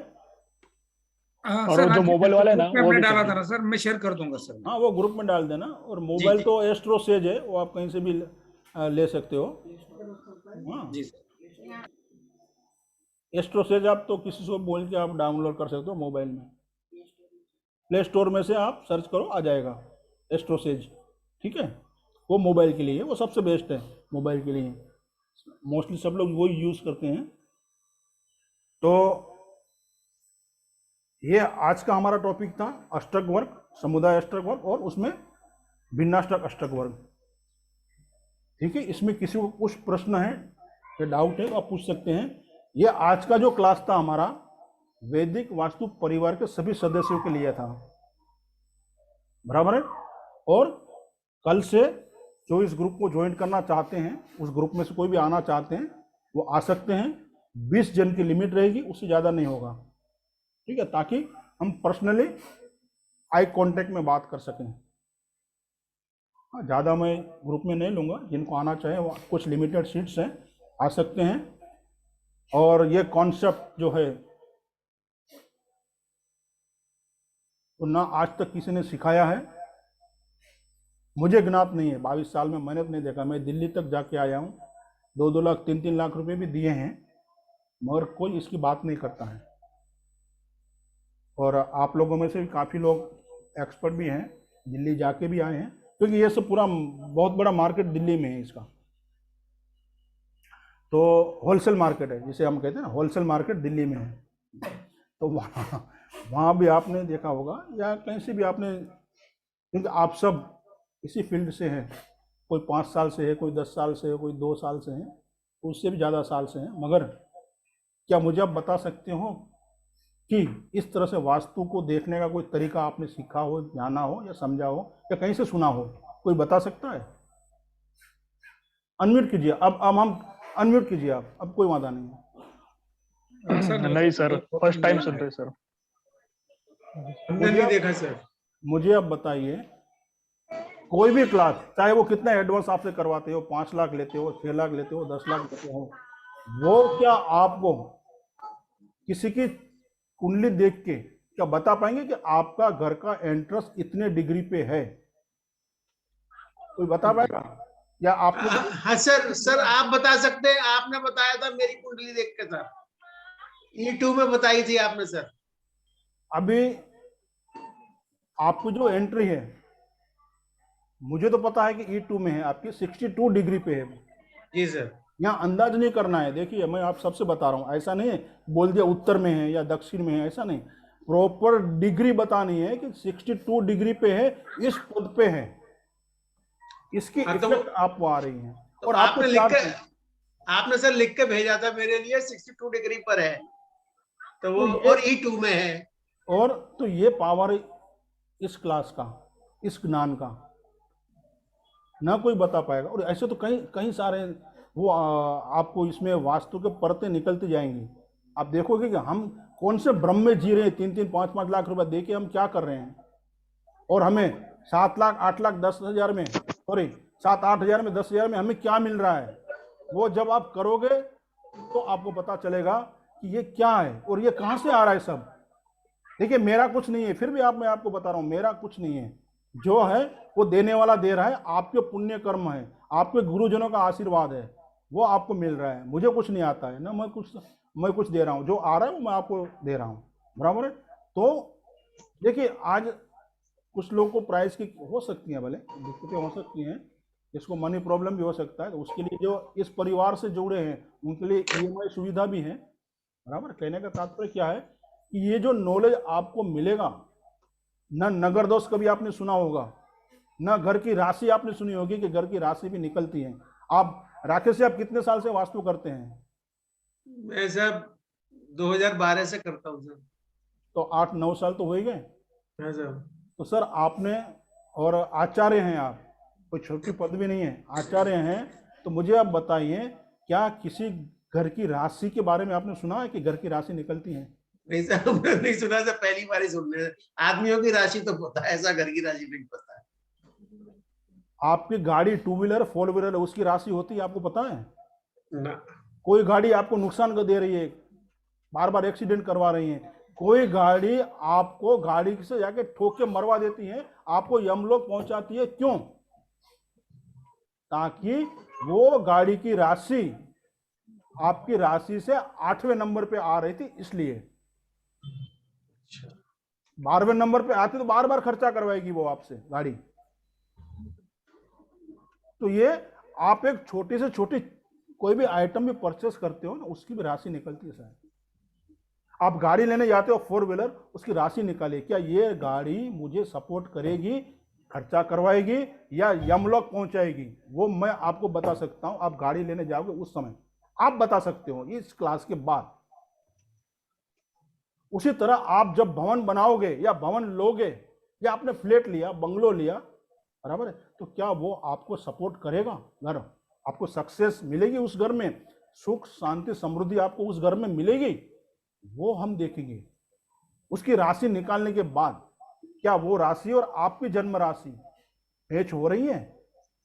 और सर जो मोबाइल वाला है ना, वो भी डाला था ना सर, मैं शेयर कर दूंगा सर। हाँ, वो ग्रुप में डाल देना। और मोबाइल तो एस्ट्रोसेज है, वो आप कहीं से भी ले सकते हो। हाँ जी, एस्ट्रोसेज आप तो किसी से बोल के आप डाउनलोड कर सकते हो मोबाइल में, प्ले स्टोर में से आप सर्च करो, आ जाएगा एस्ट्रोसेज। ठीक है, वो मोबाइल के लिए है, वो सबसे बेस्ट है मोबाइल के लिए, मोस्टली सब लोग वही यूज़ करते हैं। तो ये आज का हमारा टॉपिक था अष्टक वर्ग, समुदाय अष्टक वर्ग और उसमें भिन्नाष्टक अष्टक वर्ग। ठीक है, इसमें किसी को कुछ प्रश्न है या डाउट है तो आप पूछ सकते हैं। ये आज का जो क्लास था हमारा वैदिक वास्तु परिवार के सभी सदस्यों के लिए था, बराबर है। और कल से जो इस ग्रुप को ज्वाइन करना चाहते हैं, उस ग्रुप में से कोई भी आना चाहते हैं वो आ सकते हैं। 20 जन की लिमिट रहेगी, उससे ज़्यादा नहीं होगा, ठीक है, ताकि हम पर्सनली आई कांटेक्ट में बात कर सकें। हाँ, ज़्यादा मैं ग्रुप में नहीं लूँगा, जिनको आना चाहे वो कुछ लिमिटेड सीट्स हैं, आ सकते हैं। और ये कॉन्सेप्ट जो है तो ना आज तक किसी ने सिखाया है, मुझे ज्ञात नहीं है। 22 साल में मैंने तो नहीं देखा। मैं दिल्ली तक जाके आया हूँ, 2-2 लाख 3-3 लाख रुपए भी दिए हैं, मगर कोई इसकी बात नहीं करता है। और आप लोगों में से भी काफ़ी लोग एक्सपर्ट भी हैं, दिल्ली जाके भी आए हैं, क्योंकि ये सब पूरा बहुत बड़ा मार्केट दिल्ली में है इसका। तो होलसेल मार्केट है, जिसे हम कहते हैं ना, होलसेल मार्केट दिल्ली में है। तो वहाँ भी आपने देखा होगा या कहीं से भी आपने, क्योंकि आप सब इसी फील्ड से हैं, कोई 5 साल से है, कोई 10 साल से है, कोई 2 साल से है, उससे भी ज़्यादा साल से हैं। मगर क्या मुझे आप बता सकते हो कि इस तरह से वास्तु को देखने का कोई तरीका आपने सीखा हो, जाना हो या समझा हो या कहीं से सुना हो? कोई बता सकता है? अनम्यूट कीजिए। अब हम अनम्यूट कीजिए आप, अब कोई वादा नहीं है। नहीं सर, फर्स्ट टाइम सुन रहे सर। हमने नहीं देखा सर। मुझे अब बताइए, कोई भी क्लास, चाहे वो कितना एडवांस आपसे करवाते हो, 5 लाख लेते हो, 6 लाख लेते हो, 10 लाख लेते हो, वो क्या आपको किसी की कुंडली देख के क्या बता पाएंगे कि आपका घर का एंट्रेंस इतने डिग्री पे है? कोई बता पाएगा? या आपने हाँ सर आप बता सकते हैं। आपने बताया था मेरी कुंडली देख के सर, E2 में बताई थी आपने सर। अभी आपको जो एंट्री है, मुझे तो पता है कि E2 में है, आपकी 62 डिग्री पे है। जी सर। यहाँ अंदाज नहीं करना है। देखिए, मैं आप सबसे बता रहा हूँ, ऐसा नहीं है बोल दिया उत्तर में है या दक्षिण में है, ऐसा नहीं। प्रॉपर डिग्री बतानी है कि 62 डिग्री पे है, इस पद पे है, इसकी इफेक्ट आपको आ रही है। तो और आपने सर लिख के भेजा था मेरे लिए 62 डिग्री पर है, तो वो और E2 में है। और तो ये पावर इस क्लास का, इस ज्ञान का ना कोई बता पाएगा। और ऐसे तो कई सारे वो आपको इसमें वास्तु के परतें निकलती जाएंगी। आप देखोगे कि हम कौन से भ्रम में जी रहे हैं। 3-3, 5-5 लाख रुपए दे के हम क्या कर रहे हैं, और हमें 7 लाख, 8 लाख, 10,000 में, सॉरी 7-8 हज़ार में, 10,000 में हमें क्या मिल रहा है। वो जब आप करोगे तो आपको पता चलेगा कि ये क्या है और ये कहाँ से आ रहा है सब। देखिए, मेरा कुछ नहीं है, फिर भी मैं आपको बता रहा हूँ, मेरा कुछ नहीं है। जो है वो देने वाला दे रहा है, आपके पुण्य कर्म है, आपके गुरुजनों का आशीर्वाद है, वो आपको मिल रहा है। मुझे कुछ नहीं आता है ना, मैं कुछ दे रहा हूँ। जो आ रहा है वो मैं आपको दे रहा हूँ, बराबर है। तो देखिए, आज कुछ लोगों को प्राइस की हो सकती है, भले दिक्कतें हो सकती हैं, इसको मनी प्रॉब्लम भी हो सकता है, तो उसके लिए जो इस परिवार से जुड़े हैं उनके लिए EMI सुविधा भी है, बराबर। कहने का तात्पर्य क्या है कि ये जो नॉलेज आपको मिलेगा, ना नगर दोष कभी आपने सुना होगा, ना घर की राशि आपने सुनी होगी कि घर की राशि भी निकलती है। आप राकेश जी, आप कितने साल से वास्तु करते हैं? मैं सर 2012 से करता हूँ सर। तो 8-9 साल तो हो ही गए। हाँ सर। तो सर आपने, और आचार्य हैं आप, कोई छोटी पदवी नहीं है, आचार्य हैं। तो मुझे आप बताइए, क्या किसी घर की राशि के बारे में आपने सुना है कि घर की राशि निकलती है? नहीं सर, हमने नहीं सुना सर, पहली बार ही सुन रहे हैं। आदमियों की राशि तो पता है, ऐसा घर की राशि नहीं पता है। आपकी गाड़ी 2 व्हीलर 4 व्हीलर उसकी राशि होती है, आपको पता है? ना। कोई गाड़ी आपको नुकसान कर दे रही है, बार बार एक्सीडेंट करवा रही है, कोई गाड़ी आपको गाड़ी से जाके ठोक के मरवा देती है, आपको यमलोक पहुंचाती है, क्यों? ताकि वो गाड़ी की राशि आपकी राशि से 8वें नंबर पे आ रही थी, इसलिए 12वें नंबर पे आती तो बार बार खर्चा करवाएगी वो आपसे गाड़ी। तो ये आप एक छोटी से छोटी कोई भी आइटम भी परचेस करते हो ना, उसकी भी राशि निकलती है सर। आप गाड़ी लेने जाते हो 4 व्हीलर, उसकी राशि निकालिए, क्या ये गाड़ी मुझे सपोर्ट करेगी, खर्चा करवाएगी या यमलोक पहुंचाएगी, वो मैं आपको बता सकता हूं। आप गाड़ी लेने जाओगे उस समय आप बता सकते हो इस क्लास के बाद। उसी तरह आप जब भवन बनाओगे या भवन लोगे या आपने फ्लैट लिया, बंगलो लिया, बराबर है, तो क्या वो आपको सपोर्ट करेगा? घर आपको सक्सेस मिलेगी उस घर में, सुख शांति समृद्धि आपको उस घर में मिलेगी, वो हम देखेंगे। उसकी राशि निकालने के बाद क्या वो राशि और आपकी जन्म राशि मैच हो रही है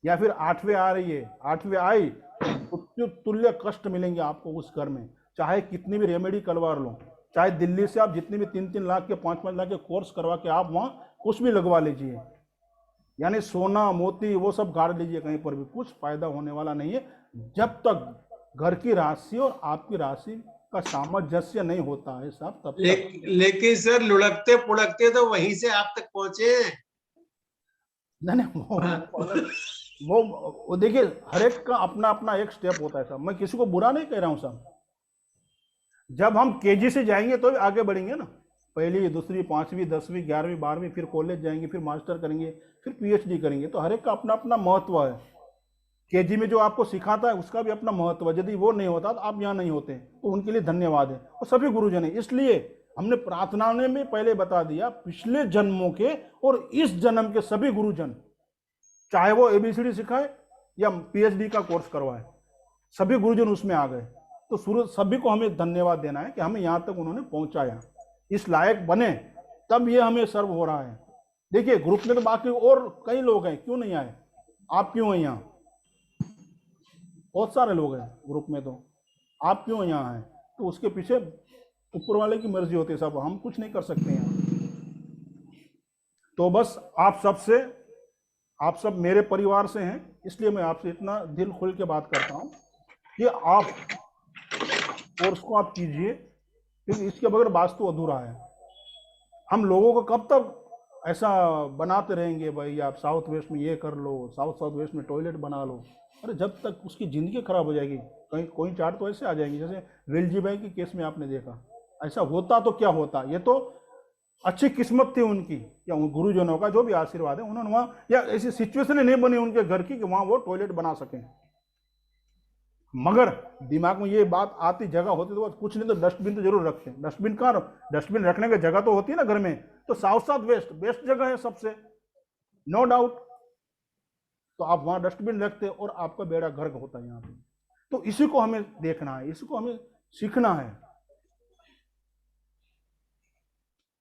या फिर 8वें आ रही है, 8वें आई तो तुल्य कष्ट मिलेंगे आपको उस घर में। चाहे कितनी भी रेमेडी करवा लो, चाहे दिल्ली से आप जितने भी 3-3 लाख के 5-5 लाख के कोर्स करवा के आप वहां कुछ भी लगवा लीजिए, यानी सोना मोती वो सब गाड़ लीजिए, कहीं पर भी कुछ फायदा होने वाला नहीं है जब तक घर की राशि और आपकी राशि का सामंजस्य नहीं होता है साहब, तब तक। लेकिन सर लुढ़कते पुढ़कते तो वहीं से आप तक पहुंचे हैं। नहीं वो देखिए, हर एक का अपना अपना एक स्टेप होता है साहब, मैं किसी को बुरा नहीं कह रहा हूं साहब। जब हम केजी से जाएंगे तो आगे बढ़ेंगे ना, पहली दूसरी 5वीं 10वीं 11वीं 12वीं, फिर कॉलेज जाएंगे, फिर मास्टर करेंगे, फिर पीएचडी करेंगे, तो हर एक का अपना अपना महत्व है। केजी में जो आपको सिखाता है उसका भी अपना महत्व है, यदि वो नहीं होता तो आप यहाँ नहीं होते, तो उनके लिए धन्यवाद है और सभी गुरुजन है। इसलिए हमने प्रार्थना में पहले बता दिया, पिछले जन्मों के और इस जन्म के सभी गुरुजन, चाहे वो एबीसीडी सिखाए या पीएचडी का कोर्स करवाए, सभी गुरुजन उसमें आ गए। तो सूरज सभी को हमें धन्यवाद देना है कि हमें यहाँ तक उन्होंने पहुंचाया, इस लायक बने, तब ये हमें सर्व हो रहा है। देखिए ग्रुप में तो बाकी और कई लोग हैं, क्यों नहीं आए? आप क्यों हैं यहाँ? बहुत सारे लोग हैं ग्रुप में, तो आप क्यों यहाँ हैं? तो उसके पीछे ऊपर वाले की मर्जी होती है साहब, हम कुछ नहीं कर सकते यहाँ। तो बस आप सब मेरे परिवार से हैं, इसलिए मैं आपसे इतना दिल खोल के बात करता हूँ कि आप कोर्स को आप कीजिए, क्योंकि इसके बगैर वास्तु अधूरा है। हम लोगों को कब तक ऐसा बनाते रहेंगे, भाई आप साउथ वेस्ट में ये कर लो, साउथ वेस्ट में टॉयलेट बना लो, अरे जब तक उसकी ज़िंदगी खराब हो जाएगी। कहीं कोई चार्ट तो ऐसे आ जाएंगे जैसे वेलजी भाई के केस में आपने देखा, ऐसा होता तो क्या होता। ये तो अच्छी किस्मत थी उनकी या उन गुरुजनों का, जो भी आशीर्वाद है, उन्होंने वहाँ, या ऐसी सिचुएशन नहीं बनी उनके घर की कि वहाँ वो टॉयलेट बना सकें। मगर दिमाग में ये बात आती, जगह होती तो कुछ नहीं तो डस्टबिन तो जरूर रखते हैं। डस्टबिन कहाँ, डस्टबिन रखने की जगह तो होती है ना घर में, तो साउथ वेस्ट बेस्ट जगह है सबसे, नो डाउट। तो आप वहाँ डस्टबिन रखते और आपका बेड़ा गर्क होता है यहाँ पे। तो इसी को हमें देखना है, इसी को हमें सीखना है।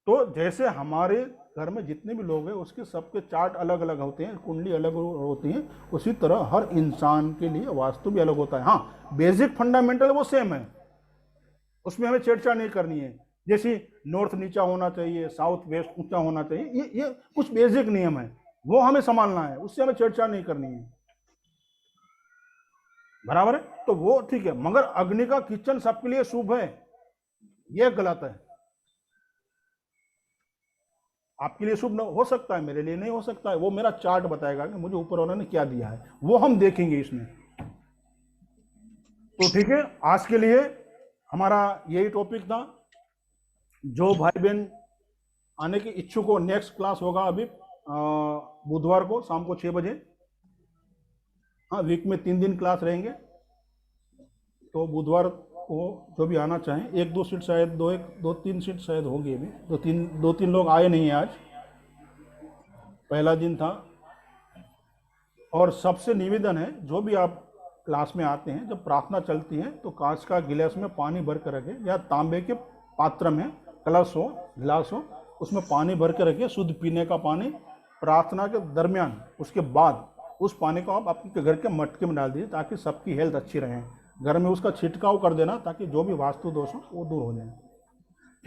तो जैसे हमारे घर में जितने भी लोग हैं उसके सबके चार्ट अलग अलग होते हैं, कुंडली अलग होती है, उसी तरह हर इंसान के लिए वास्तु भी अलग होता है। हाँ, बेसिक फंडामेंटल वो सेम है, उसमें हमें छेड़छाड़ नहीं करनी है। जैसे नॉर्थ नीचा होना चाहिए, साउथ वेस्ट ऊंचा होना चाहिए, ये कुछ बेसिक नियम है, वो हमें संभालना है, उससे हमें छेड़छाड़ नहीं करनी है, बराबर है। तो वो ठीक है, मगर अग्नि का किचन सबके लिए शुभ है, ये गलत है। आपके लिए शुभ हो सकता है, मेरे लिए नहीं हो सकता है, वो मेरा चार्ट बताएगा कि मुझे ऊपर वाले ने क्या दिया है, वो हम देखेंगे इसमें। तो ठीक है, आज के लिए हमारा यही टॉपिक था। जो भाई बहन आने के इच्छुक हो, नेक्स्ट क्लास होगा अभी बुधवार को शाम को 6 बजे। हाँ, वीक में 3 दिन क्लास रहेंगे, तो बुधवार को जो भी आना चाहें, 1-2 सीट शायद, 2-3 सीट शायद होगी अभी, 2-3 लोग आए नहीं हैं आज, पहला दिन था। और सबसे निवेदन है, जो भी आप क्लास में आते हैं, जब प्रार्थना चलती है तो कांच का गिलास में पानी भर कर रखें, या तांबे के पात्र में कलश हो, गिलास हो, उसमें पानी भर के रखिए, शुद्ध पीने का पानी। प्रार्थना के दरमियान उसके बाद उस पानी को आप अपने घर के मटके में डाल दीजिए, ताकि सबकी हेल्थ अच्छी रहे। घर में उसका छिड़काव कर देना, ताकि जो भी वास्तु दोष हो वो दूर हो जाए।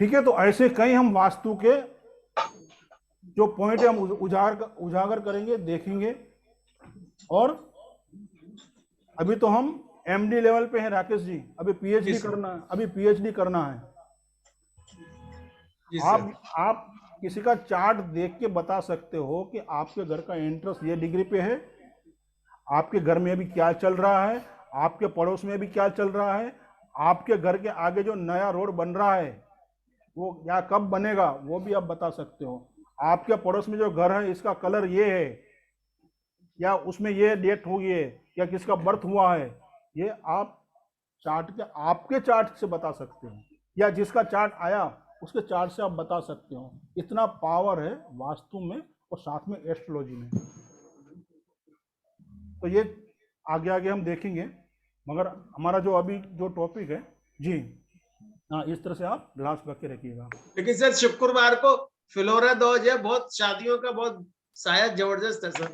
ठीक है, तो ऐसे कई हम वास्तु के जो पॉइंट है हम उजागर करेंगे, देखेंगे। और अभी तो हम एमडी लेवल पे हैं राकेश जी, अभी पीएचडी करना है। आप किसी का चार्ट देख के बता सकते हो कि आपके घर का इंटरेस्ट ये डिग्री पे है, आपके घर में अभी क्या चल रहा है, आपके पड़ोस में भी क्या चल रहा है, आपके घर के आगे जो नया रोड बन रहा है वो या कब बनेगा वो भी आप बता सकते हो। आपके पड़ोस में जो घर है इसका कलर ये है या उसमें ये डेट हुई है या किसका बर्थ हुआ है, ये आप चार्ट के आपके चार्ट से बता सकते हो या जिसका चार्ट आया उसके चार्ट से आप बता सकते हो। इतना पावर है वास्तु में और साथ में एस्ट्रोलॉजी में। तो ये आगे आगे हम देखेंगे, मगर हमारा जो अभी जो टॉपिक है जी हाँ, इस तरह से आप ग्लास रख के रखिएगा। लेकिन सर शुक्रवार को फ्लोरा दोज है, बहुत शादियों का बहुत शायद जबरदस्त है सर।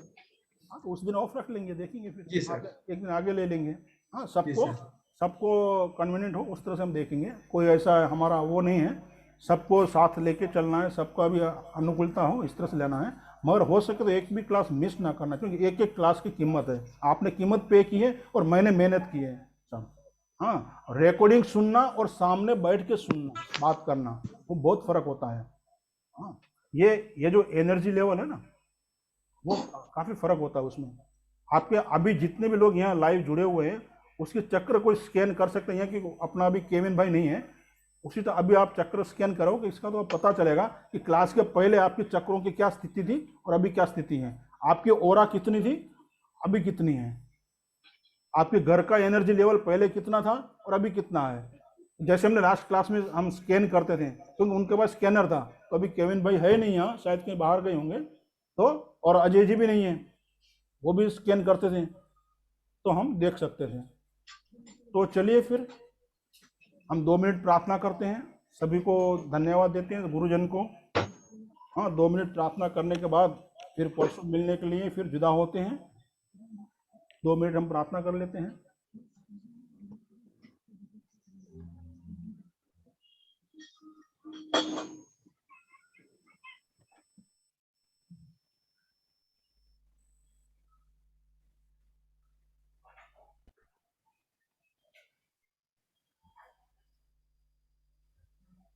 हाँ तो उस दिन ऑफ रख लेंगे, देखेंगे फिर जी सर। एक दिन आगे ले लेंगे। हाँ जी सर। सबको कन्वीनियंट हो उस तरह से हम देखेंगे, कोई ऐसा हमारा वो नहीं है, सबको साथ लेके चलना है, सबका भी अनुकूलता हो इस तरह से लेना है। मगर हो सके तो एक भी क्लास मिस ना करना, क्योंकि एक एक क्लास की कीमत है, आपने कीमत पे की है और मैंने मेहनत की है सब। हाँ, रिकॉर्डिंग सुनना और सामने बैठ के सुनना, बात करना, वो बहुत फर्क होता है। हाँ, ये जो एनर्जी लेवल है ना वो काफ़ी फर्क होता है उसमें। आपके अभी जितने भी लोग यहाँ लाइव जुड़े हुए हैं उसके चक्र कोई स्कैन कर सकते हैं, कि अपना अभी केविन भाई नहीं है, उसी तरह अभी आप चक्र स्कैन करोगे इसका तो पता चलेगा कि क्लास के पहले आपके चक्रों की क्या स्थिति थी और अभी क्या स्थिति है, आपकी ओरा कितनी थी अभी कितनी है, आपके घर का एनर्जी लेवल पहले कितना था और अभी कितना है। जैसे हमने लास्ट क्लास में हम स्कैन करते थे तो उनके पास स्कैनर था, तो अभी केविन भाई है नहीं यहाँ, शायद कहीं बाहर गए होंगे, तो और अजय जी भी नहीं है, वो भी स्कैन करते थे तो हम देख सकते थे। तो चलिए फिर हम 2 मिनट प्रार्थना करते हैं, सभी को धन्यवाद देते हैं गुरुजन को। हाँ, 2 मिनट प्रार्थना करने के बाद फिर परसों मिलने के लिए फिर जुदा होते हैं। 2 मिनट हम प्रार्थना कर लेते हैं।